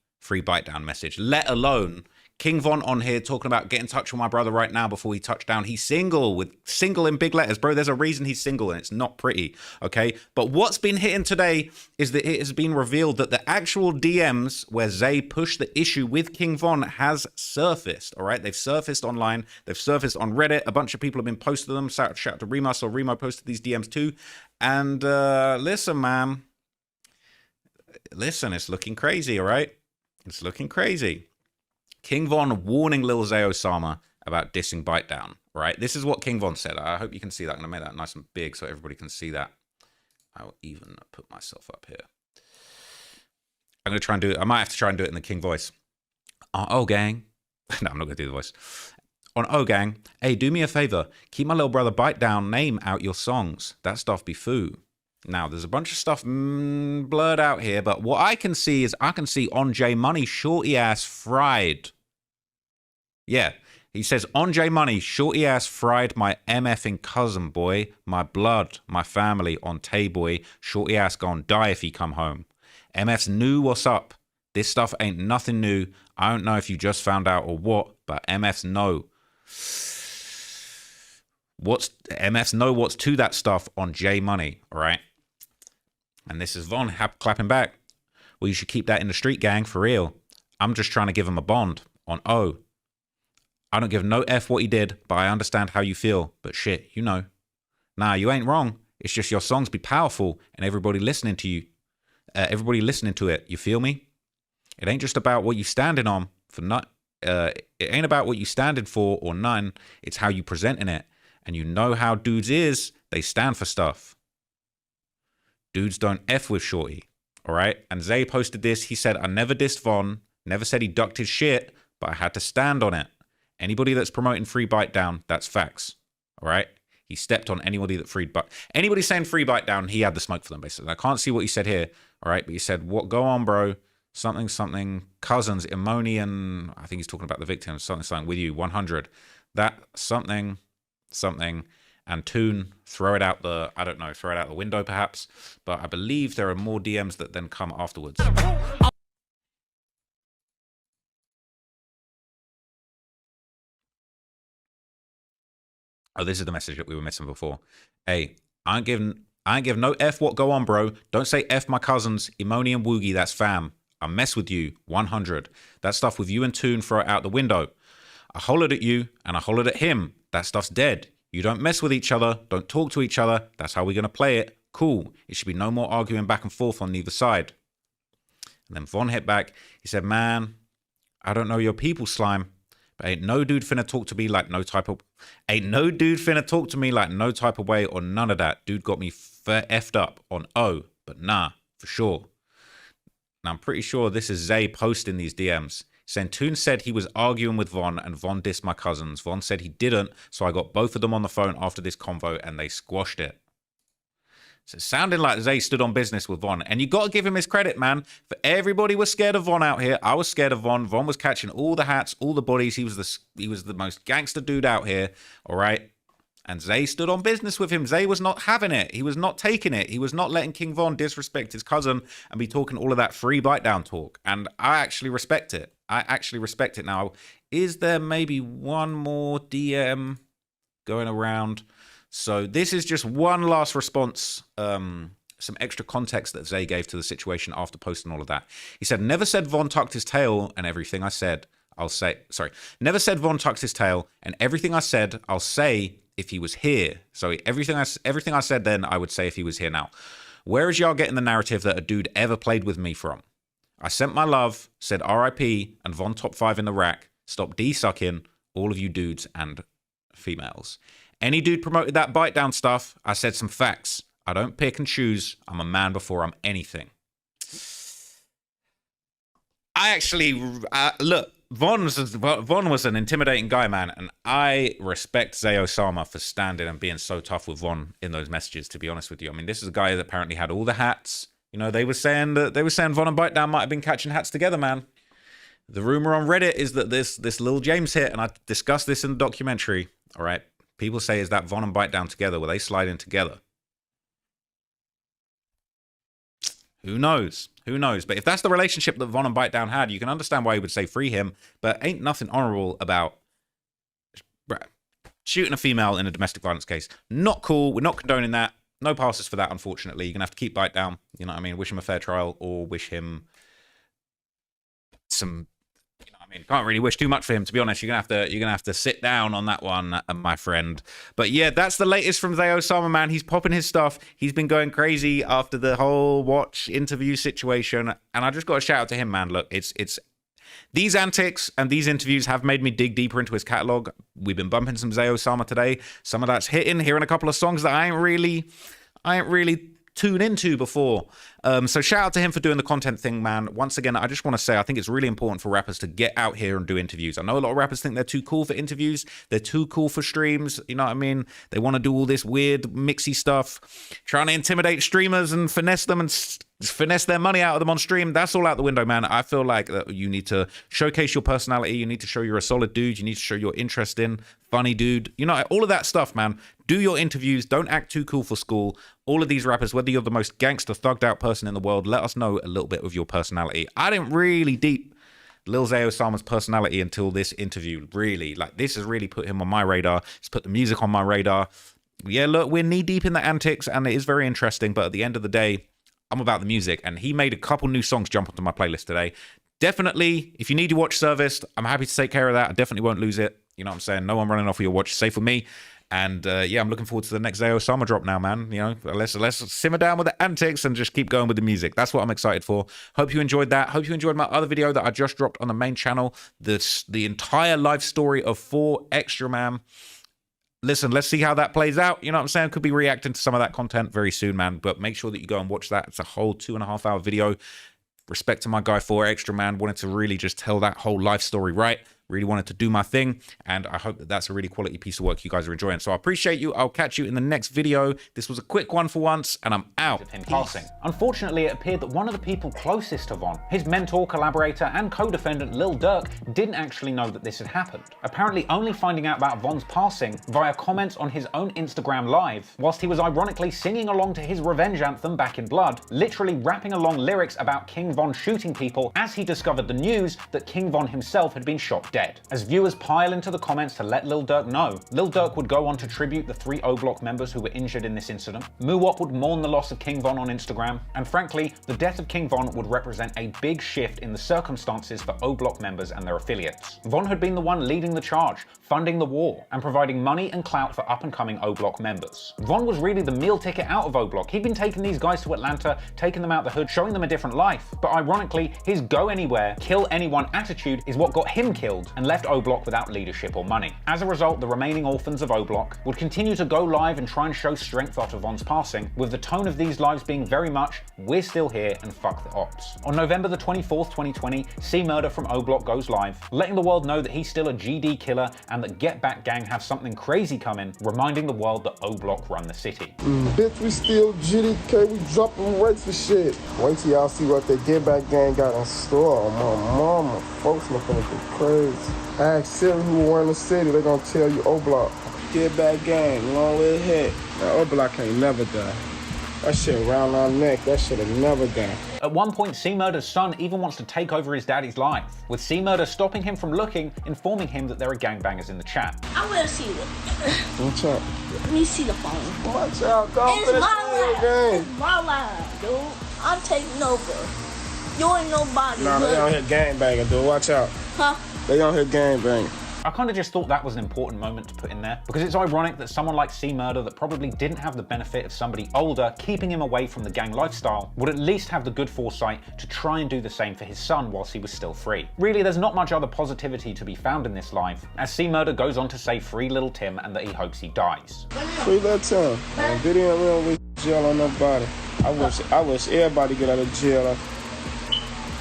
Bite Down message, let alone King Von on here talking about get in touch with my brother right now before he touched down. He's single, with single in big letters, bro. There's a reason he's single and it's not pretty, okay? But what's been hitting today is that it has been revealed that the actual DMs where Zay pushed the issue with King Von has surfaced, all right? They've surfaced online. They've surfaced on Reddit. A bunch of people have been posting them. Shout out to Remo. So Remo posted these DMs too. And listen, man. Listen, it's looking crazy, all right? It's looking crazy. King Von warning Lil Zay Osama about dissing Bite Down, right? This is what King Von said. I hope you can see that. I'm going to make that nice and big so everybody can see that. I will even put myself up here. I'm going to try and do it. I might have to try and do it in the King voice. Oh, gang. No, I'm not going to do the voice. On Oh, gang. Hey, do me a favor. Keep my little brother Bite Down name out your songs. That stuff be foo. Now, there's a bunch of stuff blurred out here, but what I can see is I can see On J Money, shorty ass fried. Yeah, he says, On J Money, shorty ass fried my MFing cousin, boy. My blood, my family, on Tay boy. Shorty ass gon' die if he come home. MF's new what's up. This stuff ain't nothing new. I don't know if you just found out or what, but MF's know. MF's know what's to that stuff on J Money, all right? And this is Von clapping back. Well, you should keep that in the street, gang, for real. I'm just trying to give him a bond on O. I don't give no F what he did, but I understand how you feel. But shit, you know. Nah, you ain't wrong. It's just your songs be powerful and everybody listening to you. Everybody listening to it. You feel me? It ain't just about what you standing on for not. It ain't about what you standing for or none. It's how you presenting it. And you know how dudes is. They stand for stuff. Dudes don't F with shorty. All right? And Zay posted this. He said, I never dissed Von. Never said he ducked his shit. But I had to stand on it. Anybody that's promoting free bite down, that's facts. All right? He stepped on anybody that freed bite. Anybody saying free bite down, he had the smoke for them, basically. I can't see what he said here. All right? But he said, what? Go on, bro. Something, cousins, Imoni, and I think he's talking about the victims, something with you, 100. That something, and Tune, throw it out the, I don't know, throw it out the window perhaps. But I believe there are more DMs that then come afterwards. Oh, this is the message that we were missing before. Hey, I ain't give no F what go on, bro. Don't say F my cousins, Imoni and Woogie, that's fam. I mess with you, 100. That stuff with you and Toon, throw it out the window. I hollered at you, and I hollered at him. That stuff's dead. You don't mess with each other, don't talk to each other. That's how we're going to play it. Cool. It should be no more arguing back and forth on neither side. And then Von hit back. He said, man, I don't know your people, slime, but ain't no dude finna talk to me like no type of... Ain't no dude finna talk to me like no type of way or none of that. Dude got me effed up on O, but nah, for sure. Now, I'm pretty sure this is Zay posting these DMs. Saying Toon said he was arguing with Von and Von dissed my cousins. Von said he didn't, so I got both of them on the phone after this convo and they squashed it. So it sounded like Zay stood on business with Von. And you got to give him his credit, man. For everybody was scared of Von out here. I was scared of Von. Von was catching all the hats, all the bodies. He was the most gangster dude out here, all right? And Zay stood on business with him. Zay was not having it. He was not taking it. He was not letting King Von disrespect his cousin and be talking all of that free bite down talk. And I actually respect it. I actually respect it. Now, is there maybe one more DM going around? So this is just one last response, some extra context that Zay gave to the situation after posting all of that. He said, never said Von tucked his tail and everything I said, I'll say, sorry, never said Von tucked his tail and everything I said, I'll say if he was here. So everything I said then, I would say if he was here now. Where is y'all getting the narrative that a dude ever played with me from? I sent my love, said RIP, and Von top 5 in the rack. Stop D-sucking, all of you dudes and females. Any dude promoted that bite down stuff, I said some facts. I don't pick and choose. I'm a man before I'm anything. I actually, look, Von was an intimidating guy, man, and I respect Zay Osama for standing and being so tough with Von in those messages, to be honest with you. I mean, this is a guy that apparently had all the hats. You know, they were saying Von and Bite Down might have been catching hats together, man. The rumor on Reddit is that this Lil James hit, and I discussed this in the documentary, all right? People say, is that Von and Bite Down together? Were they sliding together? Who knows? Who knows? But if that's the relationship that Von and Bite Down had, you can understand why he would say free him. But ain't nothing honorable about shooting a female in a domestic violence case. Not cool. We're not condoning that. No passes for that, unfortunately. You're going to have to keep Bite Down. You know what I mean? Wish him a fair trial or wish him some... You know what I mean? Can't really wish too much for him, to be honest. You're gonna have to sit down on that one, my friend. But yeah, that's the latest from Zay Osama, man. He's popping his stuff. He's been going crazy after the whole watch interview situation, and I just got to shout out to him, man. Look, it's these antics and these interviews have made me dig deeper into his catalog. We've been bumping some Zay Osama today. Some of that's hitting, hearing a couple of songs that I ain't really tuned into before. So shout out to him for doing the content thing, man. Once again, I just want to say, I think it's really important for rappers to get out here and do interviews. I know a lot of rappers think they're too cool for interviews. They're too cool for streams. You know what I mean? They want to do all this weird mixy stuff, trying to intimidate streamers and finesse them and finesse their money out of them on stream. That's all out the window, man. I feel like you need to showcase your personality. You need to show you're a solid dude. You need to show you're interesting, funny dude. You know, all of that stuff, man. Do your interviews. Don't act too cool for school. All of these rappers, whether you're the most gangster, thugged out person in the world, let us know a little bit of your personality. I didn't really deep Lil Zay Osama's personality until this interview, really. Like, this has really put him on my radar. It's put the music on my radar. Yeah, look, we're knee deep in the antics, and it is very interesting, but at the end of the day, I'm about the music, and he made a couple new songs jump onto my playlist today. Definitely, if you need your watch serviced, I'm happy to take care of that. I definitely won't lose it. You know what I'm saying? No one running off of your watch. Safe with me. And yeah, I'm looking forward to the next Zay Osama drop now, man. You know, let's simmer down with the antics and just keep going with the music. That's what I'm excited for. Hope you enjoyed that. Hope you enjoyed my other video that I just dropped on the main channel. The entire life story of 4 Extra Man. Listen, let's see how that plays out. You know what I'm saying? Could be reacting to some of that content very soon, man. But make sure that you go and watch that. It's a whole 2.5 hour video. Respect to my guy 4 Extra Man. Wanted to really just tell that whole life story right. Really wanted to do my thing, and I hope that that's a really quality piece of work you guys are enjoying. So I appreciate you. I'll catch you in the next video. This was a quick one for once, and I'm out. Of him passing. Unfortunately, it appeared that one of the people closest to Von, his mentor, collaborator, and co-defendant Lil Durk, didn't actually know that this had happened. Apparently only finding out about Von's passing via comments on his own Instagram live, whilst he was ironically singing along to his revenge anthem Back in Blood, literally rapping along lyrics about King Von shooting people as he discovered the news that King Von himself had been shot dead. As viewers pile into the comments to let Lil Durk know, Lil Durk would go on to tribute the 3 O Block members who were injured in this incident. Muwop would mourn the loss of King Von on Instagram, and frankly, the death of King Von would represent a big shift in the circumstances for O Block members and their affiliates. Von had been the one leading the charge, funding the war, and providing money and clout for up-and-coming O Block members. Von was really the meal ticket out of O Block. He'd been taking these guys to Atlanta, taking them out the hood, showing them a different life. But ironically, his go anywhere, kill anyone attitude is what got him killed and left O Block without leadership or money. As a result, the remaining orphans of O Block would continue to go live and try and show strength after Von's passing, with the tone of these lives being very much, we're still here and fuck the ops. On November the 24th, 2020, C Murder from O Block goes live, letting the world know that he's still a GD killer and that Get Back Gang have something crazy coming, reminding the world that O Block run the city. Bitch, we still GDK, we dropping rates for shit. Wait till y'all see what the Get Back Gang got in store. Oh, my mama, folks looking at the crazy. Ask Siri who were in the city, they gonna tell you O Block. Get Back Gang, long live hit. That O Block ain't never die. That shit around our neck, that shit have never died. At one point, C Murder's son even wants to take over his daddy's life, with C Murder stopping him from looking, informing him that there are gangbangers in the chat. I will see it. What's up? Let me see the phone. Watch out, go It's for my life. game. It's my life, dude. I'm taking over. You ain't nobody. Nah, they on here gangbanging, dude. Watch out. Huh? They on here gangbanging. I kind of just thought that was an important moment to put in there, because it's ironic that someone like C Murder that probably didn't have the benefit of somebody older keeping him away from the gang lifestyle would at least have the good foresight to try and do the same for his son whilst he was still free. Really, there's not much other positivity to be found in this live, as C Murder goes on to say free Little Tim and that he hopes he dies. Free Little Tim. They didn't really jail on nobody. I wish everybody get out of jail.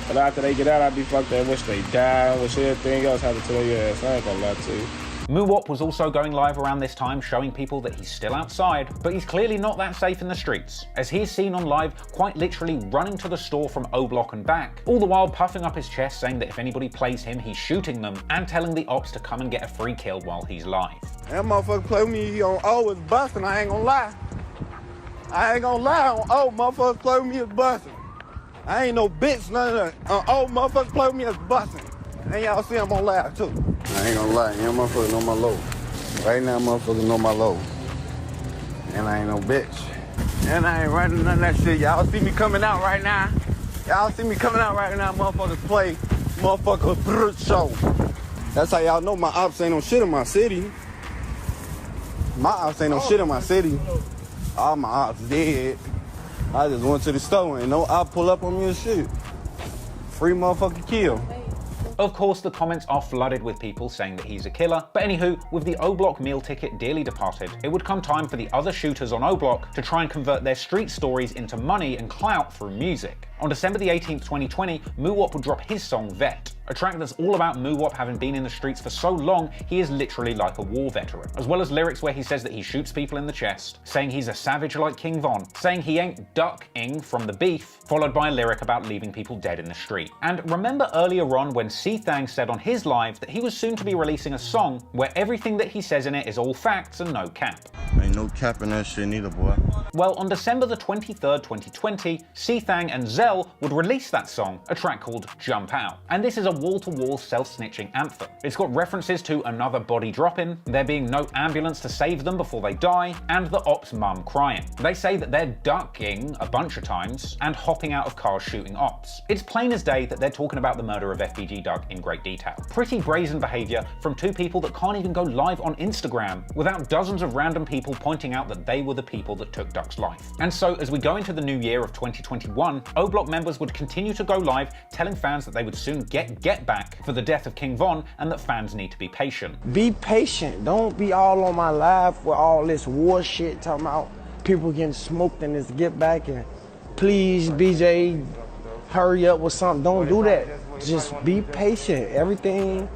But after they get out, I'd be fucked. I wish they died. I wish everything else happened to their ass. I ain't gonna lie to you. Muwop was also going live around this time, showing people that he's still outside, but he's clearly not that safe in the streets, as he's seen on live quite literally running to the store from O Block and back, all the while puffing up his chest saying that if anybody plays him, he's shooting them, and telling the ops to come and get a free kill while he's live. That motherfucker play with me on O is busting, I ain't gonna lie. I ain't gonna lie, on O, motherfuckers play with me is busting. I ain't no bitch, none of that. Oh, motherfuckers play with me as busting. And y'all see I'm gonna laugh too. I ain't gonna lie, y'all motherfuckers know my low. Right now, motherfuckers know my low. And I ain't no bitch. And I ain't running none of that shit. Y'all see me coming out right now. Y'all see me coming out right now, motherfuckers play. Motherfuckers show. That's how y'all know my ops ain't no shit in my city. My ops ain't no shit in my city. All my ops dead. I just went to the store and no op pull up on me and shit. Free motherfucking kill. Of course, the comments are flooded with people saying that he's a killer, but anywho, with the O Block meal ticket dearly departed, it would come time for the other shooters on O Block to try and convert their street stories into money and clout through music. On December the 18th, 2020, Muwop would drop his song Vet, a track that's all about Muwop having been in the streets for so long he is literally like a war veteran, as well as lyrics where he says that he shoots people in the chest, saying he's a savage like King Von, saying he ain't ducking from the beef, followed by a lyric about leaving people dead in the street. And remember earlier on when C-Thang said on his live that he was soon to be releasing a song where everything that he says in it is all facts and no cap. Ain't no capping that shit neither, boy. Well, on December the 23rd, 2020, C-Thang and Zell would release that song, a track called Jump Out. And this is a wall-to-wall self-snitching anthem. It's got references to another body dropping, there being no ambulance to save them before they die, and the ops' mum crying. They say that they're ducking a bunch of times and hopping out of cars shooting ops. It's plain as day that they're talking about the murder of FBG Duck in great detail. Pretty brazen behaviour from two people that can't even go live on Instagram without dozens of random people pointing out that they were the people that took Duck's life. And so as we go into the new year of 2021, O Block members would continue to go live telling fans that they would soon get back for the death of King Von and that fans need to be patient. Be patient. Don't be all on my live with all this war shit talking about people getting smoked and this get back and please BJ hurry up with something. Don't do that. Just be patient. Everything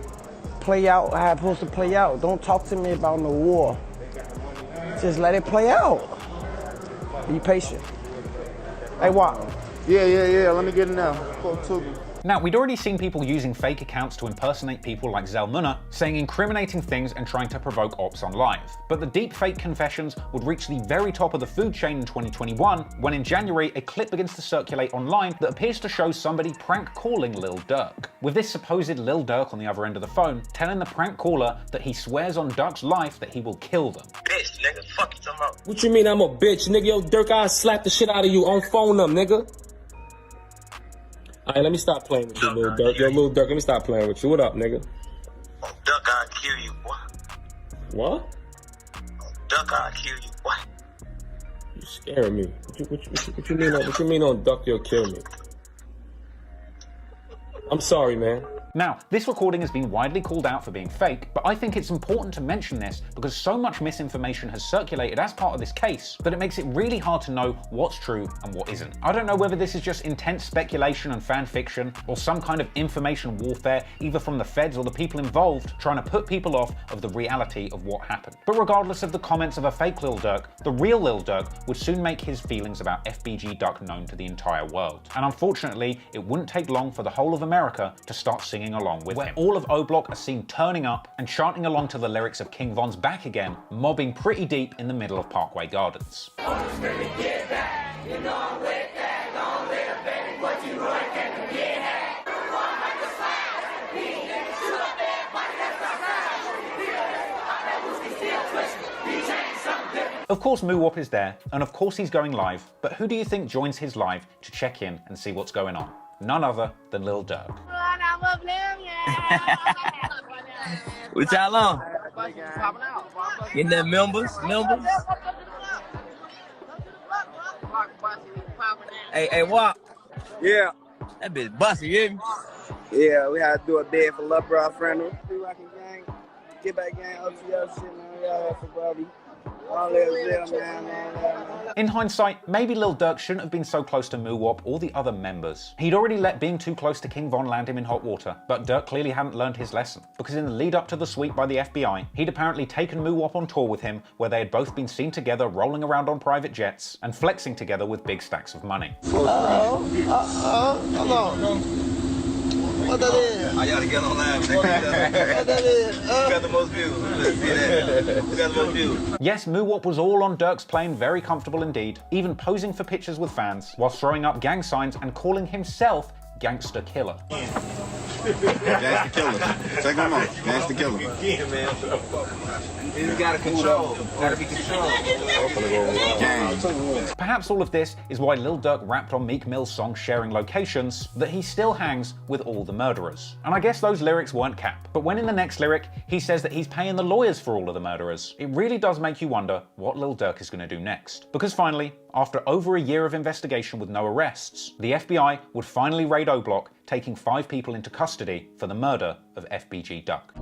play out how it's supposed to play out. Don't talk to me about no war. Just let it play out. Be patient. Hey, what? Yeah. Let me get it now. Now, we'd already seen people using fake accounts to impersonate people like Zell saying incriminating things and trying to provoke ops on live. But the deep fake confessions would reach the very top of the food chain in 2021, when in January a clip begins to circulate online that appears to show somebody prank calling Lil Durk, with this supposed Lil Durk on the other end of the phone telling the prank caller that he swears on Duck's life that he will kill them. Bitch, nigga, fuck you talking about. What you mean I'm a bitch, nigga? Yo, Durk, I'll slap the shit out of you on phone them, nigga. Alright, let me stop playing with you, Lil Durk. Yo, Lil Durk, let me stop playing with you. What up, nigga? Oh, Duck, I'll kill you, boy. What? Oh, Duck, I'll kill you, boy. You scaring me. What you mean on Duck, you'll kill me? I'm sorry, man. Now, this recording has been widely called out for being fake, but I think it's important to mention this because so much misinformation has circulated as part of this case that it makes it really hard to know what's true and what isn't. I don't know whether this is just intense speculation and fan fiction or some kind of information warfare either from the feds or the people involved trying to put people off of the reality of what happened. But regardless of the comments of a fake Lil Durk, the real Lil Durk would soon make his feelings about FBG Duck known to the entire world. And unfortunately, it wouldn't take long for the whole of America to start singing along with him. All of O Block are seen turning up and chanting along to the lyrics of King Von's Back Again, mobbing pretty deep in the middle of Parkway Gardens. Of course Muwop is there, and of course he's going live, but who do you think joins his live to check in and see what's going on? None other than Lil Durk. What y'all on? Getting that members? Hey, what? Yeah. That bitch busting, you hear me? Yeah, we had to do a bid for Lil Bro friend. Get back gang, OTF shit, man. Y'all have for brody. In hindsight, maybe Lil Durk shouldn't have been so close to Muwop or the other members. He'd already let being too close to King Von land him in hot water, but Durk clearly hadn't learned his lesson, because in the lead up to the sweep by the FBI, he'd apparently taken Muwop on tour with him, where they had both been seen together rolling around on private jets and flexing together with big stacks of money. Hello. What that is? I gotta get on live. What that is? Who got the most views? Let's see that. Who got the most views? Yes, Muwop was all on Durk's plane, very comfortable indeed, even posing for pictures with fans, while throwing up gang signs and calling himself Gangster Killer. Gangster Killer. Take one more. Gangster Killer. Again, man. You gotta control. Gotta be controlled. Perhaps all of this is why Lil Durk rapped on Meek Mill's song Sharing Locations that he still hangs with all the murderers. And I guess those lyrics weren't cap. But when in the next lyric he says that he's paying the lawyers for all of the murderers, it really does make you wonder what Lil Durk is going to do next. Because finally, after over a year of investigation with no arrests, the FBI would finally raid O Block, taking 5 people into custody for the murder of FBG Duck.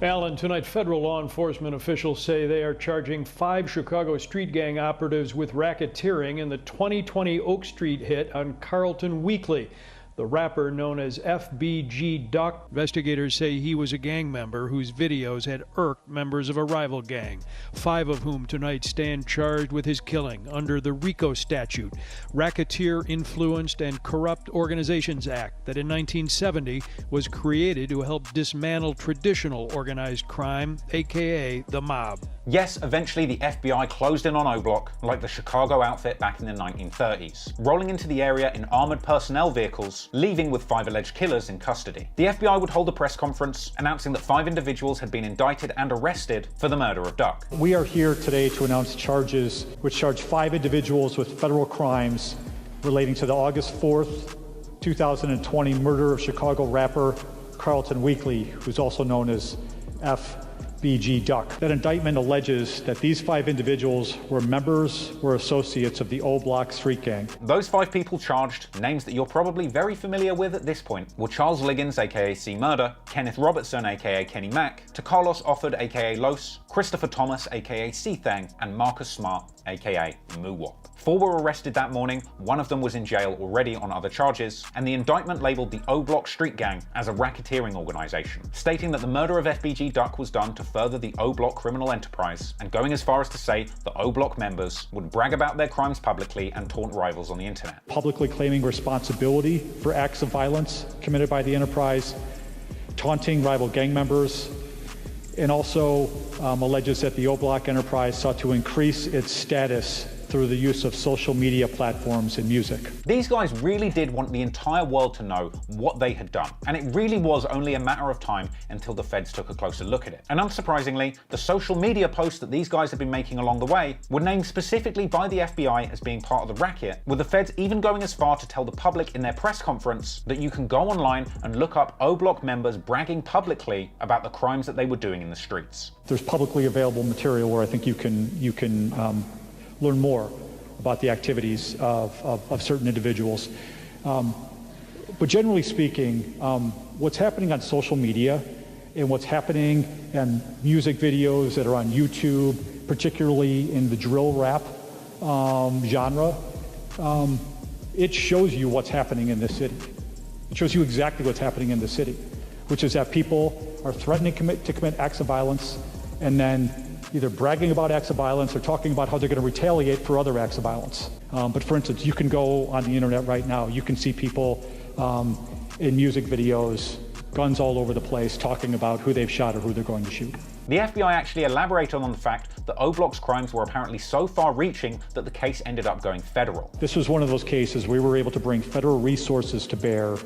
Alan, tonight federal law enforcement officials say they are charging 5 Chicago street gang operatives with racketeering in the 2020 Oak Street hit on Carlton Weekly. The rapper, known as FBG Duck, investigators say he was a gang member whose videos had irked members of a rival gang, 5 of whom tonight stand charged with his killing under the RICO statute, Racketeer-Influenced and Corrupt Organizations Act, that in 1970 was created to help dismantle traditional organized crime, aka the mob. Yes, eventually the FBI closed in on O Block like the Chicago outfit back in the 1930s, rolling into the area in armored personnel vehicles, leaving with 5 alleged killers in custody. The FBI would hold a press conference announcing that 5 individuals had been indicted and arrested for the murder of Duck. We are here today to announce charges which charge 5 individuals with federal crimes relating to the August 4th, 2020 murder of Chicago rapper Carlton Weekly, who's also known as FBG Duck. That indictment alleges that these 5 individuals were members or associates of the O Block street gang. Those 5 people charged, names that you're probably very familiar with at this point, were Charles Liggins, aka C Murder, Kenneth Robertson, aka Kenny Mac, Carlos Offord, aka Los, Christopher Thomas, aka C-Thang, and Marcus Smart, aka Muwop. 4 were arrested that morning, 1 of them was in jail already on other charges, and the indictment labeled the O Block street gang as a racketeering organization, stating that the murder of FBG Duck was done to further the O Block criminal enterprise, and going as far as to say that O Block members would brag about their crimes publicly and taunt rivals on the internet. Publicly claiming responsibility for acts of violence committed by the enterprise, taunting rival gang members, and also alleges that the O Block enterprise sought to increase its status through the use of social media platforms and music. These guys really did want the entire world to know what they had done, and it really was only a matter of time until the feds took a closer look at it. And unsurprisingly, the social media posts that these guys had been making along the way were named specifically by the FBI as being part of the racket, with the feds even going as far to tell the public in their press conference that you can go online and look up O Block members bragging publicly about the crimes that they were doing in the streets. There's publicly available material where I think you can learn more about the activities of certain individuals. But generally speaking, what's happening on social media and what's happening in music videos that are on YouTube, particularly in the drill rap genre, it shows you what's happening in this city. It shows you exactly what's happening in the city, which is that people are threatening to commit acts of violence and then either bragging about acts of violence or talking about how they're going to retaliate for other acts of violence. But for instance, you can go on the internet right now, you can see people in music videos, guns all over the place, talking about who they've shot or who they're going to shoot. The FBI actually elaborated on the fact that O Block's crimes were apparently so far-reaching that the case ended up going federal. This was one of those cases we were able to bring federal resources to bear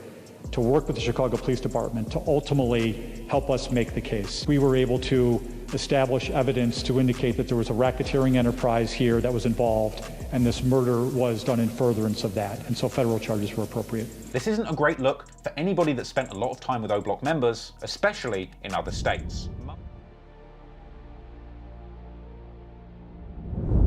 to work with the Chicago Police Department to ultimately help us make the case. We were able to establish evidence to indicate that there was a racketeering enterprise here that was involved, and this murder was done in furtherance of that, and so federal charges were appropriate. This isn't a great look for anybody that spent a lot of time with O Block members, especially in other states.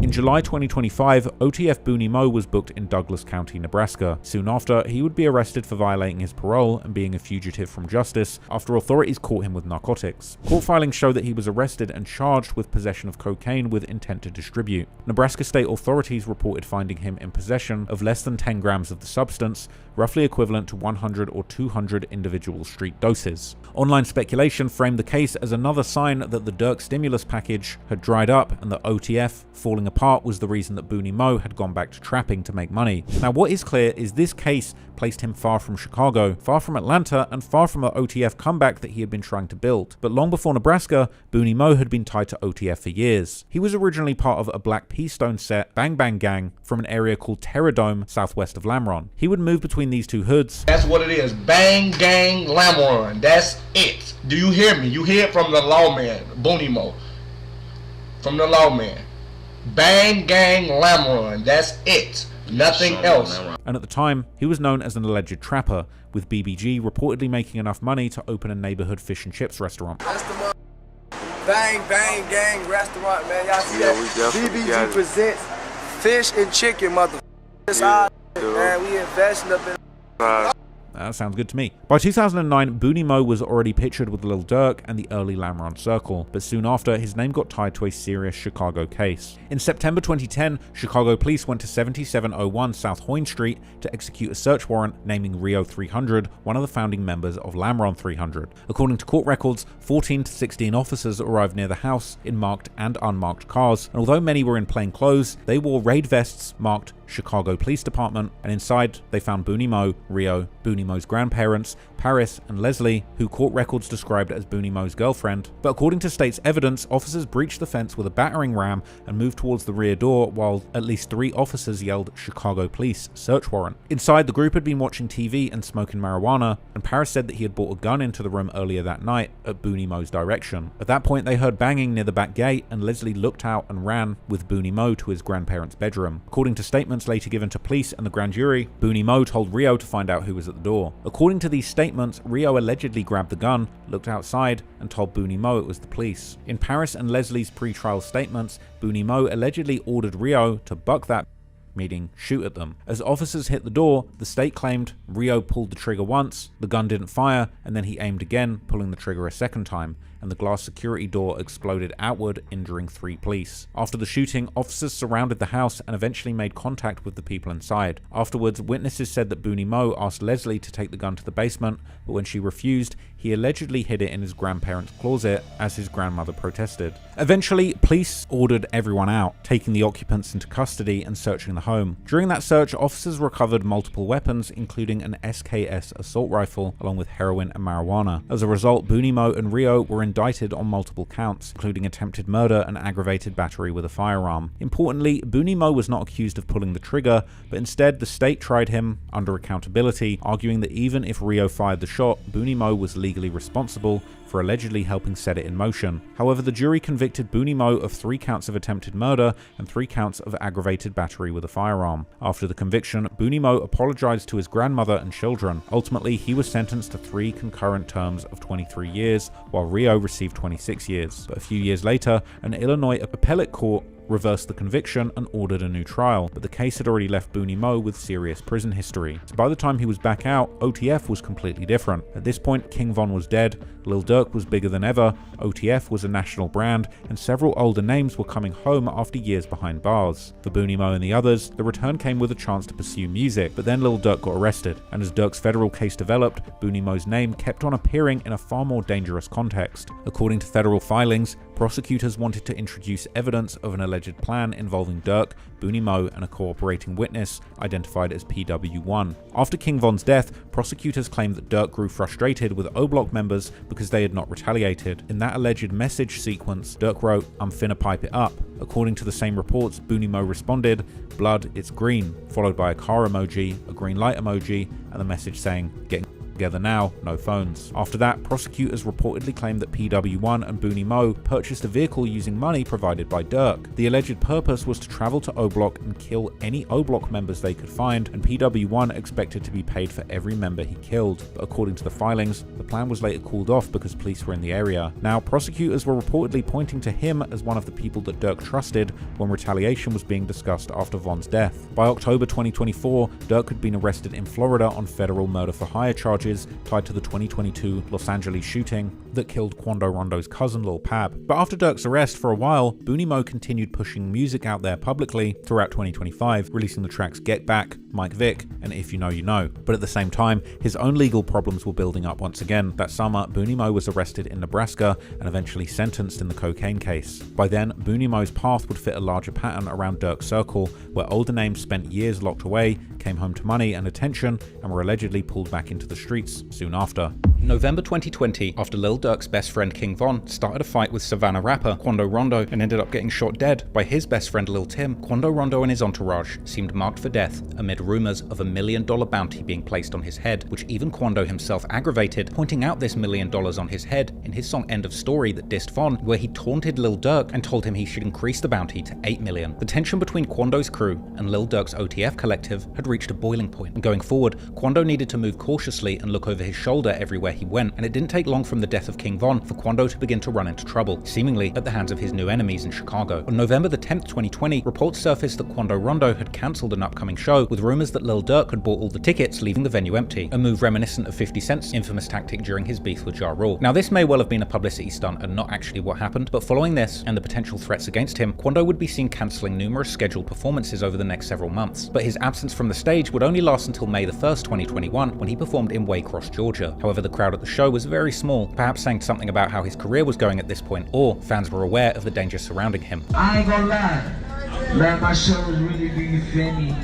In July 2025, OTF Boonie Moe was booked in Douglas County, Nebraska. Soon after, he would be arrested for violating his parole and being a fugitive from justice after authorities caught him with narcotics. Court filings show that he was arrested and charged with possession of cocaine with intent to distribute. Nebraska state authorities reported finding him in possession of less than 10 grams of the substance, roughly equivalent to 100 or 200 individual street doses. Online speculation framed the case as another sign that the Durk stimulus package had dried up and that OTF falling apart was the reason that Boonie Moe had gone back to trapping to make money. Now, what is clear is this case placed him far from Chicago, far from Atlanta, and far from the OTF comeback that he had been trying to build. But long before Nebraska, Boonie Moe had been tied to OTF for years. He was originally part of a Black P-Stone set Bang Bang Gang from an area called Terradome, southwest of Lamron. He would move between these two hoods. That's what it is. Bang Gang Lamron. That's it. Do you hear me? You hear it from the lawman, Boonie Moe. From the lawman. Bang Gang Lamron. That's it. Nothing else. And at the time, he was known as an alleged trapper, with BBG reportedly making enough money to open a neighborhood fish and chips restaurant. That's the Bang Bang Gang restaurant, man. Y'all see that? BBG presents fish and chicken, motherfucker. It's our man. We investing up in. That sounds good to me. By 2009, Boonie Moe was already pictured with Lil Durk and the early Lamron circle, but soon after, his name got tied to a serious Chicago case. In September 2010, Chicago police went to 7701 South Hoyne Street to execute a search warrant naming Rio 300 one of the founding members of Lamron 300. According to court records, 14 to 16 officers arrived near the house in marked and unmarked cars, and although many were in plain clothes, they wore raid vests marked Chicago Police Department, and inside they found Boonie Moe, Rio, Boonie Moe's grandparents, Paris, and Leslie, who court records described as Boonie Moe's girlfriend. But according to state's evidence, officers breached the fence with a battering ram and moved towards the rear door while at least 3 officers yelled Chicago Police search warrant. Inside, the group had been watching TV and smoking marijuana, and Paris said that he had brought a gun into the room earlier that night at Boonie Moe's direction. At that point, they heard banging near the back gate, and Leslie looked out and ran with Boonie Moe to his grandparents' bedroom. According to statements later given to police and the grand jury, Boonie Moe told Rio to find out who was at the door. According to these statements, Rio allegedly grabbed the gun, looked outside, and told Boonie Moe it was the police. In Paris and Leslie's pre-trial statements, Boonie Moe allegedly ordered Rio to buck that, meaning shoot at them. As officers hit the door, the state claimed Rio pulled the trigger once, the gun didn't fire, and then he aimed again, pulling the trigger a second time, and the glass security door exploded outward, injuring 3 police. After the shooting, officers surrounded the house and eventually made contact with the people inside. Afterwards, witnesses said that Boonie Moe asked Leslie to take the gun to the basement, but when she refused, he allegedly hid it in his grandparents' closet as his grandmother protested. Eventually, police ordered everyone out, taking the occupants into custody and searching the home. During that search, officers recovered multiple weapons, including an SKS assault rifle, along with heroin and marijuana. As a result, Boonie Moe and Rio were indicted on multiple counts, including attempted murder and aggravated battery with a firearm. Importantly, Boonie Moe was not accused of pulling the trigger, but instead the state tried him under accountability, arguing that even if Rio fired the shot, Boonie Moe was legally responsible for allegedly helping set it in motion. However, the jury convicted Boonie Moe of 3 counts of attempted murder and 3 counts of aggravated battery with a firearm. After the conviction, Boonie Moe apologized to his grandmother and children. Ultimately, he was sentenced to 3 concurrent terms of 23 years, while Rio received 26 years. But a few years later, an Illinois appellate court reversed the conviction and ordered a new trial, but the case had already left Boonie Moe with serious prison history. So by the time he was back out, OTF was completely different. At this point, King Von was dead, Lil Durk was bigger than ever, OTF was a national brand, and several older names were coming home after years behind bars. For Boonie Moe and the others, the return came with a chance to pursue music, but then Lil Durk got arrested, and as Durk's federal case developed, Boonie Moe's name kept on appearing in a far more dangerous context. According to federal filings, prosecutors wanted to introduce evidence of an alleged plan involving Durk, Boonie Moe, and a cooperating witness identified as PW1. After King Von's death, prosecutors claimed that Durk grew frustrated with O-Block members because they had not retaliated. In that alleged message sequence, Durk wrote, "I'm finna pipe it up." According to the same reports, Boonie Moe responded, "Blood, it's green," followed by a car emoji, a green light emoji, and the message saying, "Getting together now, no phones." After that, prosecutors reportedly claimed that PW1 and Boonie Moe purchased a vehicle using money provided by Durk. The alleged purpose was to travel to O-Block and kill any O-Block members they could find, and PW1 expected to be paid for every member he killed. But according to the filings, the plan was later called off because police were in the area. Now, prosecutors were reportedly pointing to him as one of the people that Durk trusted when retaliation was being discussed after Von's death. By October 2024, Durk had been arrested in Florida on federal murder-for-hire charges tied to the 2022 Los Angeles shooting that killed Quando Rondo's cousin Lil Pab. But after Durk's arrest for a while, Boonie Moe continued pushing music out there publicly throughout 2025, releasing the tracks Get Back, Mike Vick, and If You Know You Know. But at the same time, his own legal problems were building up once again. That summer, Boonie Moe was arrested in Nebraska and eventually sentenced in the cocaine case. By then, Boonie Moe's path would fit a larger pattern around Durk's circle, where older names spent years locked away, came home to money and attention, and were allegedly pulled back into the streets soon after. In November 2020, after Lil Durk's best friend King Von started a fight with Savannah rapper Quando Rondo and ended up getting shot dead by his best friend Lil Tim, Quando Rondo and his entourage seemed marked for death amid rumors of $1 million bounty being placed on his head, which even Quando himself aggravated, pointing out this $1 million on his head in his song End of Story that dissed Von, where he taunted Lil Durk and told him he should increase the bounty to $8 million. The tension between Quando's crew and Lil Durk's OTF collective had reached a boiling point, and going forward, Quando needed to move cautiously and look over his shoulder everywhere he went, and it didn't take long from the death of King Von for Quando to begin to run into trouble, seemingly at the hands of his new enemies in Chicago. On November the 10th, 2020, reports surfaced that Quando Rondo had cancelled an upcoming show, with rumors that Lil Durk had bought all the tickets, leaving the venue empty, a move reminiscent of 50 Cent's infamous tactic during his beef with Ja Rule. Now, this may well have been a publicity stunt and not actually what happened, but following this and the potential threats against him, Quando would be seen cancelling numerous scheduled performances over the next several months. But his absence from the stage would only last until May the 1st, 2021, when he performed in Waycross, Georgia. However, the crowd at the show was very small, perhaps saying something about how his career was going at this point, or fans were aware of the danger surrounding him. I ain't gonna lie, man, my show was really big, you feel me?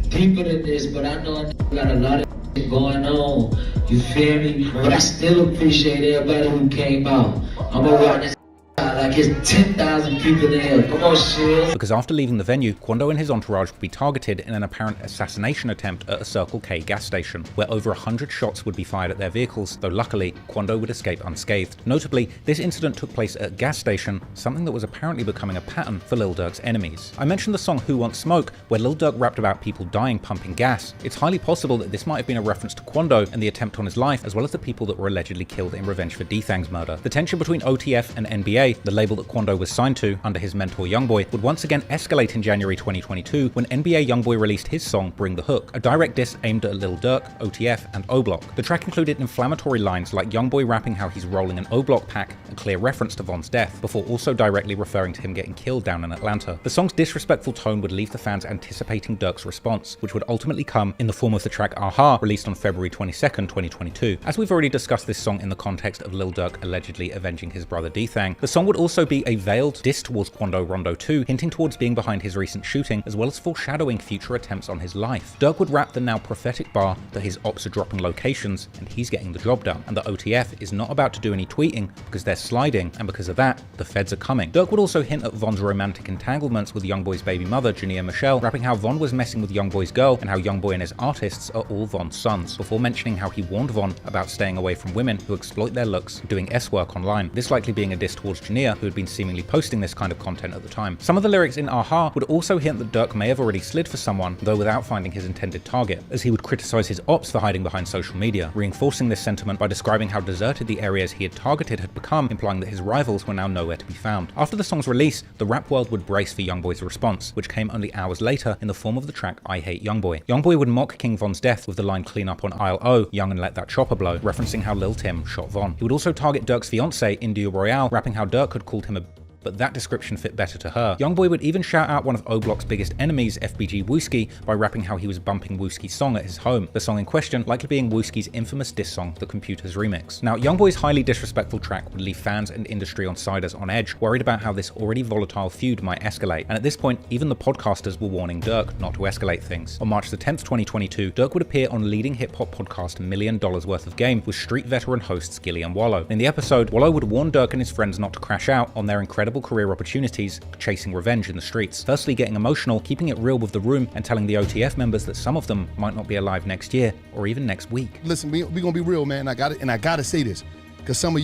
People in this, but I know I got a lot of shit going on, you feel me? But I still appreciate everybody who came out. I'm gonna watch this like it's 10,000 people in here. Come on, shit. Because after leaving the venue, Quando and his entourage would be targeted in an apparent assassination attempt at a Circle K gas station, where over 100 shots would be fired at their vehicles, though luckily, Quando would escape unscathed. Notably, this incident took place at a gas station, something that was apparently becoming a pattern for Lil Durk's enemies. I mentioned the song Who Wants Smoke, where Lil Durk rapped about people dying pumping gas. It's highly possible that this might have been a reference to Quando and the attempt on his life, as well as the people that were allegedly killed in revenge for D-Thang's murder. The tension between OTF and NBA, the label that Quando was signed to under his mentor Youngboy, would once again escalate in January 2022 when NBA Youngboy released his song Bring the Hook, a direct diss aimed at Lil Durk, OTF, and O-Block. The track included inflammatory lines like Youngboy rapping how he's rolling an O-Block pack, a clear reference to Von's death, before also directly referring to him getting killed down in Atlanta. The song's disrespectful tone would leave the fans anticipating Durk's response, which would ultimately come in the form of the track Aha, released on February 22nd, 2022. As we've already discussed this song in the context of Lil Durk allegedly avenging his brother D-Thang, the song would also be a veiled diss towards Quando Rondo 2, hinting towards being behind his recent shooting, as well as foreshadowing future attempts on his life. Durk would rap the now prophetic bar that his ops are dropping locations and he's getting the job done, and that OTF is not about to do any tweeting because they're sliding, and because of that, the feds are coming. Durk would also hint at Von's romantic entanglements with Youngboy's baby mother, Jania Michelle, rapping how Von was messing with Youngboy's girl and how Youngboy and his artists are all Von's sons, before mentioning how he warned Von about staying away from women who exploit their looks doing S-work online, this likely being a diss towards Jania, who had been seemingly posting this kind of content at the time. Some of the lyrics in Aha would also hint that Durk may have already slid for someone, though without finding his intended target, as he would criticize his ops for hiding behind social media, reinforcing this sentiment by describing how deserted the areas he had targeted had become, implying that his rivals were now nowhere to be found. After the song's release, the rap world would brace for Youngboy's response, which came only hours later in the form of the track I Hate Youngboy. Youngboy would mock King Von's death with the line clean up on aisle O, young and let that chopper blow, referencing how Lil Tim shot Von. He would also target Durk's fiancée, India Royale, rapping how Durk had called him a but that description fit better to her. Youngboy would even shout out one of O-Block's biggest enemies, FBG Wooski, by rapping how he was bumping Wooski's song at his home, the song in question likely being Wooski's infamous diss song, The Computers Remix. Now, Youngboy's highly disrespectful track would leave fans and industry insiders on edge, worried about how this already volatile feud might escalate, and at this point, even the podcasters were warning Durk not to escalate things. On March the 10th, 2022, Durk would appear on leading hip-hop podcast $1 Million Worth of Game with street veteran hosts Gilly and Wallow. In the episode, Wallow would warn Durk and his friends not to crash out on their incredible career opportunities chasing revenge in the streets, firstly getting emotional, keeping it real with the room, and telling the OTF members that some of them might not be alive next year or even next week. Listen, we gonna be real, man. I gotta say this, because some of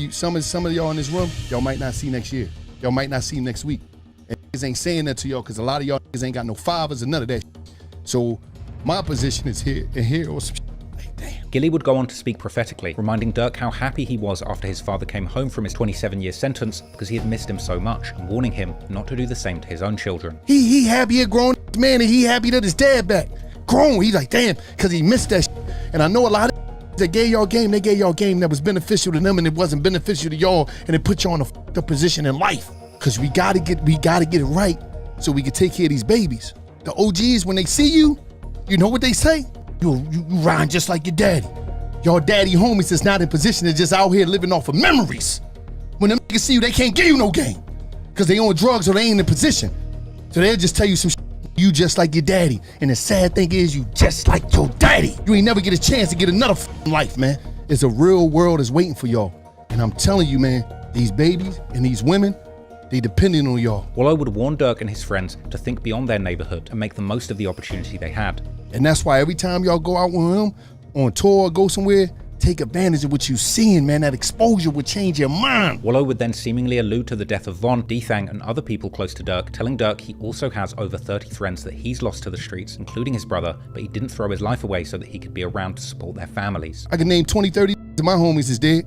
y'all in this room, y'all might not see next year. Y'all might not see next week. And niggas ain't saying that to y'all because a lot of y'all niggas ain't got no fathers and none of that shit. So my position is here or some shit. Gilly would go on to speak prophetically, reminding Durk how happy he was after his father came home from his 27-year sentence because he had missed him so much, and warning him not to do the same to his own children. He happy a grown man, and he happy that his dad back. Grown, he's like, damn, because he missed that shit. And I know a lot of that gave y'all game, they gave y'all game that was beneficial to them and it wasn't beneficial to y'all, and it put y'all in a fucked up position in life. Because we gotta get it right so we can take care of these babies. The OGs, when they see you, you know what they say? You rhyme just like your daddy. Your daddy homies is not in position, they're just out here living off of memories. When them niggas see you, they can't give you no game because they on drugs or they ain't in position. So they'll just tell you some shit, you just like your daddy. And the sad thing is you just like your daddy. You ain't never get a chance to get another life, man. It's a real world is waiting for y'all. And I'm telling you, man, these babies and these women, they depending on y'all. Wallow would warn Durk and his friends to think beyond their neighborhood and make the most of the opportunity they had. And that's why every time y'all go out with him on tour or go somewhere, take advantage of what you're seeing, man. That exposure would change your mind. Wallow would then seemingly allude to the death of Von, D-Thang, and other people close to Durk, telling Durk he also has over 30 friends that he's lost to the streets, including his brother, but he didn't throw his life away so that he could be around to support their families. I can name 20, 30 my homies is dead.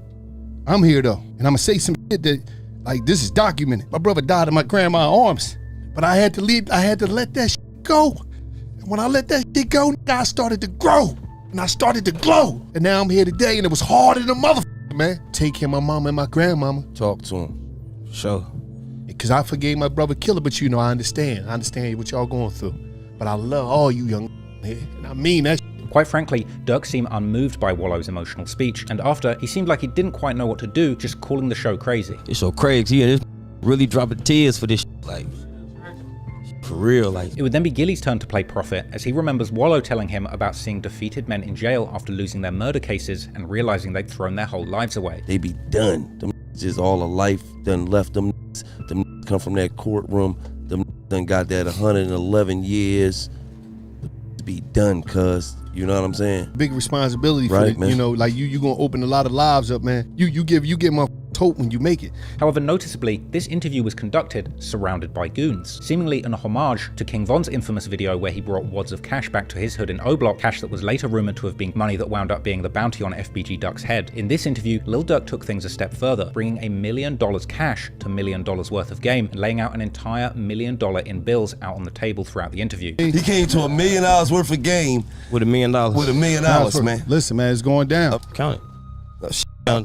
I'm here though, and I'm gonna say some shit that, like, this is documented. My brother died in my grandma's arms, but I had to leave. I had to let that shit go. And when I let that shit go, I started to grow, and I started to glow. And now I'm here today, and it was hard as a motherfucker, man. Take care of my mama and my grandmama. Talk to him. Sure. Because I forgave my brother killer, but you know, I understand. I understand what y'all going through. But I love all you young here, and I mean that. Quite frankly, Durk seemed unmoved by Wallow's emotional speech, and after, he seemed like he didn't quite know what to do, just calling the show crazy. It's so crazy, yeah, this really dropping tears for this like, for real, like. It would then be Gilly's turn to play prophet, as he remembers Wallow telling him about seeing defeated men in jail after losing their murder cases and realizing they'd thrown their whole lives away. They be done. Them just all of life done left them. Them come from that courtroom. Them done got that 111 years. Be done, cuz. You know what I'm saying? Big responsibility for right, it, man. you know, like you gonna open a lot of lives up, man. You get my hope when you make it. However, noticeably, this interview was conducted surrounded by goons, seemingly an homage to King Von's infamous video where he brought wads of cash back to his hood in O-Block, cash that was later rumored to have been money that wound up being the bounty on FBG Duck's head. In this interview, Lil Durk took things a step further, bringing $1 million cash to $1 million worth of game and laying out an entire $1 million in bills out on the table throughout the interview. He came to $1 million worth of game with $1 million. With $1 million, man. Listen, man, it's going down. Count it. No,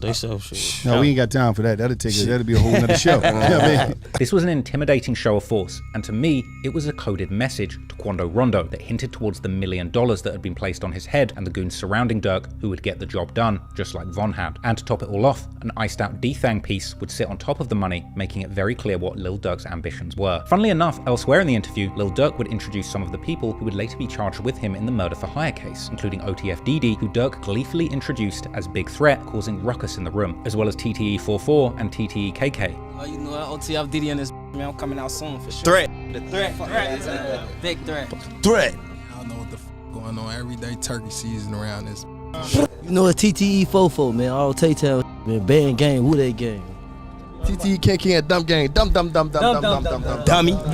we ain't got time for that. That'll be a whole nother show. You know what I mean? This was an intimidating show of force, and to me, it was a coded message to Quando Rondo that hinted towards the $1 million that had been placed on his head and the goons surrounding Durk who would get the job done, just like Von had. And to top it all off, an iced out D-Thang piece would sit on top of the money, making it very clear what Lil Durk's ambitions were. Funnily enough, elsewhere in the interview, Lil Durk would introduce some of the people who would later be charged with him in the murder for hire case, including OTF Dede, who Durk gleefully introduced as Big Threat, causing ruckus in the room, as well as TTE44 and TTE-KK. Oh, you know OTF Dede and this man, I'm coming out soon for sure. Threat. The threat. Big threat. Threat. I don't know what the going on every day turkey season around this. You know it's TTE44, man. All Tay-Town, man. Band gang, who they gang? TTE-KK and dumb gang. Dumb. Dummy. Dumb.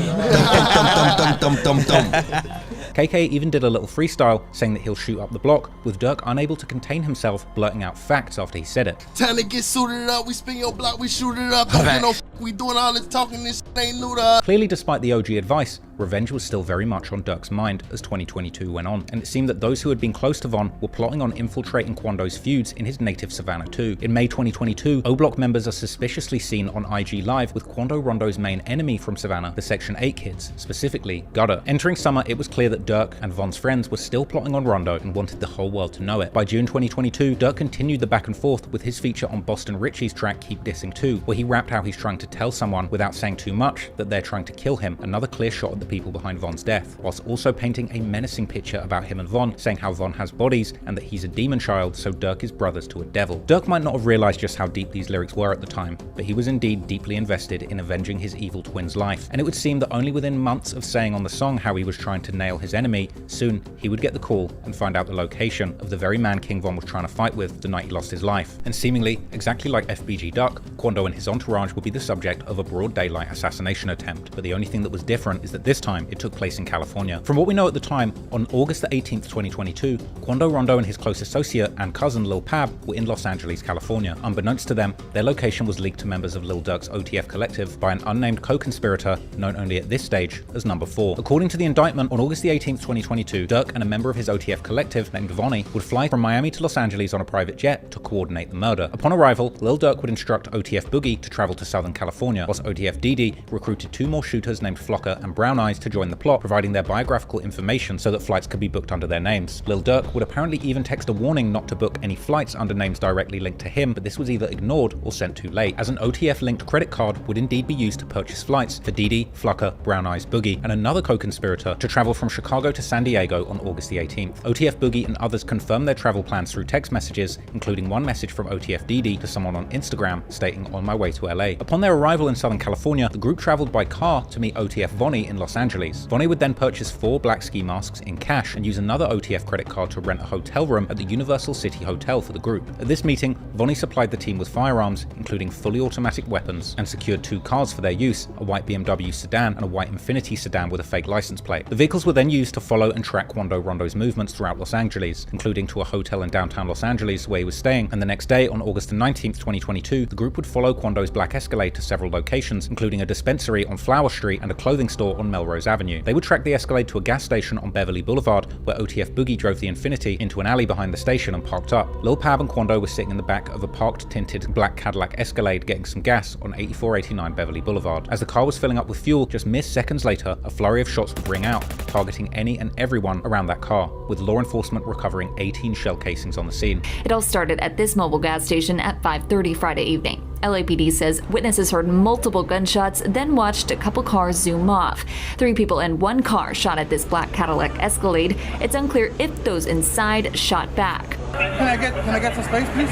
KK even did a little freestyle saying that he'll shoot up the block, with Durk unable to contain himself, blurting out facts after he said it. Time to get suited up, we spin your block, we shoot it up. Don't get no we doing all this talking, this ain't new to us. Clearly, despite the OG advice, revenge was still very much on Durk's mind as 2022 went on, and it seemed that those who had been close to Von were plotting on infiltrating Quando's feuds in his native Savannah too. In May 2022, O-Block members are suspiciously seen on IG Live with Quando Rondo's main enemy from Savannah, the Section 8 kids, specifically Gutter. Entering summer, it was clear that Durk and Von's friends were still plotting on Rondo and wanted the whole world to know it. By June 2022, Durk continued the back and forth with his feature on Boston Richie's track Keep Dissing 2, where he rapped how he's trying to tell someone without saying too much that they're trying to kill him, another clear shot at the people behind Von's death, whilst also painting a menacing picture about him and Von, saying how Von has bodies and that he's a demon child, so Durk is brothers to a devil. Durk might not have realized just how deep these lyrics were at the time, but he was indeed deeply invested in avenging his evil twin's life, and it would seem that only within months of saying on the song how he was trying to nail his enemy, soon he would get the call and find out the location of the very man King Von was trying to fight with the night he lost his life. And seemingly, exactly like FBG Duck, Quando and his entourage would be the subject of a broad daylight assassination attempt, but the only thing that was different is that this time it took place in California. From what we know at the time, on August the 18th, 2022, Quando Rondo and his close associate and cousin Lil Pab were in Los Angeles, California. Unbeknownst to them, their location was leaked to members of Lil Durk's OTF collective by an unnamed co-conspirator known only at this stage as Number 4. According to the indictment, on August the 18th, 2022, Durk and a member of his OTF collective named Vonni would fly from Miami to Los Angeles on a private jet to coordinate the murder. Upon arrival, Lil Durk would instruct OTF Boogie to travel to Southern California, whilst OTF Dede recruited 2 more shooters named Flocker and BrownEyez to join the plot, providing their biographical information so that flights could be booked under their names. Lil Durk would apparently even text a warning not to book any flights under names directly linked to him, but this was either ignored or sent too late, as an OTF-linked credit card would indeed be used to purchase flights for Dede, Flocker, BrownEyez, Boogie, and another co-conspirator to travel from Chicago to San Diego on August the 18th. OTF Boogie and others confirmed their travel plans through text messages, including one message from OTF Dede to someone on Instagram stating, "On my way to LA." Upon their arrival in Southern California, the group traveled by car to meet OTF Vonni in Los Angeles. Vonni would then purchase 4 black ski masks in cash and use another OTF credit card to rent a hotel room at the Universal City Hotel for the group. At this meeting, Vonni supplied the team with firearms, including fully automatic weapons, and secured 2 cars for their use, a white BMW sedan and a white Infiniti sedan with a fake license plate. The vehicles were then used to follow and track Quando Rondo's movements throughout Los Angeles, including to a hotel in downtown Los Angeles where he was staying, and the next day, on August 19th, 2022, the group would follow Quando's black Escalade to several locations, including a dispensary on Flower Street and a clothing store on Melrose Avenue. They would track the Escalade to a gas station on Beverly Boulevard, where OTF Boogie drove the Infiniti into an alley behind the station and parked up. Lil Pab and Quando were sitting in the back of a parked tinted black Cadillac Escalade getting some gas on 8489 Beverly Boulevard. As the car was filling up with fuel, just mere seconds later, a flurry of shots would ring out, targeting any and everyone around that car, with law enforcement recovering 18 shell casings on the scene. It all started at this mobile gas station at 5:30 Friday evening. LAPD says witnesses heard multiple gunshots, then watched a couple cars zoom off. 3 people in 1 car shot at this black Cadillac Escalade. It's unclear if those inside shot back. Can I get some space, please?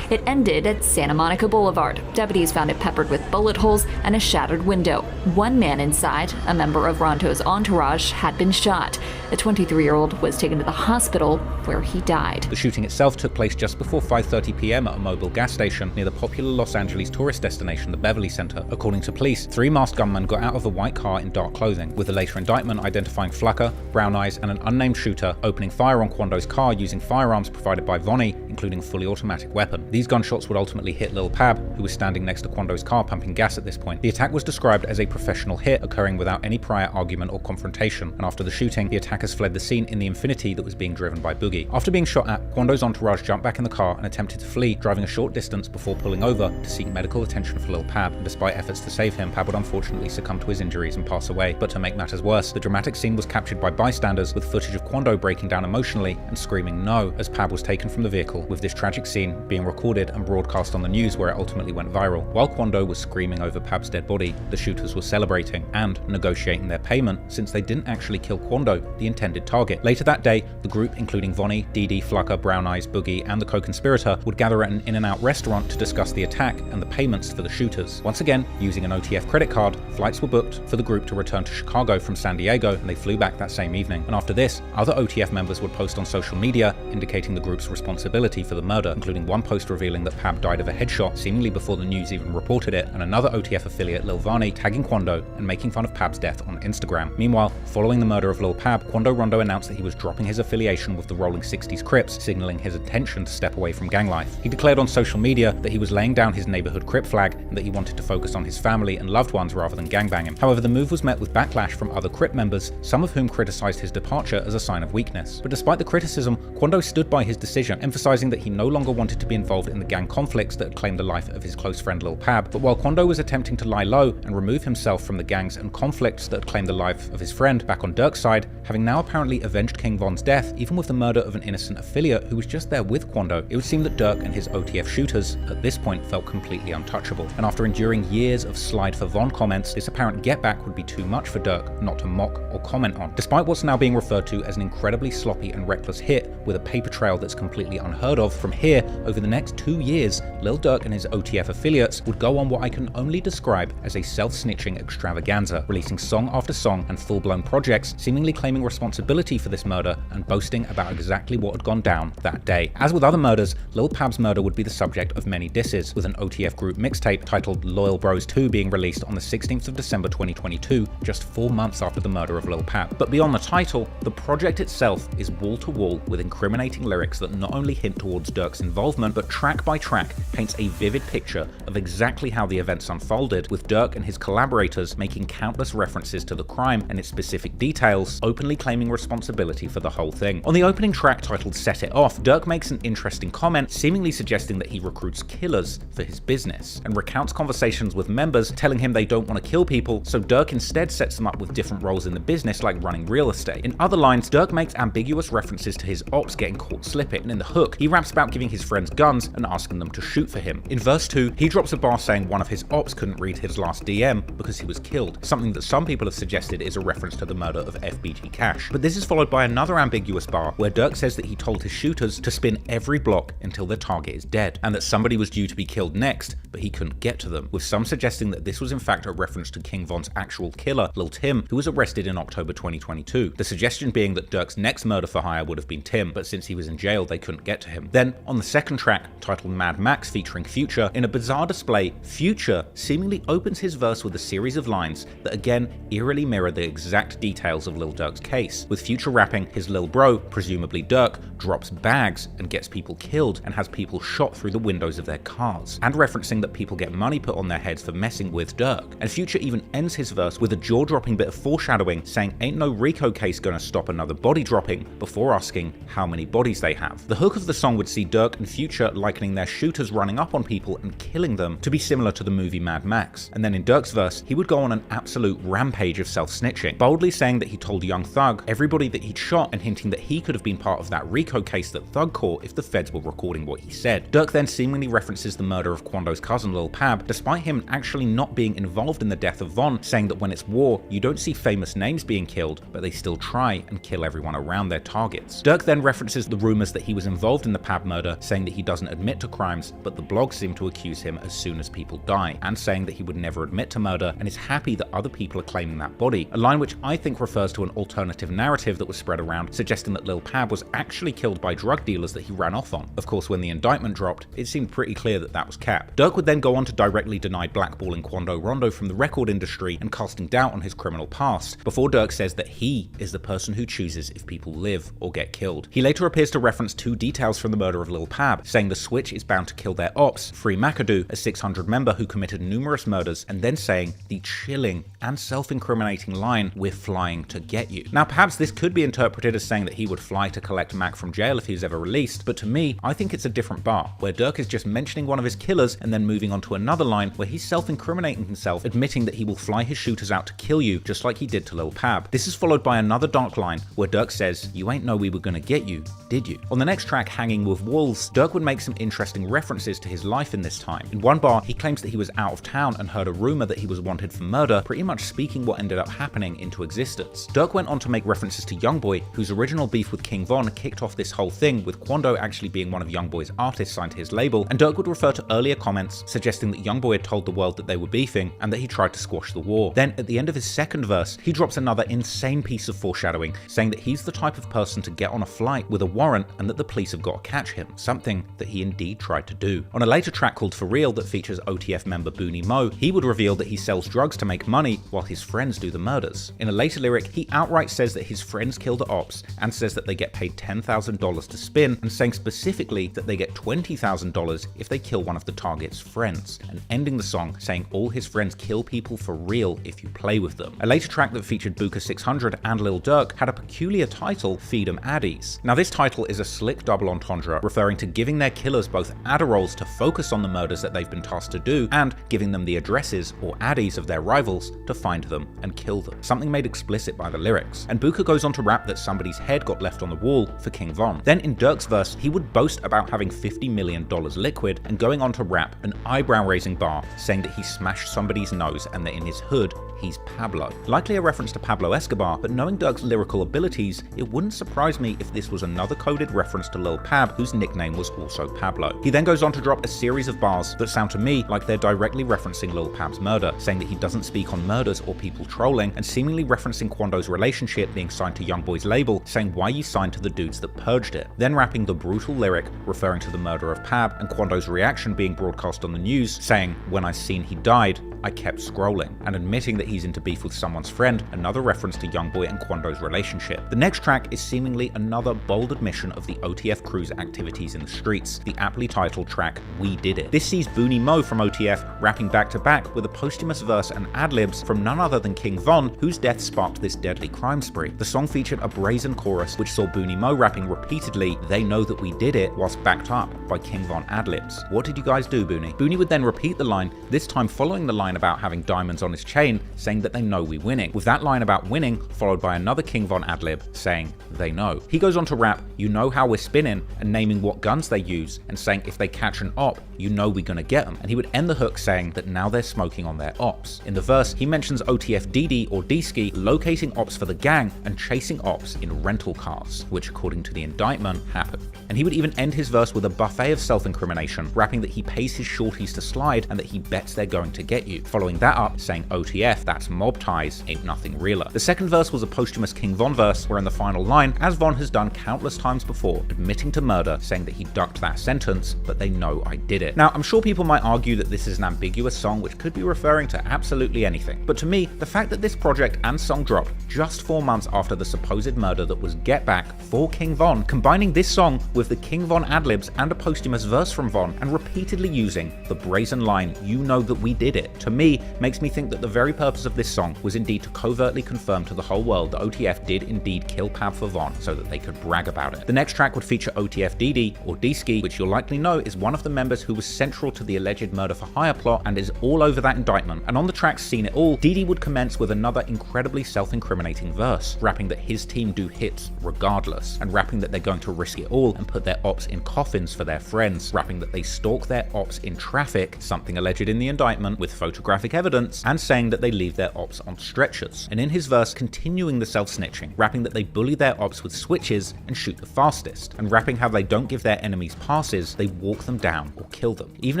It ended at Santa Monica Boulevard. Deputies found it peppered with bullet holes and a shattered window. 1 man inside, a member of Rondo's entourage, had been shot. The 23-year-old was taken to the hospital where he died. The shooting itself took place just before 5:30 p.m. at a mobile gas station near the popular Los Angeles tourist destination, the Beverly Center. According to police, 3 masked gunmen got out of the white car in dark clothing, with a later indictment identifying Flucker, BrownEyez, and an unnamed shooter opening fire on Quando's car using firearms provided by Vonni, including a fully automatic weapon. These gunshots would ultimately hit Lil Pab, who was standing next to Quando's car pumping gas at this point. The attack was described as a professional hit occurring without any prior argument or confrontation, and after the shooting, the attackers fled the scene in the Infiniti that was being driven by Boogie. After being shot at, Quando's entourage jumped back in the car and attempted to flee, driving a short distance before pulling over to seek medical attention for Lil Pab, and despite efforts to save him, Pab would unfortunately succumb to his injuries and pass away. But to make matters worse, the dramatic scene was captured by bystanders, with footage of Quando breaking down emotionally and screaming no as Pab was taken from the vehicle, with this tragic scene being recorded and broadcast on the news where it ultimately went viral. While Quando was screaming over Pab's dead body, the shooters were celebrating and negotiating their payment, since they didn't actually kill Quando, the intended target. Later that day, the group, including Vonni, Dede, Flucker, BrownEyez, Boogie, and the co-conspirator, would gather at an In-N-Out restaurant to discuss the attack and the payments for the shooters. Once again, using an OTF credit card, flights were booked for the group to return to Chicago from San Diego, and they flew back that same evening. And after this, other OTF members would post on social media indicating the group's responsibility for the murder, including one post revealing that Pab died of a headshot seemingly before the news even reported it, and another OTF affiliate, Lil Vonni, tagging Quando and making fun of Pab's death on Instagram. Meanwhile, following the murder of Lil Pab, Quando Rondo announced that he was dropping his affiliation with the Rolling 60s Crips, signaling his intention to step away from gang life. He declared on social media that he was laying down his neighborhood Crip flag and that he wanted to focus on his family and loved ones rather than gangbanging. However, the move was met with backlash from other Crip members, some of whom criticized his departure as a sign of weakness. But despite the criticism, Quando stood by his decision, emphasizing that he no longer wanted to be involved in the gang conflicts that had claimed the life of his close friend Lil Pab. But while Quando was attempting to lie low and remove himself from the gangs and conflicts that had claimed the life of his friend, back on Durk's side, having now apparently avenged King Von's death, even with the murder of an innocent affiliate who was just there with Quando, it would seem that Durk and his OTF shooters at this point felt completely untouchable. And after enduring years of slide for Von comments, this apparent get back would be too much for Durk not to mock or comment on. Despite what's now being referred to as an incredibly sloppy and reckless hit with a paper trail that's completely unheard of, from here, over the next 2 years, Lil Durk and his OTF affiliates would go on what I can only describe as a self-snitching extravaganza, releasing song after song and full-blown projects, seemingly claiming responsibility for this murder and boasting about exactly what had gone down that day. As with other murders, Lil Pab's murder would be the subject of many disses, with an OTF group mixtape titled Loyal Bros 2 being released on the 16th of December 2022, just 4 months after the murder of Lil Pab. But beyond the title, the project itself is wall-to-wall with incriminating lyrics that not only hint towards Durk's involvement, but track by track paints a vivid picture of exactly how the events unfolded, with Durk and his collaborators making countless references to the crime and its specific details, openly claiming responsibility for the whole thing. On the opening track titled Set It Off, Durk makes an interesting comment, seemingly suggesting that he recruits killers for his business, and recounts conversations with members telling him they don't want to kill people, so Durk instead sets them up with different roles in the business, like running real estate. In other lines, Durk makes ambiguous references to his ops getting caught slipping, and in the hook, he raps about giving his friends guns guys and asking them to shoot for him. In verse 2, he drops a bar saying one of his ops couldn't read his last DM because he was killed, something that some people have suggested is a reference to the murder of FBG Cash. But this is followed by another ambiguous bar where Durk says that he told his shooters to spin every block until their target is dead, and that somebody was due to be killed next, but he couldn't get to them, with some suggesting that this was in fact a reference to King Von's actual killer, Lil Tim, who was arrested in October 2022. The suggestion being that Durk's next murder for hire would have been Tim, but since he was in jail, they couldn't get to him. Then, on the second track, titled Mad Max featuring Future, in a bizarre display, Future seemingly opens his verse with a series of lines that again eerily mirror the exact details of Lil Durk's case, with Future rapping his lil bro, presumably Durk, drops bags and gets people killed and has people shot through the windows of their cars, and referencing that people get money put on their heads for messing with Durk. And Future even ends his verse with a jaw-dropping bit of foreshadowing saying ain't no Rico case gonna stop another body dropping, before asking how many bodies they have. The hook of the song would see Durk and Future likening their shooters running up on people and killing them to be similar to the movie Mad Max. And then in Durk's verse, he would go on an absolute rampage of self-snitching, boldly saying that he told Young Thug everybody that he'd shot and hinting that he could have been part of that Rico case that Thug caught if the feds were recording what he said. Durk then seemingly references the murder of Quando's cousin Lil Pab, despite him actually not being involved in the death of Von, saying that when it's war, you don't see famous names being killed, but they still try and kill everyone around their targets. Durk then references the rumors that he was involved in the Pab murder, saying that he doesn't admit to crimes, but the blogs seem to accuse him as soon as people die, and saying that he would never admit to murder and is happy that other people are claiming that body, a line which I think refers to an alternative narrative that was spread around, suggesting that Lil Pab was actually killed by drug dealers that he ran off on. Of course, when the indictment dropped, it seemed pretty clear that that was cap. Durk would then go on to directly deny blackballing Quando Rondo from the record industry and casting doubt on his criminal past, before Durk says that he is the person who chooses if people live or get killed. He later appears to reference two details from the murder of Lil Pab, saying the Switch is bound to kill their ops, free McAdoo, a 600 member who committed numerous murders, and then saying the chilling and self-incriminating line, "We're flying to get you." Now perhaps this could be interpreted as saying that he would fly to collect Mac from jail if he was ever released, but to me, I think it's a different bar, where Durk is just mentioning one of his killers and then moving on to another line where he's self-incriminating himself, admitting that he will fly his shooters out to kill you, just like he did to Lil Pab. This is followed by another dark line where Durk says, "You ain't know we were gonna get you, did you?" On the next track, Hanging with Wolves, Durk would make some interesting references to his life in this time. In one bar, he claims that he was out of town and heard a rumor that he was wanted for murder, pretty much speaking what ended up happening into existence. Durk went on to make references to Youngboy, whose original beef with King Von kicked off this whole thing, with Quando actually being one of Youngboy's artists signed to his label, and Durk would refer to earlier comments suggesting that Youngboy had told the world that they were beefing and that he tried to squash the war. Then, at the end of his second verse, he drops another insane piece of foreshadowing, saying that he's the type of person to get on a flight with a warrant and that the police have got to catch him, something that he indeed tried to do. On a later track called For Real that features OTF member Boonie Moe, he would reveal that he sells drugs to make money while his friends do the murders. In a later lyric, he outright says that his friends kill the ops and says that they get paid $10,000 to spin, and saying specifically that they get $20,000 if they kill one of the target's friends, and ending the song saying all his friends kill people for real if you play with them. A later track that featured Booker 600 and Lil Durk had a peculiar title, Feed 'em Addies. Now this title is a slick double entendre referring to giving their killers both Adderalls to focus on the murders that they've been tasked to do, and giving them the addresses or addies of their rivals to find them and kill them, something made explicit by the lyrics. And Booker goes on to rap that somebody's head got left on the wall for King Von. Then in Durk's verse, he would boast about having $50 million liquid and going on to rap an eyebrow-raising bar saying that he smashed somebody's nose and that in his hood, he's Pablo. Likely a reference to Pablo Escobar, but knowing Durk's lyrical abilities, it wouldn't surprise me if this was another coded reference to Lil Pab, whose nickname was also Pablo. He then goes on to drop a series of bars that sound to me like they're directly referencing Lil Pab's murder, saying that he doesn't speak on murders or people trolling, and seemingly referencing Quando's relationship being signed to Youngboy's label, saying why you signed to the dudes that purged it. Then rapping the brutal lyric referring to the murder of Pab and Quando's reaction being broadcast on the news, saying, "When I seen he died, I kept scrolling," and admitting that he's into beef with someone's friend, another reference to Youngboy and Quando's relationship. The next track is seemingly another bold admission of the OTF crew's activities in the streets, the aptly titled track We Did It. This sees Boonie Moe from OTF rapping back to back with a posthumous verse and ad-libs from none other than King Von, whose death sparked this deadly crime spree. The song featured a brazen chorus which saw Boonie Moe rapping repeatedly, "They know that we did it," whilst backed up by King Von ad-libs. What did you guys do, Boonie? Boonie would then repeat the line, this time following the line line about having diamonds on his chain, saying that they know we winning, with that line about winning followed by another King Von ad-lib saying they know. He goes on to rap, "You know how we're spinning," and naming what guns they use, and saying if they catch an op, you know we gonna get them. And he would end the hook saying that now they're smoking on their ops. In the verse, he mentions OTF Dede or D-Ski locating ops for the gang and chasing ops in rental cars, which according to the indictment happened. And he would even end his verse with a buffet of self-incrimination, rapping that he pays his shorties to slide and that he bets they're going to get you. Following that up, saying OTF, that's mob ties, ain't nothing realer. The second verse was a posthumous King Von verse, where in the final line, as Von has done countless times before, admitting to murder, saying that he ducked that sentence, but they know I did it. Now, I'm sure people might argue that this is an ambiguous song which could be referring to absolutely anything, but to me, the fact that this project and song dropped just 4 months after the supposed murder that was Get Back for King Von, combining this song with the King Von adlibs and a posthumous verse from Von, and repeatedly using the brazen line, "You know that we did it," to me, makes me think that the very purpose of this song was indeed to covertly confirm to the whole world that OTF did indeed kill Pab for Von so that they could brag about it. The next track would feature OTF Dede, or D-Ski, which you'll likely know is one of the members who was central to the alleged murder for hire plot and is all over that indictment. And on the track Seen It All, Dede would commence with another incredibly self-incriminating verse, rapping that his team do hits regardless, and rapping that they're going to risk it all and put their ops in coffins for their friends, rapping that they stalk their ops in traffic, something alleged in the indictment with photographic evidence, and saying that they leave their ops on stretchers. And in his verse, continuing the self-snitching, rapping that they bully their ops with switches and shoot the fastest, and rapping how they don't give their enemies passes, they walk them down or kill them. Even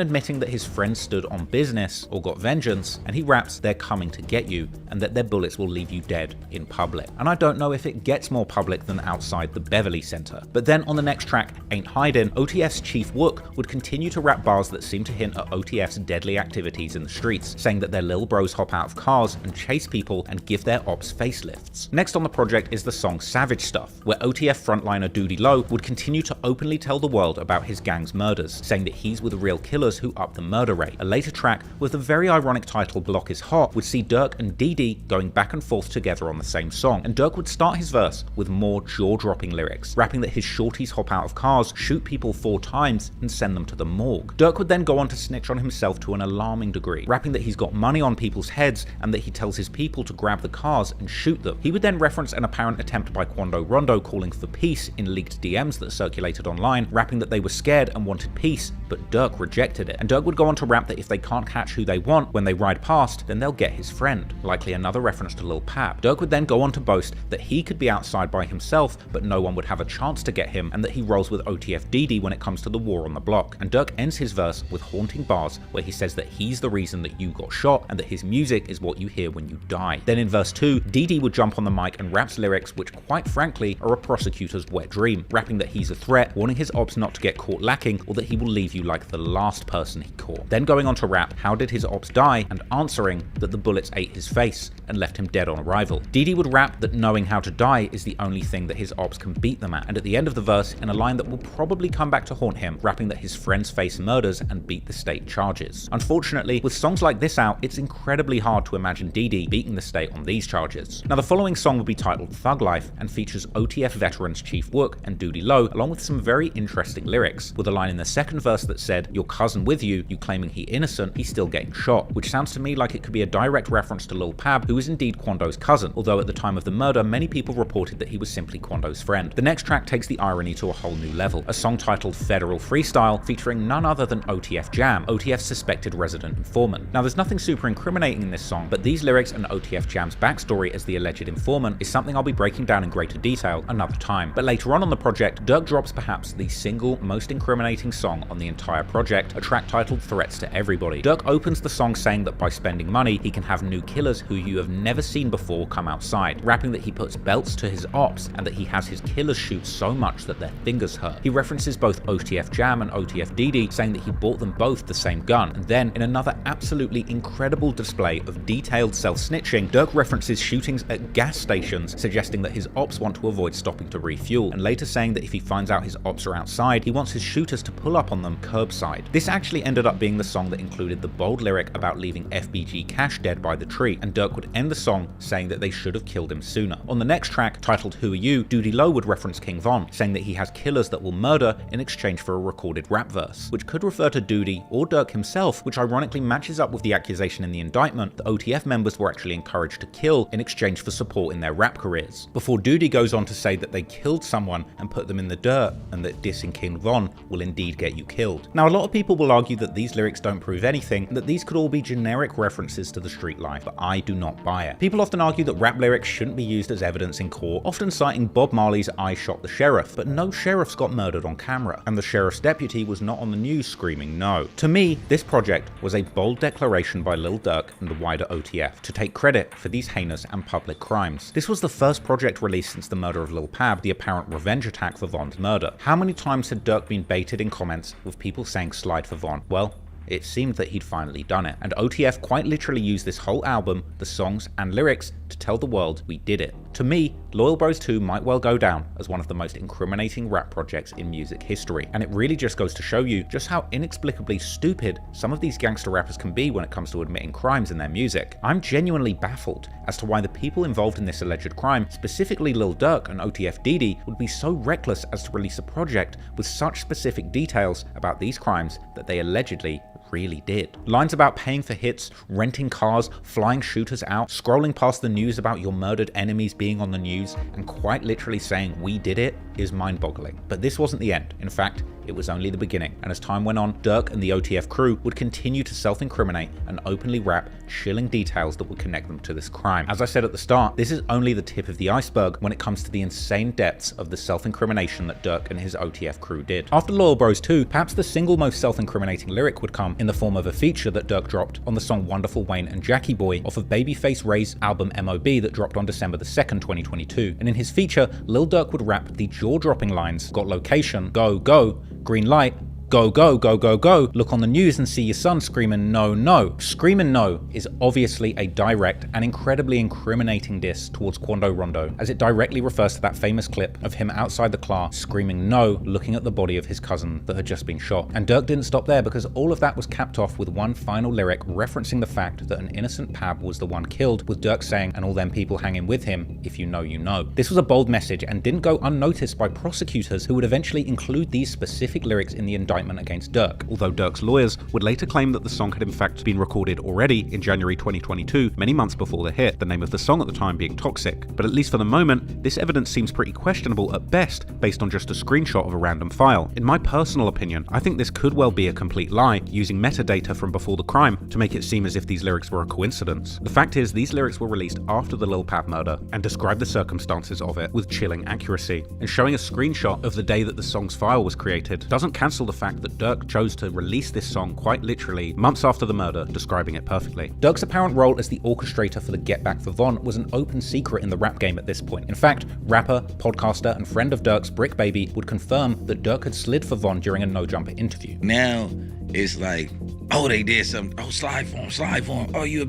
admitting that his friends stood on business or got vengeance, and he raps they're coming to get you, and that their bullets will leave you dead in public. And I don't know if it gets more public than outside the Beverly Center. But then on the next track, Ain't Hidin', OTF's Chief Wook would continue to rap bars that seem to hint at OTF's deadly activities in the streets, saying that their lil bros hop out of cars and chase people and give their ops facelifts. Next on the project is the song Savage Stuff, where OTF frontliner D.Rose would continue to openly tell the world about his gang's murders, saying that he's with real killers who up the murder rate. A later track with the very ironic title Block Is Hot would see Durk and Dede going back and forth together on the same song, and Durk would start his verse with more jaw-dropping lyrics, rapping that his shorties hop out of cars, shoot people 4 times, and send them to the morgue. Durk would then go on to snitch on himself to an alarming degree, rapping that he's got money on people's heads and that he tells his people to grab the cars and shoot them. He would then reference an apparent attempt by Quando Rondo calling for peace in leaked DMs that circulated online, rapping that they were scared and wanted peace, but Durk rejected it. And Durk would go on to rap that if they can't catch who they want when they ride past, then they'll get his friend, likely another reference to Lil Pab. Durk would then go on to boast that he could be outside by himself, but no one would have a chance to get him, and that he rolls with OTF Dede when it comes to the war on the block. And Durk ends his verse with haunting bars where he says that he's the reason that you got shot and that his music is what you hear when you die. Then in verse 2, Dede would jump on the mic and raps lyrics which quite frankly are a prosecutor's wet dream, rapping that he's a threat, warning his ops not to get caught lacking or that he will leave you like the last person he caught. Then going on to rap how did his ops die and answering that the bullets ate his face and left him dead on arrival. Dede would rap that knowing how to die is the only thing that his ops can beat them at, and at the end of the verse, in a line that will probably come back to haunt him, rapping that his friends face murders and beat the state charges. Unfortunately, with songs like this out, it's incredibly hard to imagine Dede beating the state on these charges. Now the following song would be titled Thug Life and features OTF veterans Chief Wook and D.Rose along with some very interesting lyrics, with a line in the second verse that said, "Your cousin with you claiming he innocent, he's still getting shot," which sounds to me like it could be a direct reference to Lil Pab, who is indeed Quando's cousin, although at the time of the murder many people reported that he was simply Quando's friend. The next track takes the irony to a whole new level, a song titled Federal Freestyle featuring none other than OTF Jam, OTF's suspected resident informant. Now there's nothing super incriminating in this song, but these lyrics and OTF Jam's backstory as the alleged informant is something I'll be breaking down in greater detail another time. But later on the project, Durk drops perhaps the single most incriminating song on the entire project, a track titled Threats to Everybody. Durk opens the song saying that by spending money, he can have new killers who you have never seen before come outside, rapping that he puts belts to his ops and that he has his killers shoot so much that their fingers hurt. He references both OTF Jam and OTF Dede, saying that he bought them both the same gun, and then in another absolutely incredible display of detailed self-snitching, Durk references shootings at gas stations, suggesting that his ops want to avoid stopping to refuel, and later saying that if he finds out his ops are outside, he wants his shooters to pull up on them curbside. This actually ended up being the song that included the bold lyric about leaving FBG Cash dead by the tree, and Durk would end the song saying that they should have killed him sooner. On the next track, titled Who Are You, D.Rose would reference King Von, saying that he has killers that will murder in exchange for a recorded rap verse, which could refer to Dede or Durk himself, which ironically matches up with of the accusation in the indictment that OTF members were actually encouraged to kill in exchange for support in their rap careers. Before Dede goes on to say that they killed someone and put them in the dirt, and that dissing King Von will indeed get you killed. Now, a lot of people will argue that these lyrics don't prove anything, and that these could all be generic references to the street life, but I do not buy it. People often argue that rap lyrics shouldn't be used as evidence in court, often citing Bob Marley's "I shot the sheriff," but no sheriffs got murdered on camera, and the sheriff's deputy was not on the news screaming no. To me, this project was a bold declaration by Lil Durk and the wider OTF to take credit for these heinous and public crimes. This was the first project released since the murder of Lil Pab, the apparent revenge attack for Von's murder. How many times had Durk been baited in comments with people saying slide for Von? Well, it seemed that he'd finally done it, and OTF quite literally used this whole album, the songs and lyrics, to tell the world we did it. To me, Loyal Bros 2 might well go down as one of the most incriminating rap projects in music history, and it really just goes to show you just how inexplicably stupid some of these gangster rappers can be when it comes to admitting crimes in their music. I'm genuinely baffled as to why the people involved in this alleged crime, specifically Lil Durk and OTF Dede, would be so reckless as to release a project with such specific details about these crimes that they allegedly really did. Lines about paying for hits, renting cars, flying shooters out, scrolling past the news about your murdered enemies being on the news, and quite literally saying we did it is mind-boggling. But this wasn't the end. In fact, it was only the beginning, and as time went on, Durk and the OTF crew would continue to self-incriminate and openly rap chilling details that would connect them to this crime. As I said at the start, this is only the tip of the iceberg when it comes to the insane depths of the self-incrimination that Durk and his OTF crew did. After Loyal Bros 2, perhaps the single most self-incriminating lyric would come in the form of a feature that Durk dropped on the song Wonderful Wayne and Jackie Boy off of Babyface Ray's album M.O.B. that dropped on December the 2nd, 2022. And in his feature, Lil Durk would rap the jaw-dropping lines, "Got location, go, go, green light, go, go, go, go, go, look on the news and see your son screaming no, no." Screaming no is obviously a direct and incredibly incriminating diss towards Quando Rondo, as it directly refers to that famous clip of him outside the class screaming no, looking at the body of his cousin that had just been shot. And Durk didn't stop there, because all of that was capped off with one final lyric referencing the fact that an innocent Pab was the one killed, with Durk saying, "And all them people hanging with him, if you know, you know." This was a bold message and didn't go unnoticed by prosecutors, who would eventually include these specific lyrics in the indictment against Durk, although Durk's lawyers would later claim that the song had in fact been recorded already in January 2022, many months before the hit, the name of the song at the time being Toxic. But at least for the moment, this evidence seems pretty questionable at best, based on just a screenshot of a random file. In my personal opinion, I think this could well be a complete lie, using metadata from before the crime to make it seem as if these lyrics were a coincidence. The fact is, these lyrics were released after the Lil Pab murder and describe the circumstances of it with chilling accuracy, and showing a screenshot of the day that the song's file was created doesn't cancel the fact that Durk chose to release this song quite literally months after the murder, describing it perfectly. Durk's apparent role as the orchestrator for the Get Back for Von was an open secret in the rap game at this point. In fact, rapper, podcaster, and friend of Durk's, Brick Baby, would confirm that Durk had slid for Von during a No Jumper interview. Now it's like, oh, they did something. Oh, slide for him. Oh, you a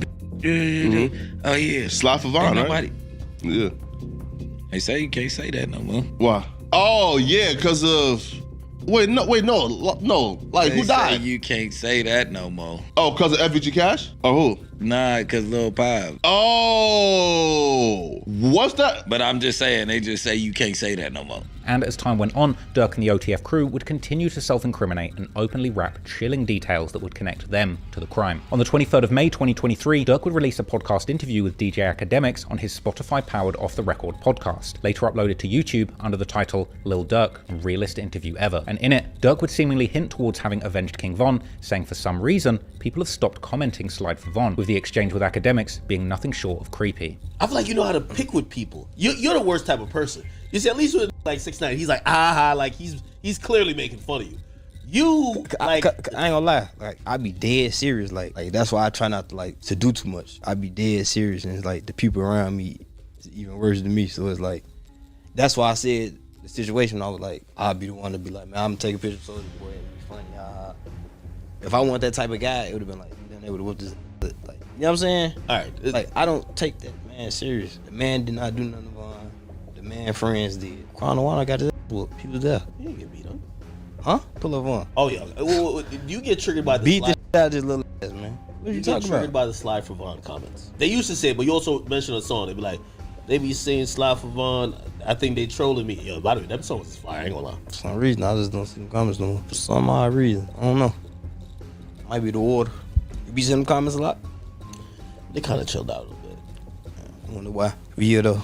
oh yeah, slide for Von, right? Yeah. They say you can't say that no more. Why? Oh yeah, because of. Wait, no. Like, who died? You can't say that no more. Oh, because of FVG Cash? Or who? Nah, because Lil Pab. Oh, what's that? But I'm just saying, they just say you can't say that no more. And as time went on, Durk and the OTF crew would continue to self-incriminate and openly rap chilling details that would connect them to the crime. On the 23rd of May 2023, Durk would release a podcast interview with DJ Academics on his Spotify-powered Off The Record podcast, later uploaded to YouTube under the title Lil Durk, Realest Interview Ever. And in it, Durk would seemingly hint towards having avenged King Von, saying for some reason, people have stopped commenting Slide for Von, with the exchange with Academics being nothing short of creepy. I feel like you know how to pick with people. You're the worst type of person. You see, at least with like 6ix9ine, he's like, like he's clearly making fun of you. You like, I ain't gonna lie, like I be dead serious, like that's why I try not to do too much. I be dead serious, and it's like the people around me is even worse than me. So it's like, that's why I said the situation. I was like, I'll be the one to be like, man, I'm gonna take a picture of Soulja Boy and be funny. If I want that type of guy, it would have been like, then they would have whooped his. Like, you know what I'm saying? All right, like I don't take that man serious. The man did not do nothing to Von. The man friends did. Quando I got his whooped. He was there. You didn't get beat up. Huh? Pull up on. Oh yeah. You get triggered by the beat slide. the shit out of this little ass, man. What you talking triggered about? by the Slide for Von comments. They used to say it, but you also mentioned a song. They be like, they be saying Slide for Von. I think they trolling me. Yo, by the way, that song was fire. I ain't gonna lie. For some reason, I just don't see the comments no more. For some odd reason, I don't know. Might be the water. You be seeing them comments a lot? They kind of chilled out a little bit. I wonder why. We though.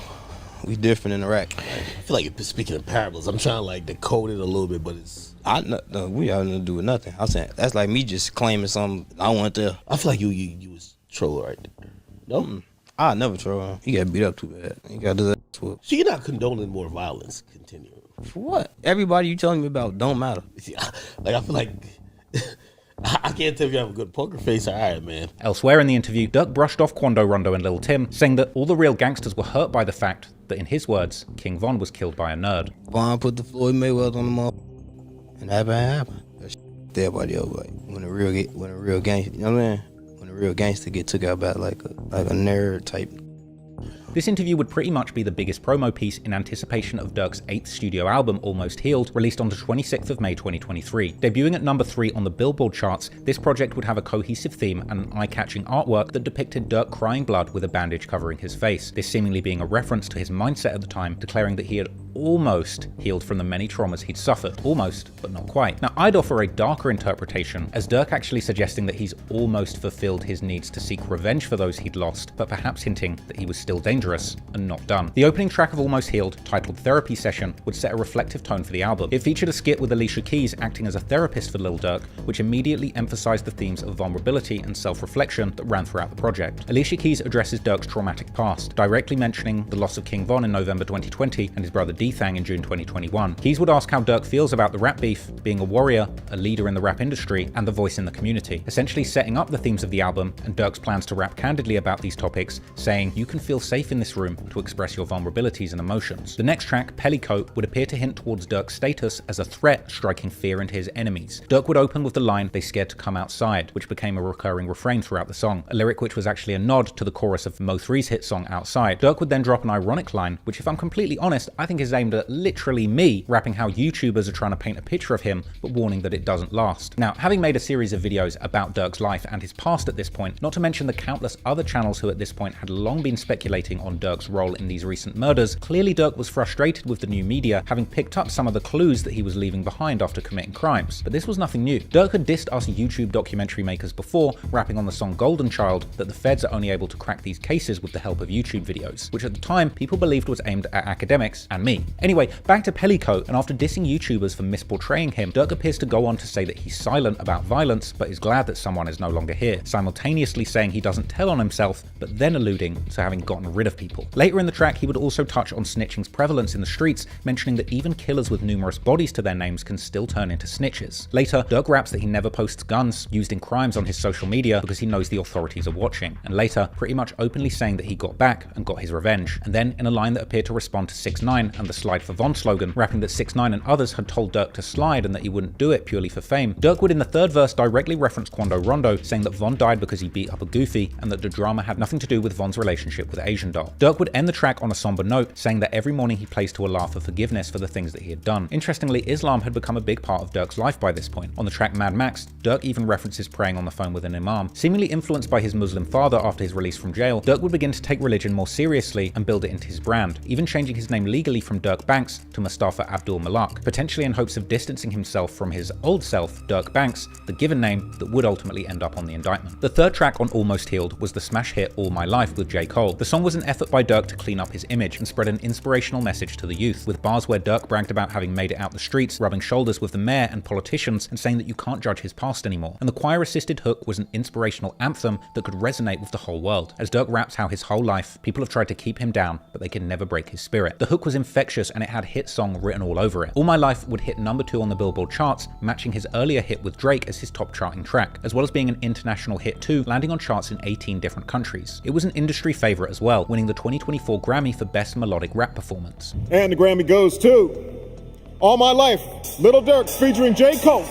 We different in Iraq. I feel like you're speaking in parables. I'm trying to like decode it a little bit, but it's. We have nothing to do with nothing. I'm saying that's like me just claiming something I want to. I feel like you was troll right there. No, I never troll. He got beat up too bad. He got his ass whooped. So you're not condoning more violence continuing. For what? Everybody you telling me about don't matter. Like I feel like. I can't tell if you have a good poker face. All right, man. Elsewhere in the interview, Durk brushed off Quando, Rondo, and Lil Tim, saying that all the real gangsters were hurt by the fact that, in his words, King Von was killed by a nerd. Von put the Floyd Mayweather on the mother, and that happened. Everybody else, like when a real gangster, you know what I mean? When a real gangster get took out by like a nerd type. This interview would pretty much be the biggest promo piece in anticipation of Durk's 8th studio album, Almost Healed, released on the 26th of May 2023. Debuting at number 3 on the Billboard charts, this project would have a cohesive theme and an eye-catching artwork that depicted Durk crying blood with a bandage covering his face, this seemingly being a reference to his mindset at the time, declaring that he had almost healed from the many traumas he'd suffered. Almost, but not quite. Now, I'd offer a darker interpretation, as Durk actually suggesting that he's almost fulfilled his needs to seek revenge for those he'd lost, but perhaps hinting that he was still dangerous and not done. The opening track of Almost Healed, titled Therapy Session, would set a reflective tone for the album. It featured a skit with Alicia Keys acting as a therapist for Lil Durk, which immediately emphasized the themes of vulnerability and self-reflection that ran throughout the project. Alicia Keys addresses Durk's traumatic past, directly mentioning the loss of King Von in November 2020 and his brother D-Thang in June 2021. Keys would ask how Durk feels about the rap beef, being a warrior, a leader in the rap industry, and the voice in the community, essentially setting up the themes of the album and Durk's plans to rap candidly about these topics, saying, "You can feel safe in this room to express your vulnerabilities and emotions." The next track, Pellicoat, would appear to hint towards Durk's status as a threat, striking fear into his enemies. Durk would open with the line, "They scared to come outside," which became a recurring refrain throughout the song, a lyric which was actually a nod to the chorus of Mo3's hit song Outside. Durk would then drop an ironic line, which if I'm completely honest, I think is aimed at literally me, rapping how YouTubers are trying to paint a picture of him, but warning that it doesn't last. Now, having made a series of videos about Durk's life and his past at this point, not to mention the countless other channels who at this point had long been speculating on Durk's role in these recent murders, clearly Durk was frustrated with the new media, having picked up some of the clues that he was leaving behind after committing crimes. But this was nothing new. Durk had dissed us YouTube documentary makers before, rapping on the song Golden Child, that the feds are only able to crack these cases with the help of YouTube videos, which at the time people believed was aimed at academics and me. Anyway, back to Pellicoat, and after dissing YouTubers for misportraying him, Durk appears to go on to say that he's silent about violence, but is glad that someone is no longer here, simultaneously saying he doesn't tell on himself, but then alluding to having gotten rid of people. Later in the track, he would also touch on snitching's prevalence in the streets, mentioning that even killers with numerous bodies to their names can still turn into snitches. Later, Durk raps that he never posts guns used in crimes on his social media because he knows the authorities are watching, and later, pretty much openly saying that he got back and got his revenge. And then, in a line that appeared to respond to 6ix9ine and the Slide for Von slogan, rapping that 6ix9ine and others had told Durk to slide and that he wouldn't do it purely for fame, Durk would in the third verse directly reference Quando Rondo, saying that Von died because he beat up a goofy and that the drama had nothing to do with Von's relationship with Asian Doll. Durk would end the track on a somber note, saying that every morning he plays to Allah for forgiveness for the things that he had done. Interestingly, Islam had become a big part of Durk's life by this point. On the track Mad Max, Durk even references praying on the phone with an imam. Seemingly influenced by his Muslim father after his release from jail, Durk would begin to take religion more seriously and build it into his brand, even changing his name legally from Durk Banks to Mustafa Abdul Malak, potentially in hopes of distancing himself from his old self, Durk Banks, the given name that would ultimately end up on the indictment. The third track on Almost Healed was the smash hit All My Life with J. Cole. The song was an effort by Durk to clean up his image and spread an inspirational message to the youth, with bars where Durk bragged about having made it out the streets, rubbing shoulders with the mayor and politicians, and saying that you can't judge his past anymore. And the choir-assisted hook was an inspirational anthem that could resonate with the whole world, as Durk raps how his whole life, people have tried to keep him down, but they can never break his spirit. The hook was infectious and it had hit song written all over it. All My Life would hit number 2 on the Billboard charts, matching his earlier hit with Drake as his top charting track, as well as being an international hit too, landing on charts in 18 different countries. It was an industry favorite as well, winning the 2024 Grammy for Best Melodic Rap Performance. And the Grammy goes to All My Life, Lil Durk featuring J. Cole.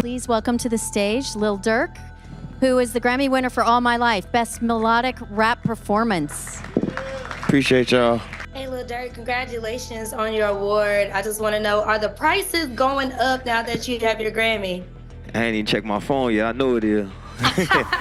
Please welcome to the stage Lil Durk, who is the Grammy winner for All My Life, Best Melodic Rap Performance. Appreciate y'all. Hey, Lil Durk, congratulations on your award. I just want to know, are the prices going up now that you have your Grammy? I ain't even checked my phone yet. I know it is.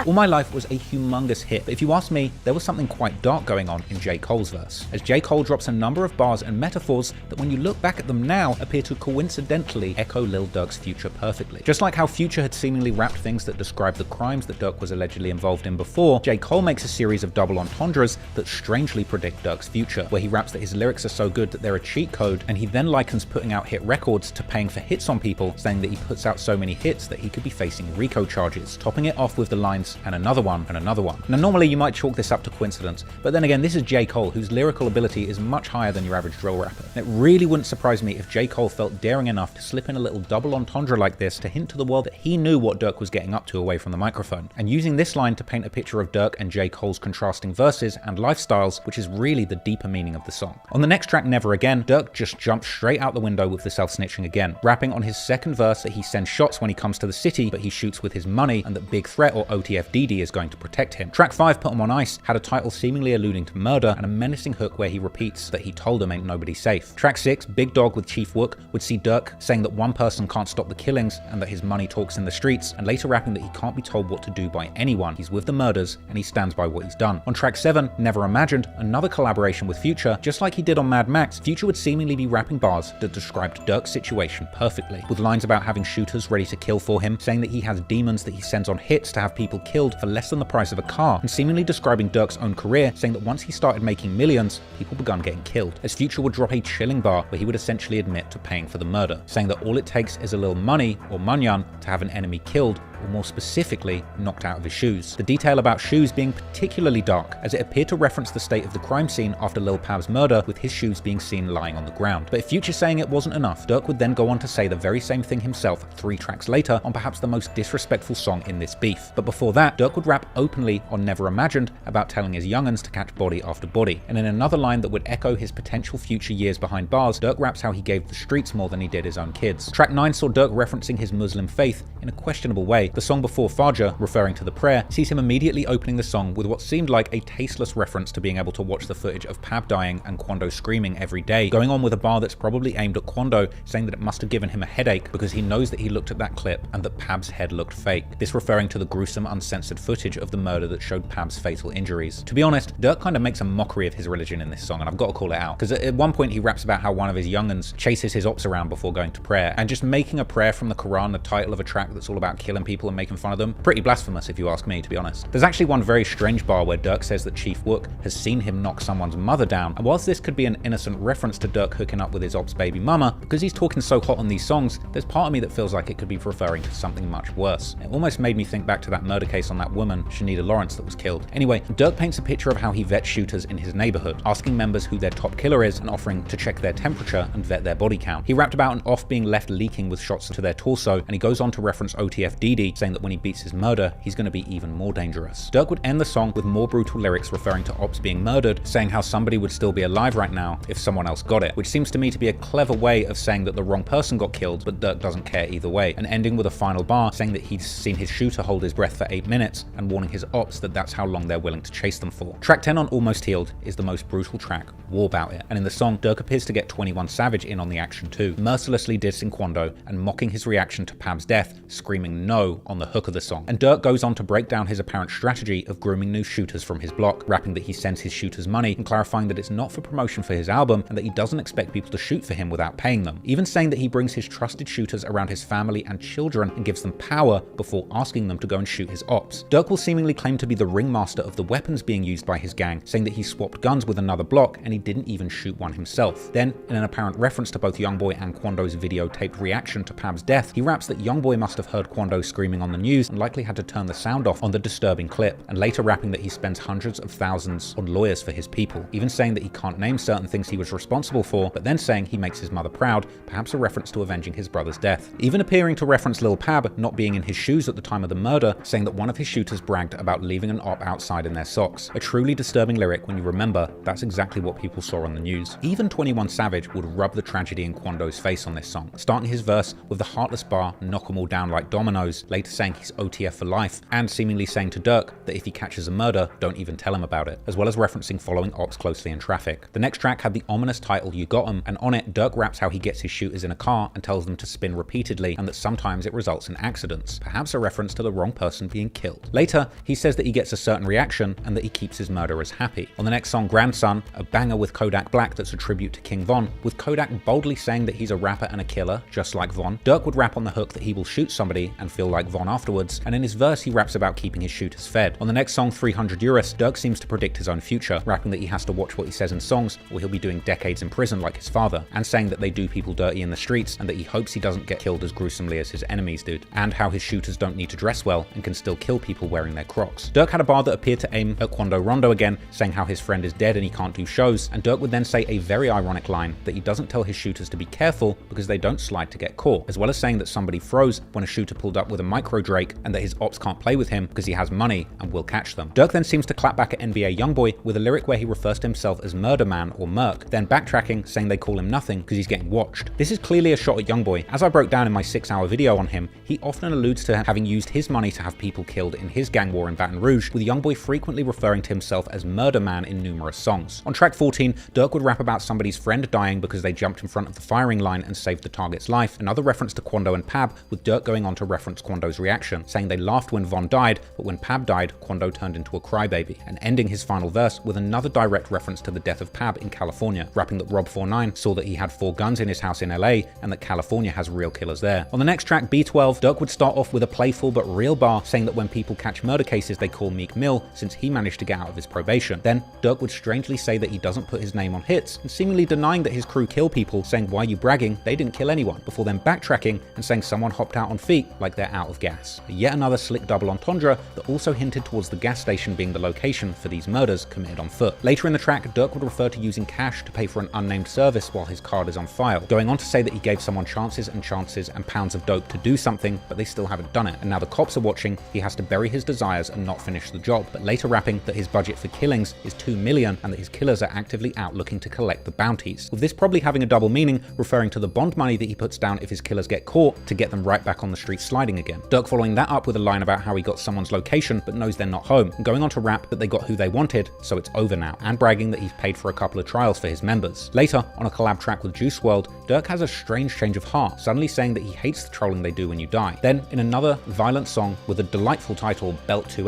All My Life was a humongous hit, but if you ask me, there was something quite dark going on in J. Cole's verse, as J. Cole drops a number of bars and metaphors that when you look back at them now appear to coincidentally echo Lil Durk's Future perfectly. Just like how Future had seemingly rapped things that describe the crimes that Durk was allegedly involved in before, J. Cole makes a series of double entendres that strangely predict Durk's future, where he raps that his lyrics are so good that they're a cheat code, and he then likens putting out hit records to paying for hits on people, saying that he puts out so many hits that he could be facing RICO charges, topping it off with the lines, and another one, and another one. Now normally you might chalk this up to coincidence, but then again this is J. Cole, whose lyrical ability is much higher than your average drill rapper. And it really wouldn't surprise me if J. Cole felt daring enough to slip in a little double entendre like this to hint to the world that he knew what Durk was getting up to away from the microphone, and using this line to paint a picture of Durk and J. Cole's contrasting verses and lifestyles, which is really the deeper meaning of the song. On the next track, Never Again, Durk just jumps straight out the window with the self-snitching again, rapping on his second verse that he sends shots when he comes to the city, but he shoots with his money, and that Big Threat or OTF Dede is going to protect him. Track 5, Put 'Em on Ice, had a title seemingly alluding to murder and a menacing hook where he repeats that he told him ain't nobody safe. Track 6, Big Dog with Chief Wook, would see Durk saying that one person can't stop the killings and that his money talks in the streets, and later rapping that he can't be told what to do by anyone. He's with the murders and he stands by what he's done. On track 7, Never Imagined, another collaboration with Future, just like he did on Mad Max, Future would seemingly be rapping bars that described Durk's situation perfectly, with lines about having shooters ready to kill for him, saying that he has demons that he sends on hits to have people killed for less than the price of a car, and seemingly describing Durk's own career, saying that once he started making millions, people began getting killed, as Future would drop a chilling bar where he would essentially admit to paying for the murder, saying that all it takes is a little money, or manyan, to have an enemy killed, or more specifically, knocked out of his shoes. The detail about shoes being particularly dark, as it appeared to reference the state of the crime scene after Lil Pab's murder, with his shoes being seen lying on the ground. But if Future saying it wasn't enough, Durk would then go on to say the very same thing himself 3 tracks later on perhaps the most disrespectful song in this beef. But before that, Durk would rap openly on Never Imagined about telling his young'uns to catch body after body. And in another line that would echo his potential future years behind bars, Durk raps how he gave the streets more than he did his own kids. Track 9 saw Durk referencing his Muslim faith in a questionable way. The song before Fajr, referring to the prayer, sees him immediately opening the song with what seemed like a tasteless reference to being able to watch the footage of Pab dying and Quando screaming every day, going on with a bar that's probably aimed at Quando, saying that it must have given him a headache because he knows that he looked at that clip and that Pab's head looked fake. This referring to the gruesome uncensored footage of the murder that showed Pab's fatal injuries. To be honest, Durk kind of makes a mockery of his religion in this song, and I've got to call it out, because at one point he raps about how one of his young'uns chases his ops around before going to prayer, and just making a prayer from the Quran the title of a track that's all about killing people and making fun of them, pretty blasphemous if you ask me, to be honest. There's actually one very strange bar where Durk says that Chief Wook has seen him knock someone's mother down, and whilst this could be an innocent reference to Durk hooking up with his ops baby mama, because he's talking so hot on these songs, there's part of me that feels like it could be referring to something much worse. It almost made me think back to that murder case on that woman, Shanita Lawrence, that was killed. Anyway, Durk paints a picture of how he vets shooters in his neighborhood, asking members who their top killer is and offering to check their temperature and vet their body count. He rapped about an off being left leaking with shots to their torso, and he goes on to reference OTF Dede, saying that when he beats his murder, he's going to be even more dangerous. Durk would end the song with more brutal lyrics referring to ops being murdered, saying how somebody would still be alive right now if someone else got it, which seems to me to be a clever way of saying that the wrong person got killed, but Durk doesn't care either way, and ending with a final bar saying that he's seen his shooter hold his breath for 8 minutes and warning his ops that that's how long they're willing to chase them for. Track 10 on Almost Healed is the most brutal track, War About It, and in the song, Durk appears to get 21 Savage in on the action too, mercilessly dissing Quando and mocking his reaction to Pab's death, screaming no on the hook of the song. And Durk goes on to break down his apparent strategy of grooming new shooters from his block, rapping that he sends his shooters money and clarifying that it's not for promotion for his album and that he doesn't expect people to shoot for him without paying them, even saying that he brings his trusted shooters around his family and children and gives them power before asking them to go and shoot his ops. Durk will seemingly claim to be the ringmaster of the weapons being used by his gang, saying that he swapped guns with another block and he didn't even shoot one himself. Then, in an apparent reference to both Youngboy and Quando's videotaped reaction to Pab's death, he raps that Youngboy must have heard Quando screaming on the news and likely had to turn the sound off on the disturbing clip, and later rapping that he spends hundreds of thousands on lawyers for his people, even saying that he can't name certain things he was responsible for, but then saying he makes his mother proud, perhaps a reference to avenging his brother's death. Even appearing to reference Lil Pab not being in his shoes at the time of the murder, saying that one of his shooters bragged about leaving an op outside in their socks. A truly disturbing lyric when you remember that's exactly what people saw on the news. Even 21 Savage would rub the tragedy in Quando's face on this song, starting his verse with the heartless bar, knock 'em all down like dominoes, later saying he's OTF for life, and seemingly saying to Durk that if he catches a murder, don't even tell him about it, as well as referencing following ops closely in traffic. The next track had the ominous title You Got 'Em, and on it, Durk raps how he gets his shooters in a car and tells them to spin repeatedly, and that sometimes it results in accidents, perhaps a reference to the wrong person being killed. Later, he says that he gets a certain reaction and that he keeps his murderers happy. On the next song, Grandson, a banger with Kodak Black that's a tribute to King Von, with Kodak boldly saying that he's a rapper and a killer, just like Von, Durk would rap on the hook that he will shoot somebody and feel like Von afterwards, and in his verse he raps about keeping his shooters fed. On the next song, 300 Euros, Durk seems to predict his own future, rapping that he has to watch what he says in songs or he'll be doing decades in prison like his father, and saying that they do people dirty in the streets and that he hopes he doesn't get killed as gruesomely as his enemies did, and how his shooters don't need to dress well and can still kill people wearing their Crocs. Durk had a bar that appeared to aim at Quando Rondo again, saying how his friend is dead and he can't do shows, and Durk would then say a very ironic line that he doesn't tell his shooters to be careful because they don't slide to get caught, as well as saying that somebody froze when a shooter pulled up with a micro Drake and that his ops can't play with him because he has money and will catch them. Durk then seems to clap back at NBA Youngboy with a lyric where he refers to himself as Murder Man or Merc, then backtracking saying they call him nothing because he's getting watched. This is clearly a shot at Youngboy. As I broke down in my 6-hour video on him, he often alludes to having used his money to have people killed in his gang war in Baton Rouge, with Youngboy frequently referring to himself as Murder Man in numerous songs. On track 14, Durk would rap about somebody's friend dying because they jumped in front of the firing line and saved the target's life, another reference to Quando and Pab, with Durk going on to reference Quando's reaction, saying they laughed when Von died, but when Pab died, Quando turned into a crybaby, and ending his final verse with another direct reference to the death of Pab in California, rapping that Rob 49 saw that he had 4 guns in his house in LA and that California has real killers there. On the next track, B12, Durk would start off with a playful but real bar saying that when people catch murder cases they call Meek Mill since he managed to get out of his probation. Then Durk would strangely say that he doesn't put his name on hits and seemingly denying that his crew kill people, saying why are you bragging, they didn't kill anyone, before then backtracking and saying someone hopped out on feet like they're out of gas. Yet another slick double entendre that also hinted towards the gas station being the location for these murders committed on foot. Later in the track, Durk would refer to using cash to pay for an unnamed service while his card is on file, going on to say that he gave someone chances and pounds of dope to do something, but they still haven't done it, and now the cops are watching, he has to bury his desires and not finish the job, but later rapping that his budget for killings is $2 million and that his killers are actively out looking to collect the bounties, with this probably having a double meaning, referring to the bond money that he puts down if his killers get caught to get them right back on the street sliding again. Durk following that up with a line about how he got someone's location but knows they're not home, and going on to rap that they got who they wanted, so it's over now, and bragging that he's paid for a couple of trials for his members. Later, on a collab track with Juice WRLD, Durk has a strange change of heart, suddenly saying that he hates the trolling they do when you die. Then, in another violent song with a delightful title, Belt 2,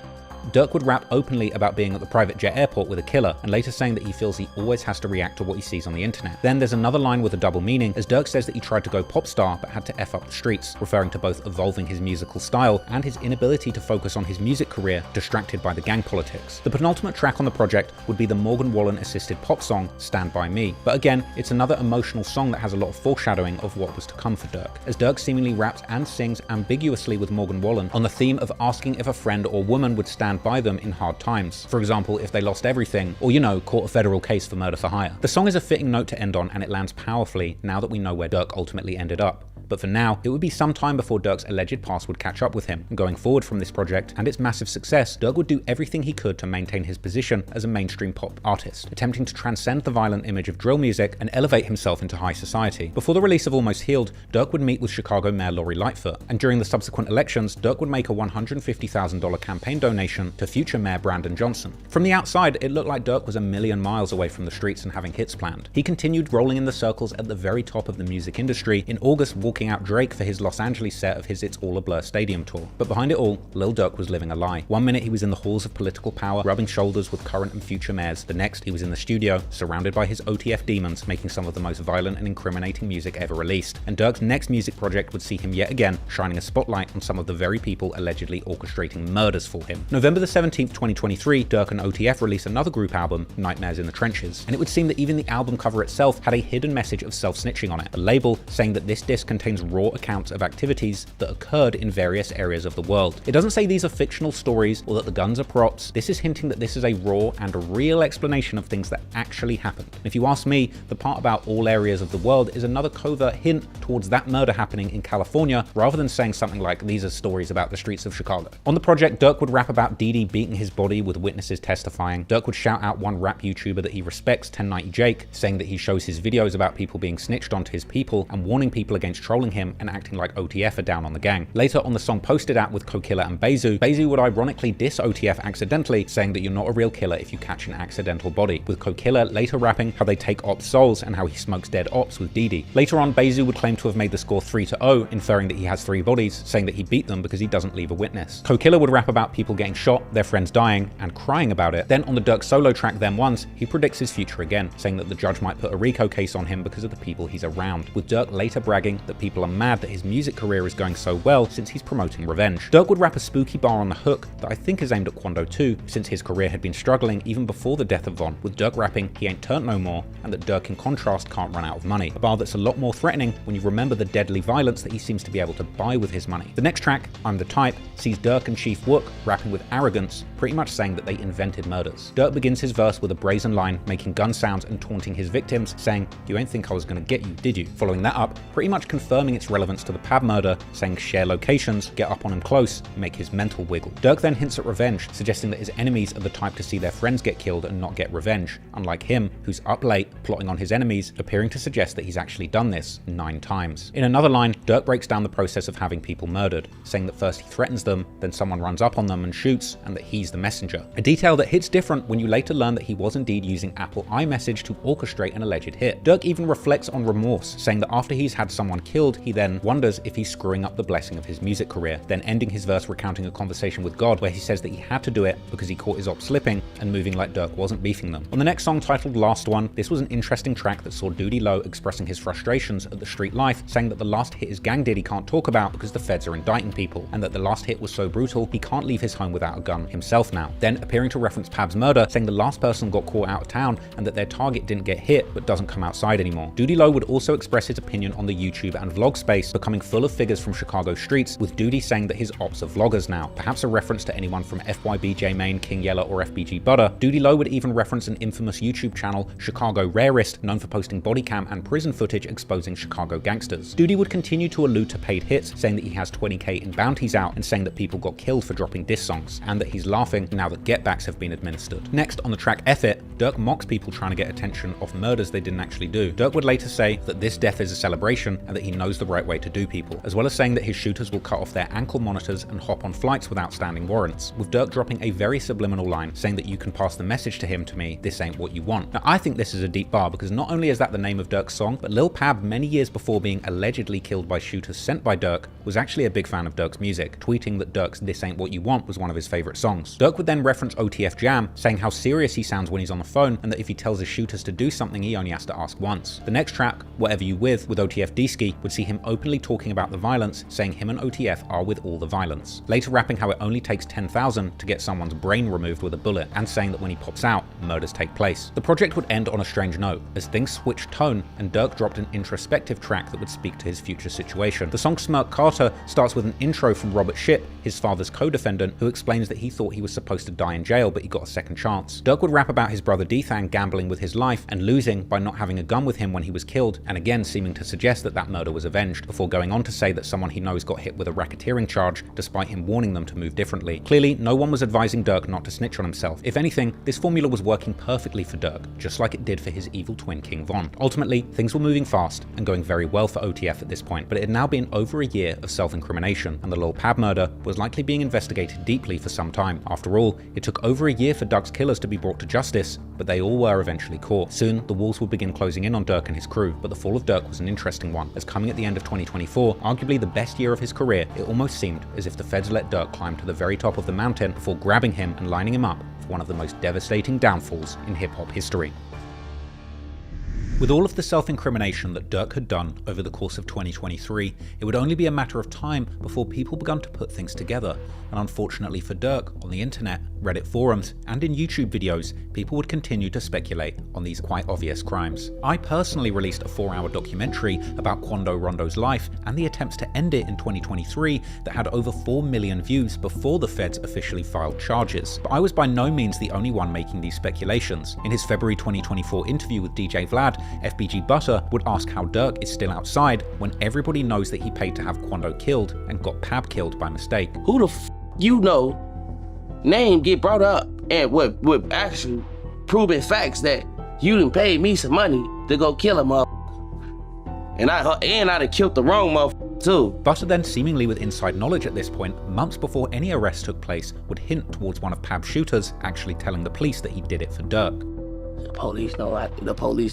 Durk would rap openly about being at the private jet airport with a killer, and later saying that he feels he always has to react to what he sees on the internet. Then there's another line with a double meaning, as Durk says that he tried to go pop star but had to F up the streets, referring to both evolving his musical style and his inability to focus on his music career, distracted by the gang politics. The penultimate track on the project would be the Morgan Wallen assisted pop song, Stand By Me. But again, it's another emotional song that has a lot of foreshadowing of what was to come for Durk, as Durk seemingly raps and sings ambiguously with Morgan Wallen on the theme of asking if a friend or woman would stand by them in hard times. For example, if they lost everything, or caught a federal case for murder for hire. The song is a fitting note to end on, and it lands powerfully now that we know where Durk ultimately ended up. But for now, it would be some time before Durk's alleged past would catch up with him. And going forward from this project and its massive success, Durk would do everything he could to maintain his position as a mainstream pop artist, attempting to transcend the violent image of drill music and elevate himself into high society. Before the release of Almost Healed, Durk would meet with Chicago Mayor Lori Lightfoot, and during the subsequent elections, Durk would make a $150,000 campaign donation to future Mayor Brandon Johnson. From the outside, it looked like Durk was a million miles away from the streets and having hits planned. He continued rolling in the circles at the very top of the music industry, in August walking out Drake for his Los Angeles set of his It's All a Blur stadium tour. But behind it all, Lil Durk was living a lie. One minute he was in the halls of political power, rubbing shoulders with current and future mayors. The next, he was in the studio, surrounded by his OTF demons, making some of the most violent and incriminating music ever released. And Durk's next music project would see him yet again shining a spotlight on some of the very people allegedly orchestrating murders for him. November the 17th, 2023, Durk and OTF released another group album, Nightmares in the Trenches. And it would seem that even the album cover itself had a hidden message of self-snitching on it, a label saying that this disc contains raw accounts of activities that occurred in various areas of the world. It doesn't say these are fictional stories or that the guns are props. This is hinting that this is a raw and a real explanation of things that actually happened. And if you ask me, the part about all areas of the world is another covert hint towards that murder happening in California, rather than saying something like these are stories about the streets of Chicago. On the project, Durk would rap about Dede beating his body with witnesses testifying. Durk would shout out one rap YouTuber that he respects, 1090 Jake, saying that he shows his videos about people being snitched onto his people and warning people against trolling him and acting like OTF are down on the gang. Later on the song posted at with Kokilla and Bezu would ironically diss OTF accidentally, saying that you're not a real killer if you catch an accidental body, with Kokilla later rapping how they take ops souls and how he smokes dead ops with Dede. Later on, Bezu would claim to have made the score 3-0, inferring that he has 3 bodies, saying that he beat them because he doesn't leave a witness. Kokilla would rap about people getting shot, their friends dying, and crying about it. Then on the Durk solo track Them Ones, he predicts his future again, saying that the judge might put a RICO case on him because of the people he's around, with Durk later bragging that people are mad that his music career is going so well since he's promoting revenge. Durk would rap a spooky bar on the hook that I think is aimed at Quando too, since his career had been struggling even before the death of Von, with Durk rapping he ain't turned no more, and that Durk in contrast can't run out of money, a bar that's a lot more threatening when you remember the deadly violence that he seems to be able to buy with his money. The next track, I'm the Type, sees Durk and Chief Wook rapping with arrogance, pretty much saying that they invented murders. Durk begins his verse with a brazen line, making gun sounds and taunting his victims, saying, "You ain't think I was gonna get you, did you?" Following that up, pretty much confirming its relevance to the Pab murder, saying share locations, get up on him close, make his mental wiggle. Durk then hints at revenge, suggesting that his enemies are the type to see their friends get killed and not get revenge, unlike him, who's up late, plotting on his enemies, appearing to suggest that he's actually done this 9 times. In another line, Durk breaks down the process of having people murdered, saying that first he threatens them, then someone runs up on them and shoots, and that he's the messenger. A detail that hits different when you later learn that he was indeed using Apple iMessage to orchestrate an alleged hit. Durk even reflects on remorse, saying that after he's had someone killed, he then wonders if he's screwing up the blessing of his music career, then ending his verse recounting a conversation with God where he says that he had to do it because he caught his op slipping and moving like Durk wasn't beefing them. On the next song, titled Last One, this was an interesting track that saw D.Rose expressing his frustrations at the street life, saying that the last hit his gang did he can't talk about because the feds are indicting people, and that the last hit was so brutal he can't leave his home without a gun himself now. Then appearing to reference Pab's murder, saying the last person got caught out of town and that their target didn't get hit but doesn't come outside anymore. D.Rose would also express his opinion on the YouTube and vlog space becoming full of figures from Chicago streets, with Dede saying that his ops are vloggers now, perhaps a reference to anyone from FYB J Main, King Yella, or FBG Butter. D.Rose would even reference an infamous YouTube channel, Chicago Rarest, known for posting body cam and prison footage exposing Chicago gangsters. Dede would continue to allude to paid hits, saying that he has 20k in bounties out and saying that people got killed for dropping diss songs, and that he's laughing now that getbacks have been administered. Next, on the track F It, Durk mocks people trying to get attention off murders they didn't actually do. Durk would later say that this death is a celebration and that he knows the right way to do people, as well as saying that his shooters will cut off their ankle monitors and hop on flights without standing warrants, with Durk dropping a very subliminal line saying that you can pass the message to him to me, this ain't what you want. Now I think this is a deep bar because not only is that the name of Durk's song, but Lil Pab many years before being allegedly killed by shooters sent by Durk was actually a big fan of Durk's music, tweeting that Durk's This Ain't What You Want was one of his favorite songs. Durk would then reference OTF Jam, saying how serious he sounds when he's on the phone and that if he tells his shooters to do something he only has to ask once. The next track, Whatever You With OTF Dede, would see him openly talking about the violence, saying him and OTF are with all the violence. Later rapping how it only takes 10,000 to get someone's brain removed with a bullet, and saying that when he pops out, murders take place. The project would end on a strange note, as things switched tone and Durk dropped an introspective track that would speak to his future situation. The song Smirk Carter starts with an intro from Robert Shipp, his father's co-defendant, who explains that he thought he was supposed to die in jail but he got a second chance. Durk would rap about his brother Dethan gambling with his life and losing by not having a gun with him when he was killed, and again seeming to suggest that that murder was avenged, before going on to say that someone he knows got hit with a racketeering charge despite him warning them to move differently. Clearly, no one was advising Durk not to snitch on himself. If anything, this formula was working perfectly for Durk, just like it did for his evil twin King Von. Ultimately, things were moving fast and going very well for OTF at this point, but it had now been over a year of self-incrimination, and the Lil Pab murder was likely being investigated deeply for some time. After all, it took over a year for Durk's killers to be brought to justice, but they all were eventually caught. Soon, the walls would begin closing in on Durk and his crew, but the fall of Durk was an interesting one, as coming at the end of 2024, arguably the best year of his career, it almost seemed as if the feds let Durk climb to the very top of the mountain before grabbing him and lining him up for one of the most devastating downfalls in hip-hop history. With all of the self-incrimination that Durk had done over the course of 2023, it would only be a matter of time before people began to put things together, and unfortunately for Durk, on the internet, Reddit forums, and in YouTube videos, people would continue to speculate on these quite obvious crimes. I personally released a 4-hour documentary about Quando Rondo's life and the attempts to end it in 2023 that had over 4 million views before the feds officially filed charges. But I was by no means the only one making these speculations. In his February 2024 interview with DJ Vlad, FBG Butter would ask how Durk is still outside when everybody knows that he paid to have Quando killed and got Pab killed by mistake. Who the f you know name get brought up and with actually proven facts that you done paid me some money to go kill a motherfucker. And I'd have killed the wrong motherfucker too. Butter then, seemingly with inside knowledge at this point, months before any arrest took place, would hint towards one of Pab's shooters actually telling the police that he did it for Durk. The police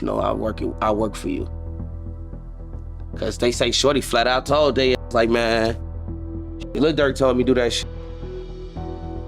know I work for you. Cause they say Shorty flat out told they like, man, Lil Durk told me to do that shit.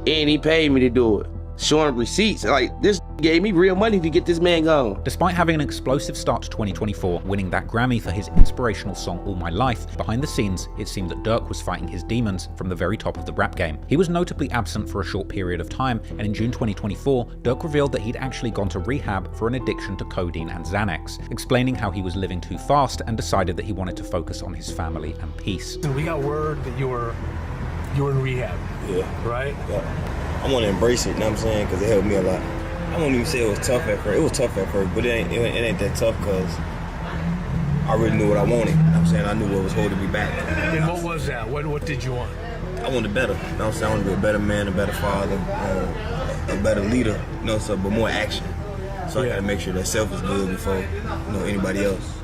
And he paid me to do it. Showing receipts. Like, this gave me real money to get this man gone. Despite having an explosive start to 2024, winning that Grammy for his inspirational song All My Life, behind the scenes, it seemed that Durk was fighting his demons from the very top of the rap game. He was notably absent for a short period of time, and in June 2024, Durk revealed that he'd actually gone to rehab for an addiction to codeine and Xanax, explaining how he was living too fast and decided that he wanted to focus on his family and peace. We got word that you were in rehab. Yeah. Right? Yeah. I want to embrace it, you know what I'm saying, because it helped me a lot. I won't even say it was tough at first. It was tough at first, but it ain't that tough because I really knew what I wanted. You know what I'm saying? I knew what was holding me back. And what was that? What did you want? I wanted better. You know what I'm saying? I wanted to be a better man, a better father, a better leader, you know, so, but more action. So I got to make sure that self is good before, you know, anybody else.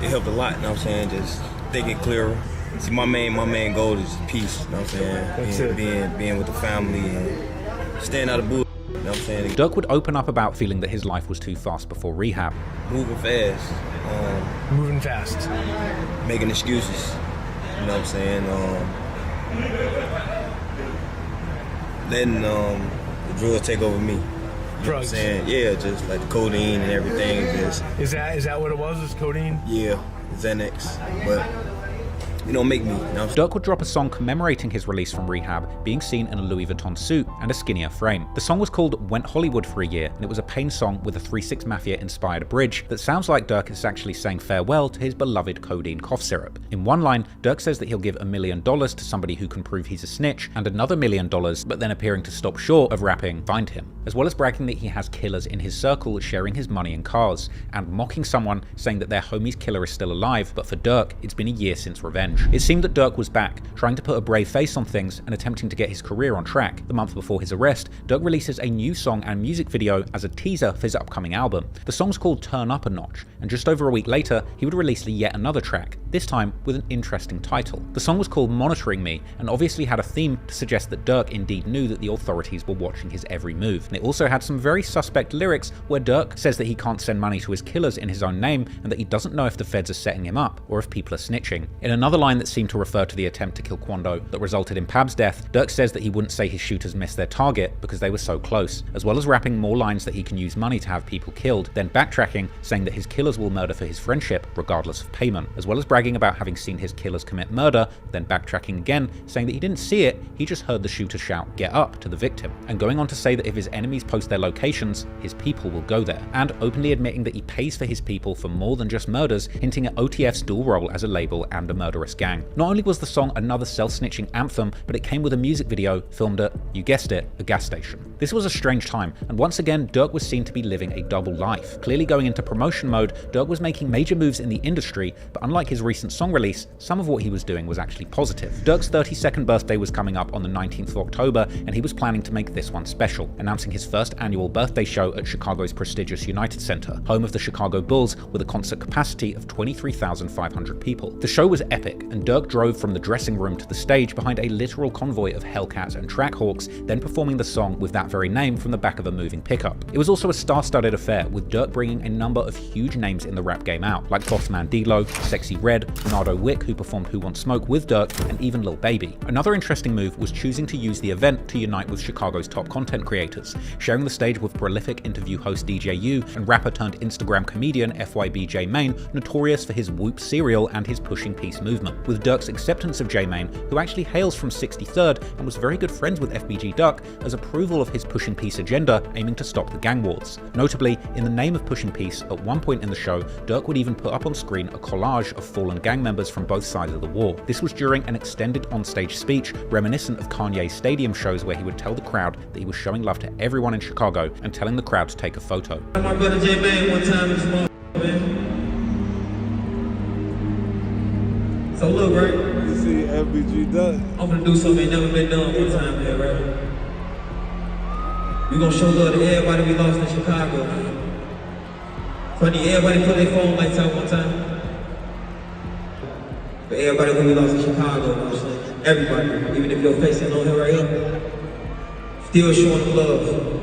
It helped a lot, you know what I'm saying? Just thinking clearer. See, my main goal is peace, you know what I'm saying? Being with the family and staying out of bull. You know what I'm saying? Durk would open up about feeling that his life was too fast before rehab. Moving fast. Moving fast. Making excuses. You know what I'm saying? Letting the drugs take over me. You know what I'm saying? Yeah, just like the codeine and everything. Just, is that what it was? Was codeine? Yeah, Xanax. But you know, make me. You know? Durk would drop a song commemorating his release from rehab, being seen in a Louis Vuitton suit and a skinnier frame. The song was called Went Hollywood for a Year, and it was a Pain song with a 3-6 Mafia-inspired bridge that sounds like Durk is actually saying farewell to his beloved codeine cough syrup. In one line, Durk says that he'll give $1 million to somebody who can prove he's a snitch, and another $1 million, but then appearing to stop short of rapping, find him. As well as bragging that he has killers in his circle sharing his money and cars, and mocking someone saying that their homie's killer is still alive, but for Durk, it's been a year since revenge. It seemed that Durk was back, trying to put a brave face on things and attempting to get his career on track. The month before his arrest, Durk releases a new song and music video as a teaser for his upcoming album. The song's called Turn Up a Notch, and just over a week later, he would release yet another track, this time with an interesting title. The song was called Monitoring Me, and obviously had a theme to suggest that Durk indeed knew that the authorities were watching his every move. And it also had some very suspect lyrics where Durk says that he can't send money to his killers in his own name, and that he doesn't know if the feds are setting him up, or if people are snitching. In another line that seemed to refer to the attempt to kill Quando that resulted in Pab's death, Durk says that he wouldn't say his shooters missed their target because they were so close, as well as rapping more lines that he can use money to have people killed, then backtracking, saying that his killers will murder for his friendship regardless of payment, as well as bragging about having seen his killers commit murder, then backtracking again, saying that he didn't see it, he just heard the shooter shout, "Get up," to the victim, and going on to say that if his enemies post their locations, his people will go there, and openly admitting that he pays for his people for more than just murders, hinting at OTF's dual role as a label and a murderous gang. Not only was the song another self-snitching anthem, but it came with a music video filmed at, you guessed it, a gas station. This was a strange time, and once again, Durk was seen to be living a double life. Clearly going into promotion mode, Durk was making major moves in the industry, but unlike his recent song release, some of what he was doing was actually positive. Durk's 32nd birthday was coming up on the 19th of October, and he was planning to make this one special, announcing his first annual birthday show at Chicago's prestigious United Center, home of the Chicago Bulls, with a concert capacity of 23,500 people. The show was epic, and Durk drove from the dressing room to the stage behind a literal convoy of Hellcats and Trackhawks, then performing the song with that very name from the back of a moving pickup. It was also a star-studded affair, with Durk bringing a number of huge names in the rap game out, like Bossman D.Lo, Sexy Red, Nardo Wick, who performed Who Wants Smoke with Durk, and even Lil Baby. Another interesting move was choosing to use the event to unite with Chicago's top content creators, sharing the stage with prolific interview host DJ U and rapper turned Instagram comedian FYB J Mane, notorious for his Whoop cereal and his pushing peace movement, with Durk's acceptance of J Mane, who actually hails from 63rd and was very good friends with FBG Duck, as approval of his pushing peace agenda aiming to stop the gang wars. Notably, in the name of pushing peace, at one point in the show, Durk would even put up on screen a collage of fallen gang members from both sides of the war. This was during an extended onstage speech reminiscent of Kanye's stadium shows, where he would tell the crowd that he was showing love to everyone in Chicago and telling the crowd to take a photo. My brother J Mane one time in small man. So look, right? You see FBG Duck. I'm gonna do something ain't never been done one time here, right? We gonna show love to everybody we lost in Chicago. Funny, everybody put their phone lights out one time. For everybody who we lost in Chicago, you know what I'm saying? Everybody, even if your face ain't on here right here, still showing them love.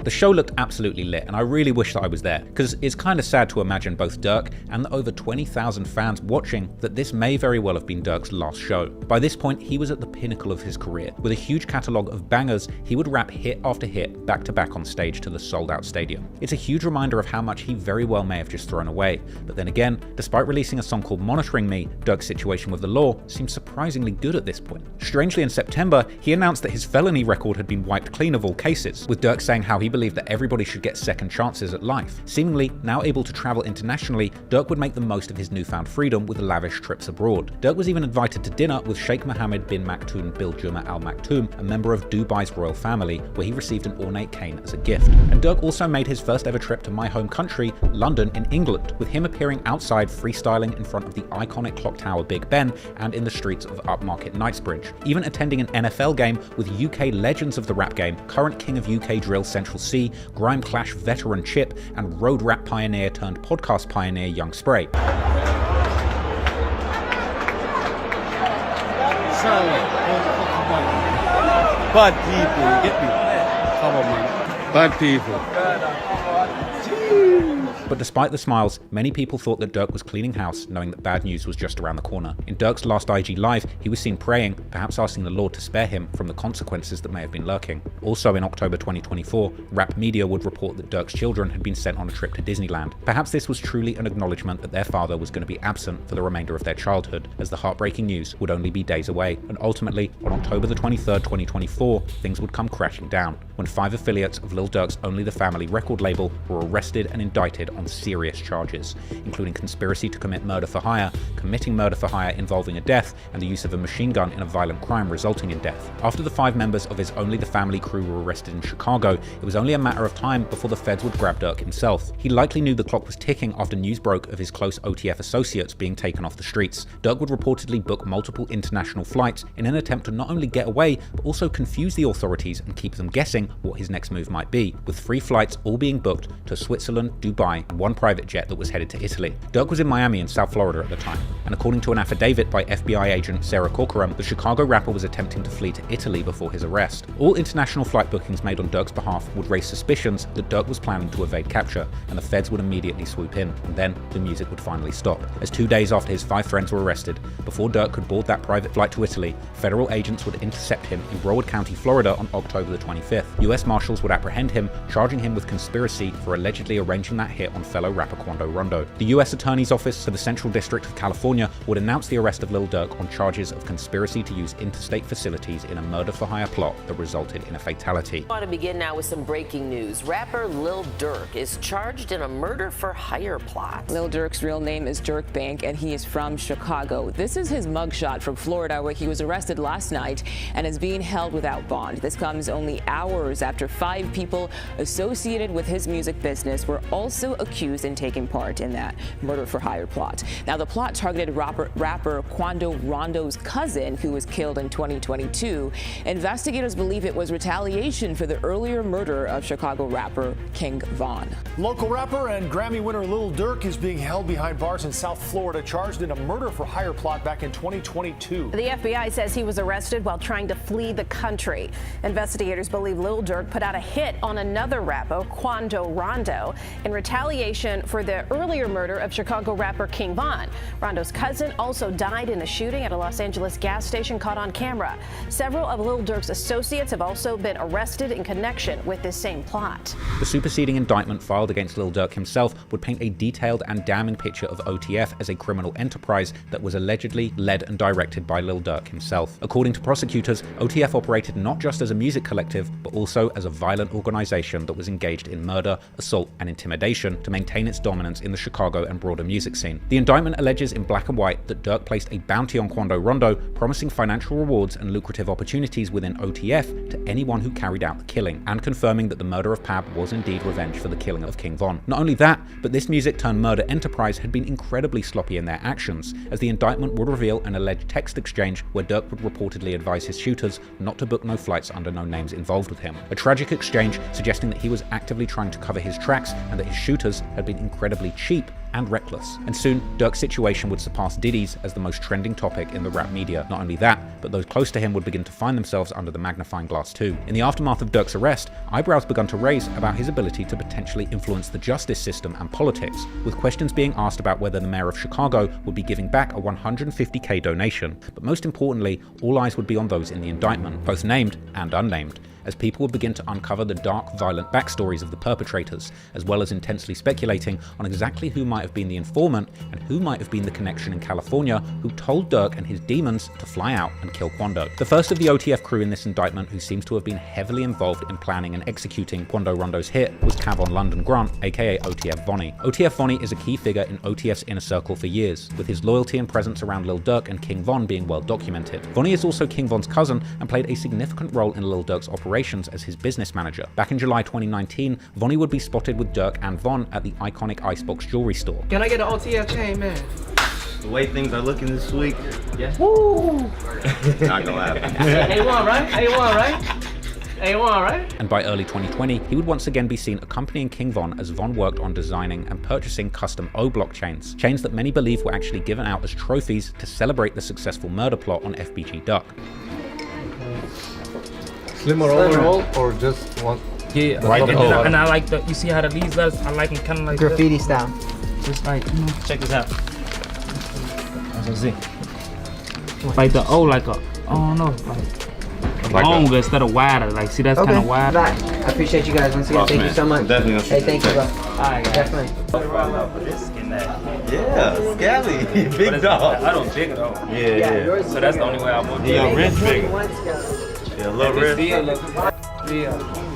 The show looked absolutely lit, and I really wish that I was there, because it's kind of sad to imagine both Durk and the over 20,000 fans watching that this may very well have been Durk's last show. By this point, he was at the pinnacle of his career. With a huge catalogue of bangers, he would rap hit after hit back to back on stage to the sold-out stadium. It's a huge reminder of how much he very well may have just thrown away. But then again, despite releasing a song called Monitoring Me, Durk's situation with the law seems surprisingly good at this point. Strangely, in September, he announced that his felony record had been wiped clean of all cases, with Durk saying how he believed that everybody should get second chances at life. Seemingly now able to travel internationally, Durk would make the most of his newfound freedom with lavish trips abroad. Durk was even invited to dinner with Sheikh Mohammed bin Maktoum Bil Juma Al Maktoum, a member of Dubai's royal family, where he received an ornate cane as a gift. And Durk also made his first ever trip to my home country, London in England, with him appearing outside freestyling in front of the iconic clock tower Big Ben and in the streets of upmarket Knightsbridge, even attending an NFL game with UK legends of the rap game, current king of UK drill Central C, Grime Clash veteran Chip, and road rap pioneer turned podcast pioneer Young Spray. Bad people, you get me? Come on, man. Bad people. But despite the smiles, many people thought that Durk was cleaning house, knowing that bad news was just around the corner. In Durk's last IG Live, he was seen praying, perhaps asking the Lord to spare him from the consequences that may have been lurking. Also in October 2024, rap media would report that Durk's children had been sent on a trip to Disneyland. Perhaps this was truly an acknowledgement that their father was going to be absent for the remainder of their childhood, as the heartbreaking news would only be days away. And ultimately, on October the 23rd, 2024, things would come crashing down, when 5 affiliates of Lil Durk's Only the Family record label were arrested and indicted on serious charges, including conspiracy to commit murder for hire, committing murder for hire involving a death, and the use of a machine gun in a violent crime resulting in death. After the 5 members of his Only the Family crew were arrested in Chicago, it was only a matter of time before the feds would grab Durk himself. He likely knew the clock was ticking after news broke of his close OTF associates being taken off the streets. Durk would reportedly book multiple international flights in an attempt to not only get away, but also confuse the authorities and keep them guessing what his next move might be, with 3 flights all being booked to Switzerland, Dubai, and 1 private jet that was headed to Italy. Durk was in Miami in South Florida at the time, and according to an affidavit by FBI agent Sarah Corcoran, the Chicago rapper was attempting to flee to Italy before his arrest. All international flight bookings made on Durk's behalf would raise suspicions that Durk was planning to evade capture, and the feds would immediately swoop in, and then the music would finally stop. As 2 days after his 5 friends were arrested, before Durk could board that private flight to Italy, federal agents would intercept him in Broward County, Florida on October the 25th. US Marshals would apprehend him, charging him with conspiracy for allegedly arranging that hit on fellow rapper Quando Rondo. The US Attorney's Office for the Central District of California would announce the arrest of Lil Durk on charges of conspiracy to use interstate facilities in a murder-for-hire plot that resulted in a fatality. I want to begin now with some breaking news. Rapper Lil Durk is charged in a murder-for-hire plot. Lil Durk's real name is Durk Bank, and he is from Chicago. This is his mugshot from Florida, where he was arrested last night and is being held without bond. This comes only hours after 5 people associated with his music business were also accused and taking part in that murder-for-hire plot. Now, the plot targeted rapper Quando Rondo's cousin, who was killed in 2022. Investigators believe it was retaliation for the earlier murder of Chicago rapper King Von. Local rapper and Grammy winner Lil Durk is being held behind bars in South Florida, charged in a murder-for-hire plot back in 2022. The FBI says he was arrested while trying to flee the country. Investigators believe Lil Durk put out a hit on another rapper, Quando Rondo, in retaliation for the earlier murder of Chicago rapper King Von. Rondo's cousin also died in a shooting at a Los Angeles gas station caught on camera. Several of Lil Durk's associates have also been arrested in connection with this same plot. The superseding indictment filed against Lil Durk himself would paint a detailed and damning picture of OTF as a criminal enterprise that was allegedly led and directed by Lil Durk himself. According to prosecutors, OTF operated not just as a music collective, but also as a violent organization that was engaged in murder, assault, and intimidation to maintain its dominance in the Chicago and broader music scene. The indictment alleges in black and white that Durk placed a bounty on Quando Rondo, promising financial rewards and lucrative opportunities within OTF to anyone who carried out the killing, and confirming that the murder of Pab was indeed revenge for the killing of King Von. Not only that, but this music-turned-murder enterprise had been incredibly sloppy in their actions, as the indictment would reveal an alleged text exchange where Durk would reportedly advise his shooters not to book no flights under no names involved with him. A tragic exchange suggesting that he was actively trying to cover his tracks and that his shooters co-conspirators had been incredibly cheap and reckless. And soon, Durk's situation would surpass Diddy's as the most trending topic in the rap media. Not only that, but those close to him would begin to find themselves under the magnifying glass too. In the aftermath of Durk's arrest, eyebrows began to raise about his ability to potentially influence the justice system and politics, with questions being asked about whether the mayor of Chicago would be giving back a $150K donation. But most importantly, all eyes would be on those in the indictment, both named and unnamed, as people would begin to uncover the dark, violent backstories of the perpetrators, as well as intensely speculating on exactly who might have been the informant and who might have been the connection in California who told Durk and his demons to fly out and kill Quando. The first of the OTF crew in this indictment who seems to have been heavily involved in planning and executing Quando Rondo's hit was Kavon London Grant, aka OTF Vonni. OTF Vonni is a key figure in OTF's inner circle for years, with his loyalty and presence around Lil Durk and King Von being well documented. Vonni is also King Von's cousin and played a significant role in Lil Durk's operation as his business manager. Back in July 2019, Vonni would be spotted with Durk and Von at the iconic Icebox jewelry store. Can I get an OTF chain, man? The way things are looking this week, yeah. Woo! Not gonna happen. A1, right? A1, right? A1, right? And by early 2020, he would once again be seen accompanying King Von as Von worked on designing and purchasing custom O-block chains that many believe were actually given out as trophies to celebrate the successful murder plot on FBG Duck. Slimmer roll or just one? Yeah, right. And I like the, you see how the leaves letters, I like them kind of like graffiti style. Just like, you know, check this out. That's what I see. Like the O, like a, I don't know, like longer instead of wider. Like, see, that's kind of wide. I appreciate you guys once again. Thank you so much. Definitely. Hey, thank you, bro. Alright, definitely. Yeah, Scally, big dog. I don't big though. Yeah. So that's the only way I want to. Yeah, Rich big. Yeah, a little Rich.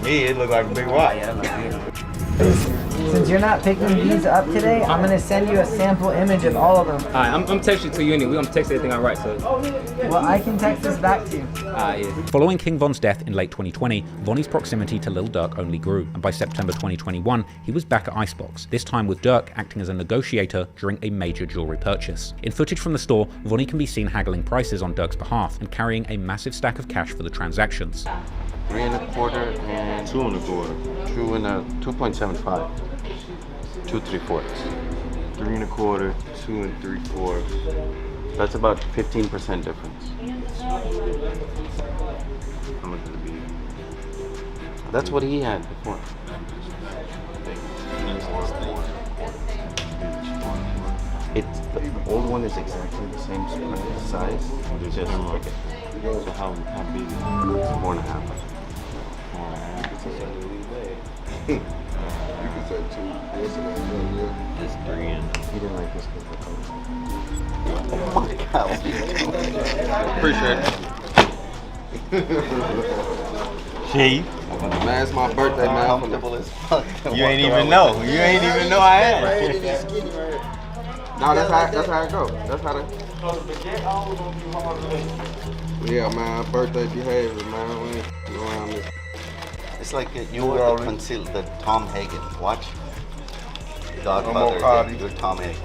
Me, it look like a big rock. Since you're not picking these up today, I'm gonna send you a sample image of all of them. Alright, I'm texting to you anyway. We're gonna text everything I write, so. Well, I can text this back to you. Yeah. Following King Von's death in late 2020, Vonnie's proximity to Lil Durk only grew, and by September 2021, he was back at Icebox, this time with Durk acting as a negotiator during a major jewelry purchase. In footage from the store, Vonni can be seen haggling prices on Durk's behalf and carrying a massive stack of cash for the transactions. 3 1/4 and 2 1/4. 2 and a 2.75. 2 3/4. 3 1/4, 2 3/4. That's about 15% difference. How much would it be? That's what he had before. It's the old one is exactly the same size. It's just okay. So how big is it? It's 4.5. You can say 2. This 3 and He didn't like this color. oh my god. Appreciate it. She. Man, it's my birthday, man. Comfortable as fuck. You ain't even know. You ain't even know I had it. No, that's how it goes. That's how they. Yeah, man, birthday behavior, man. We ain't around this. It's like you were concealed the Tom Hagen. Watch. Godfather, you're Tom Hagen.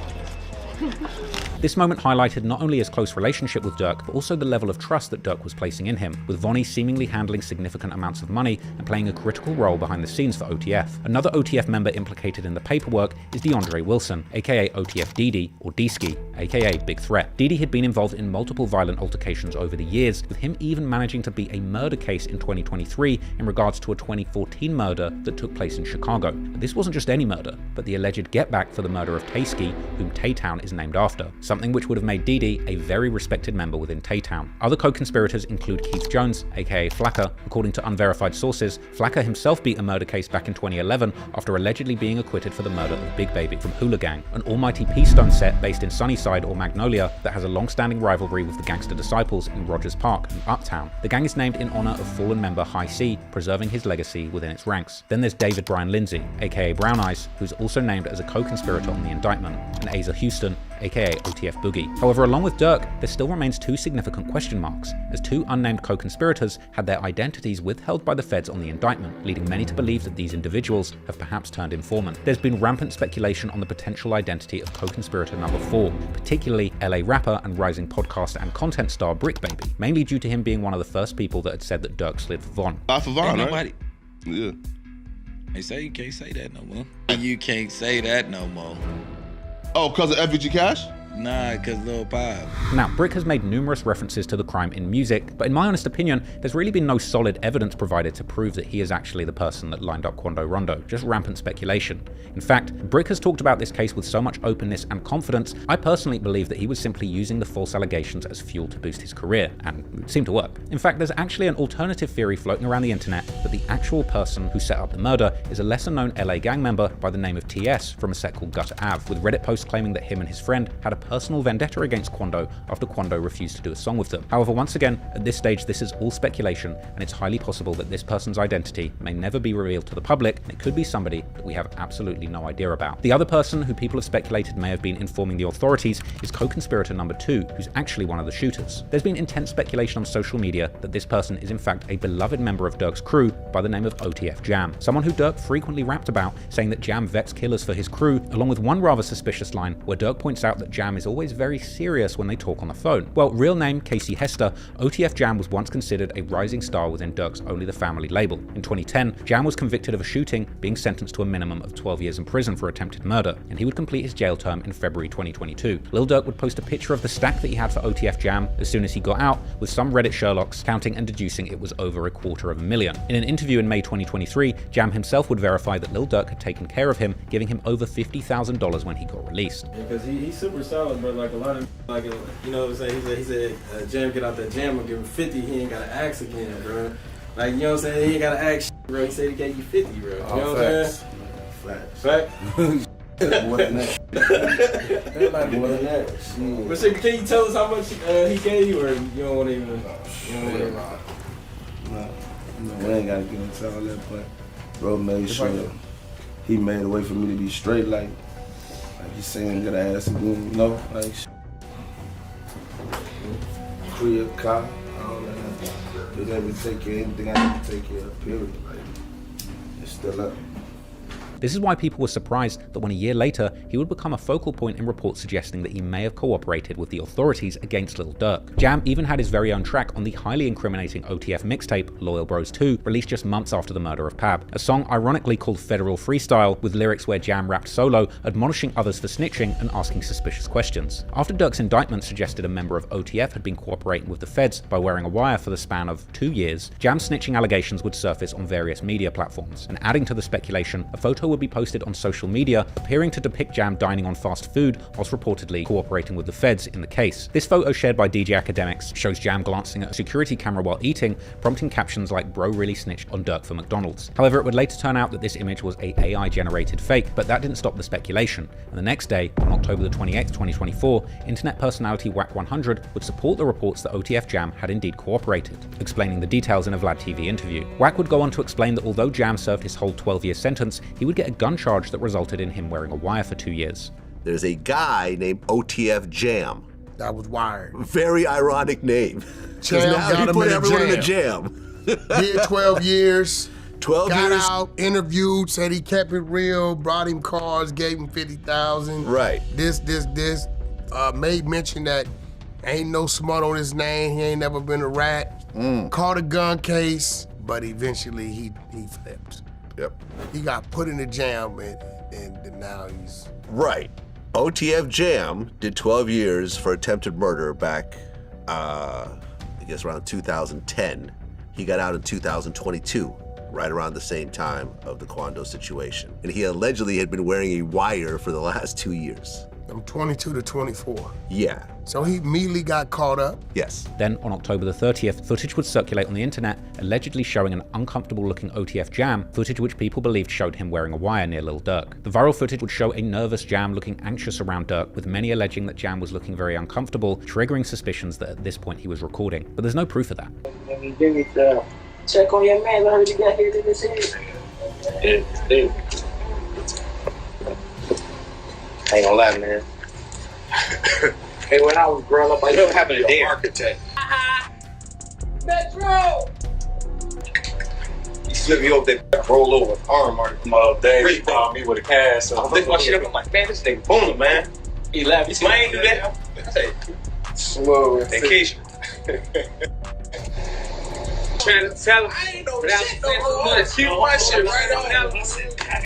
This moment highlighted not only his close relationship with Durk, but also the level of trust that Durk was placing in him, with Vonni seemingly handling significant amounts of money and playing a critical role behind the scenes for OTF. Another OTF member implicated in the paperwork is DeAndre Wilson, aka OTF Dede, or D-Ski, aka Big Threat. Dede had been involved in multiple violent altercations over the years, with him even managing to beat a murder case in 2023 in regards to a 2014 murder that took place in Chicago. And this wasn't just any murder, but the alleged get back for the murder of Tay-Ski, whom Tay-Town is named after, something which would have made Dede a very respected member within Tay-Town. Other co-conspirators include Keith Jones, aka Flakka. According to unverified sources, Flakka himself beat a murder case back in 2011 after allegedly being acquitted for the murder of Big Baby from Hula Gang, an almighty P-Stone set based in Sunnyside or Magnolia that has a long-standing rivalry with the Gangster Disciples in Rogers Park and Uptown. The gang is named in honor of fallen member High C, preserving his legacy within its ranks. Then there's David Brian Lindsay, aka BrownEyez, who's also named as a co-conspirator on the indictment, and Asa Houston, aka OTF Boogie. However, along with Durk, there still remains two significant question marks, as two unnamed co-conspirators had their identities withheld by the feds on the indictment, leading many to believe that these individuals have perhaps turned informant. There's been rampant speculation on the potential identity of co-conspirator number 4, particularly LA rapper and rising podcaster and content star Brick Baby, mainly due to him being one of the first people that had said that Durk slid for Von. Not for Von, right? Yeah. They say you can't say that no more. You can't say that no more. Oh, because of FVG Cash? Nah, because Lil Pop. Now, Brick has made numerous references to the crime in music, but in my honest opinion, there's really been no solid evidence provided to prove that he is actually the person that lined up Quando Rondo, just rampant speculation. In fact, Brick has talked about this case with so much openness and confidence, I personally believe that he was simply using the false allegations as fuel to boost his career, and it seemed to work. In fact, there's actually an alternative theory floating around the internet that the actual person who set up the murder is a lesser-known LA gang member by the name of TS from a set called Gutter Ave, with Reddit posts claiming that him and his friend had a personal vendetta against Quando after Quando refused to do a song with them. However, once again, at this stage this is all speculation, and it's highly possible that this person's identity may never be revealed to the public, and it could be somebody that we have absolutely no idea about. The other person who people have speculated may have been informing the authorities is co-conspirator number 2, who's actually one of the shooters. There's been intense speculation on social media that this person is in fact a beloved member of Durk's crew by the name of OTF Jam, someone who Durk frequently rapped about, saying that Jam vets killers for his crew, along with one rather suspicious line where Durk points out that Jam is always very serious when they talk on the phone. Well, real name Casey Hester, OTF Jam was once considered a rising star within Durk's Only the Family label. In 2010, Jam was convicted of a shooting, being sentenced to a minimum of 12 years in prison for attempted murder, and he would complete his jail term in February 2022. Lil Durk would post a picture of the stack that he had for OTF Jam as soon as he got out, with some Reddit Sherlocks counting and deducing it was over $250,000. In an interview in May 2023, Jam himself would verify that Lil Durk had taken care of him, giving him over $50,000 when he got released. Because he's super solid, but like a lot of, like, you know what I'm saying, he said Jam get out that jam and give him 50, he ain't gotta ask again, bro. Like, you know what I'm saying, he ain't gotta ask shit, bro. He said he gave you 50, bro. You know what I'm saying? Fact. More than that. Like more than that. But so, can you tell us how much he gave you, or you don't want to even? No, we ain't gotta get into all that, but bro made sure he made a way for me to be straight, like he's saying, gotta ask again, you know, like crib, car, all that. He let me take care of anything I need to take care of, period. Like, it's still up. This is why people were surprised that when a year later, he would become a focal point in reports suggesting that he may have cooperated with the authorities against Lil Durk. Jam even had his very own track on the highly incriminating OTF mixtape, Loyal Bros 2, released just months after the murder of Pab, a song ironically called Federal Freestyle, with lyrics where Jam rapped solo, admonishing others for snitching and asking suspicious questions. After Durk's indictment suggested a member of OTF had been cooperating with the feds by wearing a wire for the span of 2 years, Jam's snitching allegations would surface on various media platforms, and adding to the speculation, a photo would be posted on social media appearing to depict Jam dining on fast food whilst reportedly cooperating with the feds in the case. This photo, shared by DJ Academics, shows Jam glancing at a security camera while eating, prompting captions like "Bro really snitched on Durk for McDonald's." However, it would later turn out that this image was a AI generated fake, but that didn't stop the speculation, and the next day, on October the 28th, 2024, internet personality Wack 100 would support the reports that OTF Jam had indeed cooperated, explaining the details in a Vlad TV interview. Wack would go on to explain that although Jam served his whole 12-year sentence, he would get a gun charge that resulted in him wearing a wire for 2 years. There's a guy named OTF Jam. That was wired. Very ironic name. Jam now got he him put in everyone a in a jam. Did 12 years. 12 got years. out, interviewed, said he kept it real, brought him cars, gave him 50,000. Right. This. Made mention that ain't no smut on his name. He ain't never been a rat. Caught a gun case, but eventually he flipped. Yep. He got put in the jam and now he's... Right. OTF Jam did 12 years for attempted murder back, I guess around 2010. He got out in 2022, right around the same time of the Quando situation. And he allegedly had been wearing a wire for the last 2 years. From 22 to 24. Yeah. So he immediately got caught up? Yes. Then, on October the 30th, footage would circulate on the internet, allegedly showing an uncomfortable-looking OTF Jam, footage which people believed showed him wearing a wire near Lil Durk. The viral footage would show a nervous Jam looking anxious around Durk, with many alleging that Jam was looking very uncomfortable, triggering suspicions that at this point he was recording. But there's no proof of that. Check on your man, I heard you got here to this area. I ain't gonna lie, man. Hey, when I was growing up, I used to be an architect. Metro! You slip me over there, roll over with arm art. My dad found me with a cast. So I lift my shit up, I'm like, man, this nigga Boona, man. He laughed. He said, I ain't do that. I say, slow vacation. trying to tell him.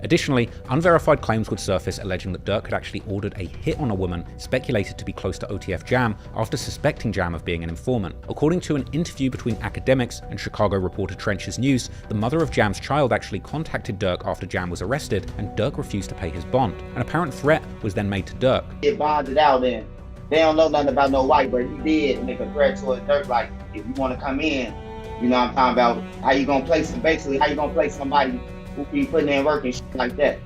Additionally, unverified claims would surface alleging that Durk had actually ordered a hit on a woman speculated to be close to OTF Jam after suspecting Jam of being an informant. According to an interview between academics and Chicago reporter Trench's News, the mother of Jam's child actually contacted Durk after Jam was arrested, and Durk refused to pay his bond. An apparent threat was then made to Durk. Get bonded out in. They don't know nothing about no white, but he did make a threat towards Durk, like, if you want to come in, you know what I'm talking about, how you gonna play somebody who be putting in work and shit like that.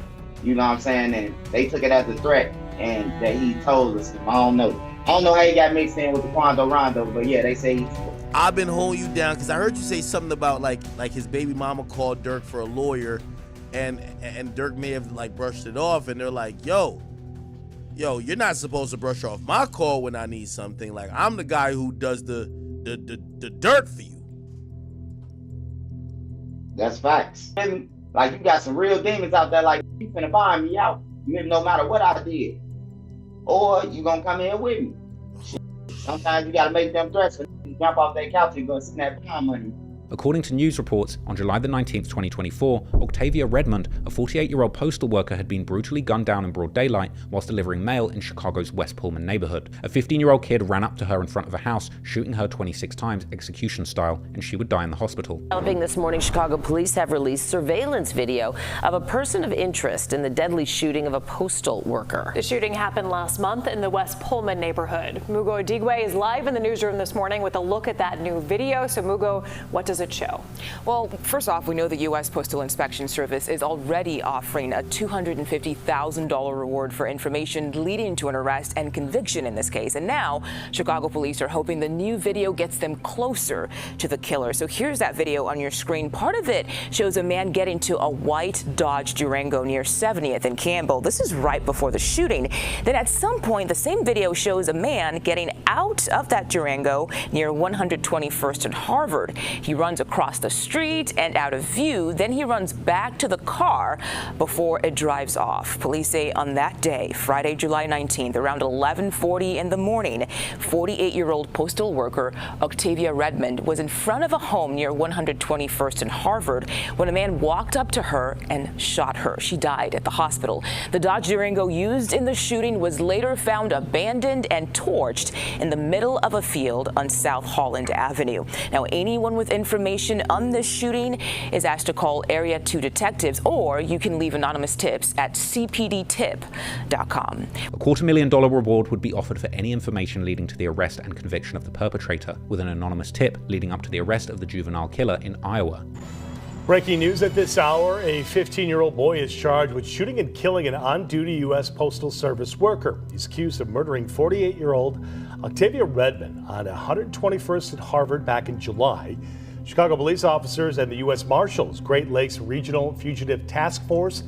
You know what I'm saying? And they took it as a threat, and that he told us. I don't know how he got mixed in with the Rondo, but yeah, they say he's... I've been holding you down because I heard you say something about like his baby mama called Durk for a lawyer, and Durk may have like brushed it off, and they're like, yo, you're not supposed to brush off my call when I need something. Like, I'm the guy who does the dirt for you. That's facts. And, like, you got some real demons out there, like, you finna find me out, no matter what I did. Or you gonna come in with me. Sometimes you gotta make them threats and jump off that couch and go snap down money. According to news reports, on July the 19th, 2024, Octavia Redmond, a 48-year-old postal worker, had been brutally gunned down in broad daylight whilst delivering mail in Chicago's West Pullman neighborhood. A 15-year-old kid ran up to her in front of a house, shooting her 26 times execution style, and she would die in the hospital. Developing this morning, Chicago police have released surveillance video of a person of interest in the deadly shooting of a postal worker. The shooting happened last month in the West Pullman neighborhood. Mugo Odigwe is live in the newsroom this morning with a look at that new video. So Mugo, what does it show? Well, first off, we know the U.S. Postal Inspection Service is already offering a $250,000 reward for information leading to an arrest and conviction in this case. And now, Chicago police are hoping the new video gets them closer to the killer. So here's that video on your screen. Part of it shows a man getting to a white Dodge Durango near 70th and Campbell. This is right before the shooting. Then at some point, the same video shows a man getting out of that Durango near 121st and Harvard. He runs across the street and out of view. Then he runs back to the car before it drives off. Police say on that day, Friday, July 19th, around 11:40 in the morning, 48-year-old postal worker Octavia Redmond was in front of a home near 121st and Harvard when a man walked up to her and shot her. She died at the hospital. The Dodge Durango used in the shooting was later found abandoned and torched in the middle of a field on South Holland Avenue. Now, anyone with information on this shooting is asked to call Area 2 detectives, or you can leave anonymous tips at cpdtip.com. A $250,000 reward would be offered for any information leading to the arrest and conviction of the perpetrator, with an anonymous tip leading up to the arrest of the juvenile killer in Iowa. Breaking news at this hour, a 15-year-old boy is charged with shooting and killing an on-duty U.S. Postal Service worker. He's accused of murdering 48-year-old Octavia Redmond on 121st and Harvard back in July. Chicago police officers and the U.S. Marshals Great Lakes Regional Fugitive Task Force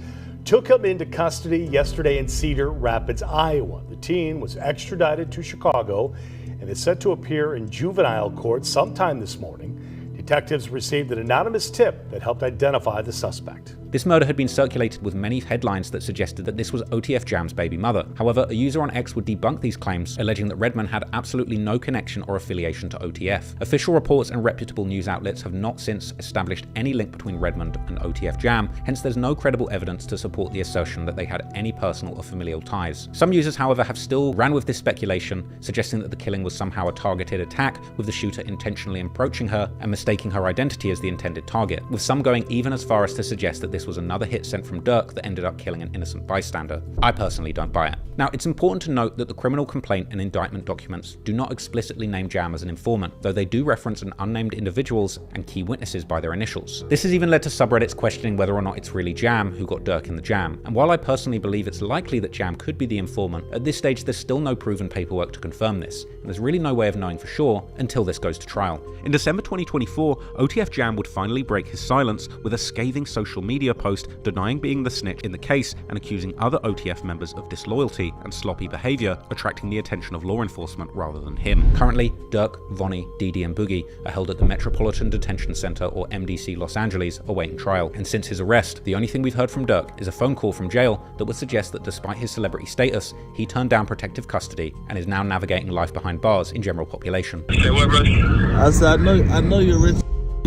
took him into custody yesterday in Cedar Rapids, Iowa. The teen was extradited to Chicago and is set to appear in juvenile court sometime this morning. Detectives received an anonymous tip that helped identify the suspect. This murder had been circulated with many headlines that suggested that this was OTF Jam's baby mother. However, a user on X would debunk these claims, alleging that Redmond had absolutely no connection or affiliation to OTF. Official reports and reputable news outlets have not since established any link between Redmond and OTF Jam, hence there's no credible evidence to support the assertion that they had any personal or familial ties. Some users, however, have still ran with this speculation, suggesting that the killing was somehow a targeted attack, with the shooter intentionally approaching her and mistaking her identity as the intended target, with some going even as far as to suggest that this was another hit sent from Durk that ended up killing an innocent bystander. I personally don't buy it. Now, it's important to note that the criminal complaint and indictment documents do not explicitly name Jam as an informant, though they do reference an unnamed individuals and key witnesses by their initials. This has even led to subreddits questioning whether or not it's really Jam who got Durk in the jam, and while I personally believe it's likely that Jam could be the informant, at this stage there's still no proven paperwork to confirm this, and there's really no way of knowing for sure until this goes to trial. In December 2024, OTF Jam would finally break his silence with a scathing social media post denying being the snitch in the case and accusing other OTF members of disloyalty and sloppy behavior, attracting the attention of law enforcement rather than him. Currently, Durk, Vonni, Dede, and Boogie are held at the Metropolitan Detention Center, or MDC, Los Angeles, awaiting trial. And since his arrest, the only thing we've heard from Durk is a phone call from jail that would suggest that despite his celebrity status, he turned down protective custody and is now navigating life behind bars in general population. I said, I know you're rich.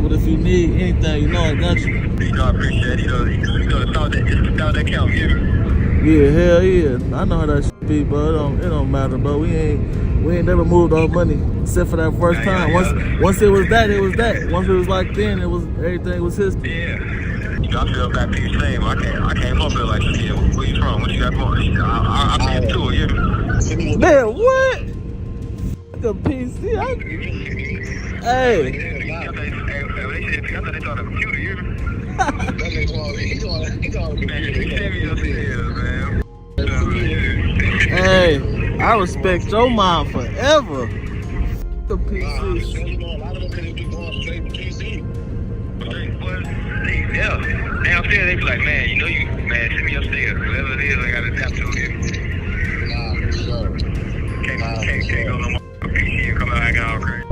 But if you need anything, you know I got you. You know I appreciate it. You know the thought that count, you hear me? Yeah, hell yeah. I know how that shit be, bro. It don't matter, bro. We ain't never moved our money except for that first time. Once it was that, it was that. Once it was like then, everything was history. Yeah. You know, I feel back to the same. I came up here like, yeah, where you from? What you got going? I came to it, you hear me? Man, what? Like a PC? Hey. Hey, I respect your mom forever. The PC. Yeah. Downstairs, they be like, man, you know you, man, send me upstairs. Whatever it is, I gotta adapt to it. Nah, sure. Can't go no more PC and come out acting all crazy.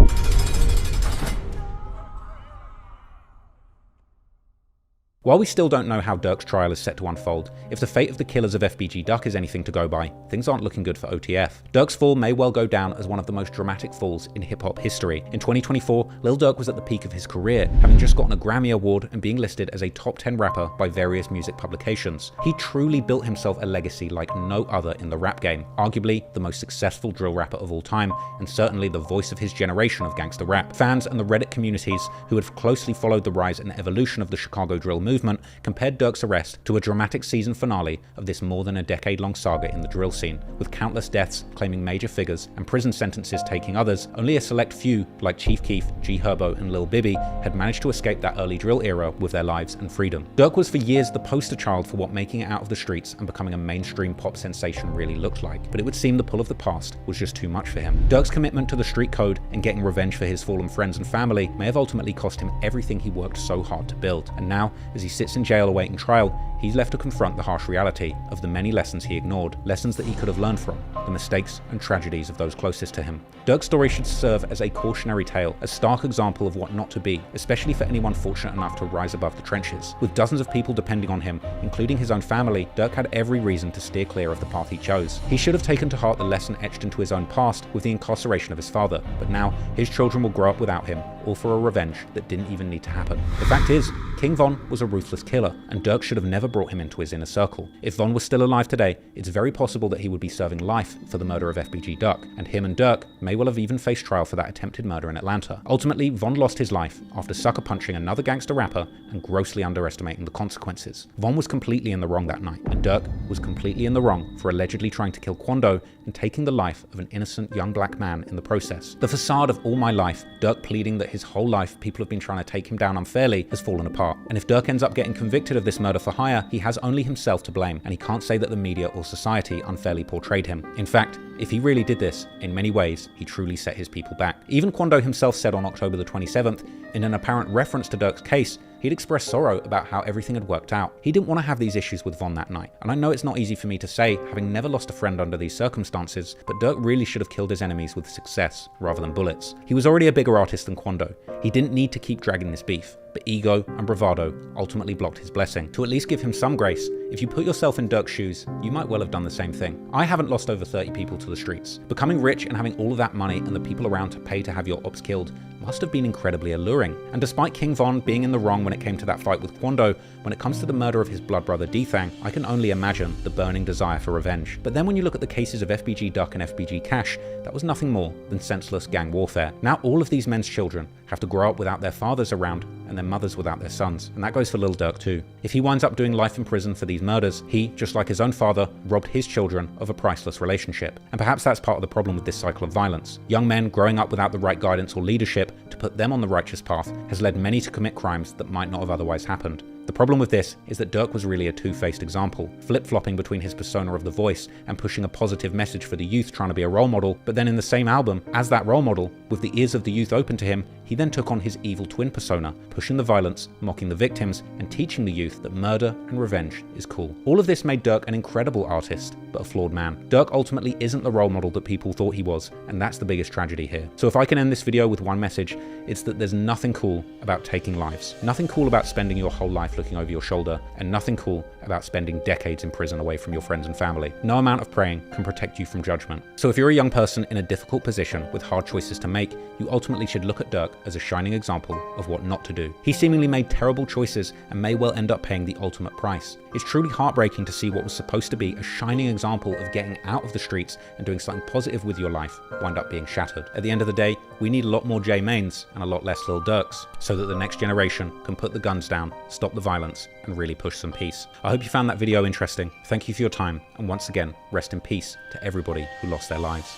While we still don't know how Durk's trial is set to unfold, if the fate of the killers of FBG Duck is anything to go by, things aren't looking good for OTF. Durk's fall may well go down as one of the most dramatic falls in hip-hop history. In 2024, Lil Durk was at the peak of his career, having just gotten a Grammy Award and being listed as a top 10 rapper by various music publications. He truly built himself a legacy like no other in the rap game, arguably the most successful drill rapper of all time, and certainly the voice of his generation of gangster rap. Fans and the Reddit communities who had closely followed the rise and evolution of the Chicago drill movement compared Durk's arrest to a dramatic season finale of this more than a decade-long saga in the drill scene, with countless deaths claiming major figures and prison sentences taking others. Only a select few, like Chief Keef, G Herbo, and Lil Bibby, had managed to escape that early drill era with their lives and freedom. Durk was for years the poster child for what making it out of the streets and becoming a mainstream pop sensation really looked like, but it would seem the pull of the past was just too much for him. Durk's commitment to the street code and getting revenge for his fallen friends and family may have ultimately cost him everything he worked so hard to build, and now, as he sits in jail awaiting trial, he's left to confront the harsh reality of the many lessons he ignored, lessons that he could have learned from, the mistakes and tragedies of those closest to him. Durk's story should serve as a cautionary tale, a stark example of what not to be, especially for anyone fortunate enough to rise above the trenches. With dozens of people depending on him, including his own family, Durk had every reason to steer clear of the path he chose. He should have taken to heart the lesson etched into his own past with the incarceration of his father, but now his children will grow up without him, all for a revenge that didn't even need to happen. The fact is, King Von was a ruthless killer, and Durk should have never brought him into his inner circle. If Von was still alive today, it's very possible that he would be serving life for the murder of FBG Duck, and him and Durk may well have even faced trial for that attempted murder in Atlanta. Ultimately, Von lost his life after sucker punching another gangster rapper and grossly underestimating the consequences. Von was completely in the wrong that night, and Durk was completely in the wrong for allegedly trying to kill Quando and taking the life of an innocent young black man in the process. The facade of all my life, Durk pleading that his whole life people have been trying to take him down unfairly, has fallen apart. And if Durk ends up getting convicted of this murder for hire, he has only himself to blame, and he can't say that the media or society unfairly portrayed him. In fact, if he really did this, in many ways, he truly set his people back. Even Quando himself said on October the 27th, in an apparent reference to Durk's case, he'd expressed sorrow about how everything had worked out. He didn't want to have these issues with Von that night, and I know it's not easy for me to say, having never lost a friend under these circumstances, but Durk really should have killed his enemies with success rather than bullets. He was already a bigger artist than Quando. He didn't need to keep dragging this beef, but ego and bravado ultimately blocked his blessing. To at least give him some grace, if you put yourself in Durk's shoes, you might well have done the same thing. I haven't lost over 30 people to the streets. Becoming rich and having all of that money and the people around to pay to have your ops killed must have been incredibly alluring. And despite King Von being in the wrong when it came to that fight with Quando, when it comes to the murder of his blood brother D-Thang, I can only imagine the burning desire for revenge. But then when you look at the cases of FBG Duck and FBG Cash, that was nothing more than senseless gang warfare. Now all of these men's children have to grow up without their fathers around and their mothers without their sons. And that goes for Lil Durk too. If he winds up doing life in prison for these murders, he, just like his own father, robbed his children of a priceless relationship. And perhaps that's part of the problem with this cycle of violence. Young men growing up without the right guidance or leadership to put them on the righteous path has led many to commit crimes that might not have otherwise happened. The problem with this is that Durk was really a two-faced example, flip-flopping between his persona of the voice and pushing a positive message for the youth trying to be a role model, but then in the same album, as that role model, with the ears of the youth open to him, he then took on his evil twin persona, pushing the violence, mocking the victims, and teaching the youth that murder and revenge is cool. All of this made Durk an incredible artist, but a flawed man. Durk ultimately isn't the role model that people thought he was, and that's the biggest tragedy here. So if I can end this video with one message, it's that there's nothing cool about taking lives. Nothing cool about spending your whole life wife looking over your shoulder, and nothing cool about spending decades in prison away from your friends and family. No amount of praying can protect you from judgment. So if you're a young person in a difficult position with hard choices to make, you ultimately should look at Durk as a shining example of what not to do. He seemingly made terrible choices and may well end up paying the ultimate price. It's truly heartbreaking to see what was supposed to be a shining example of getting out of the streets and doing something positive with your life wind up being shattered. At the end of the day, we need a lot more J Mains and a lot less Lil Durks so that the next generation can put the guns down, stop the violence, and really push some peace. I hope you found that video interesting. Thank you for your time, and once again, rest in peace to everybody who lost their lives.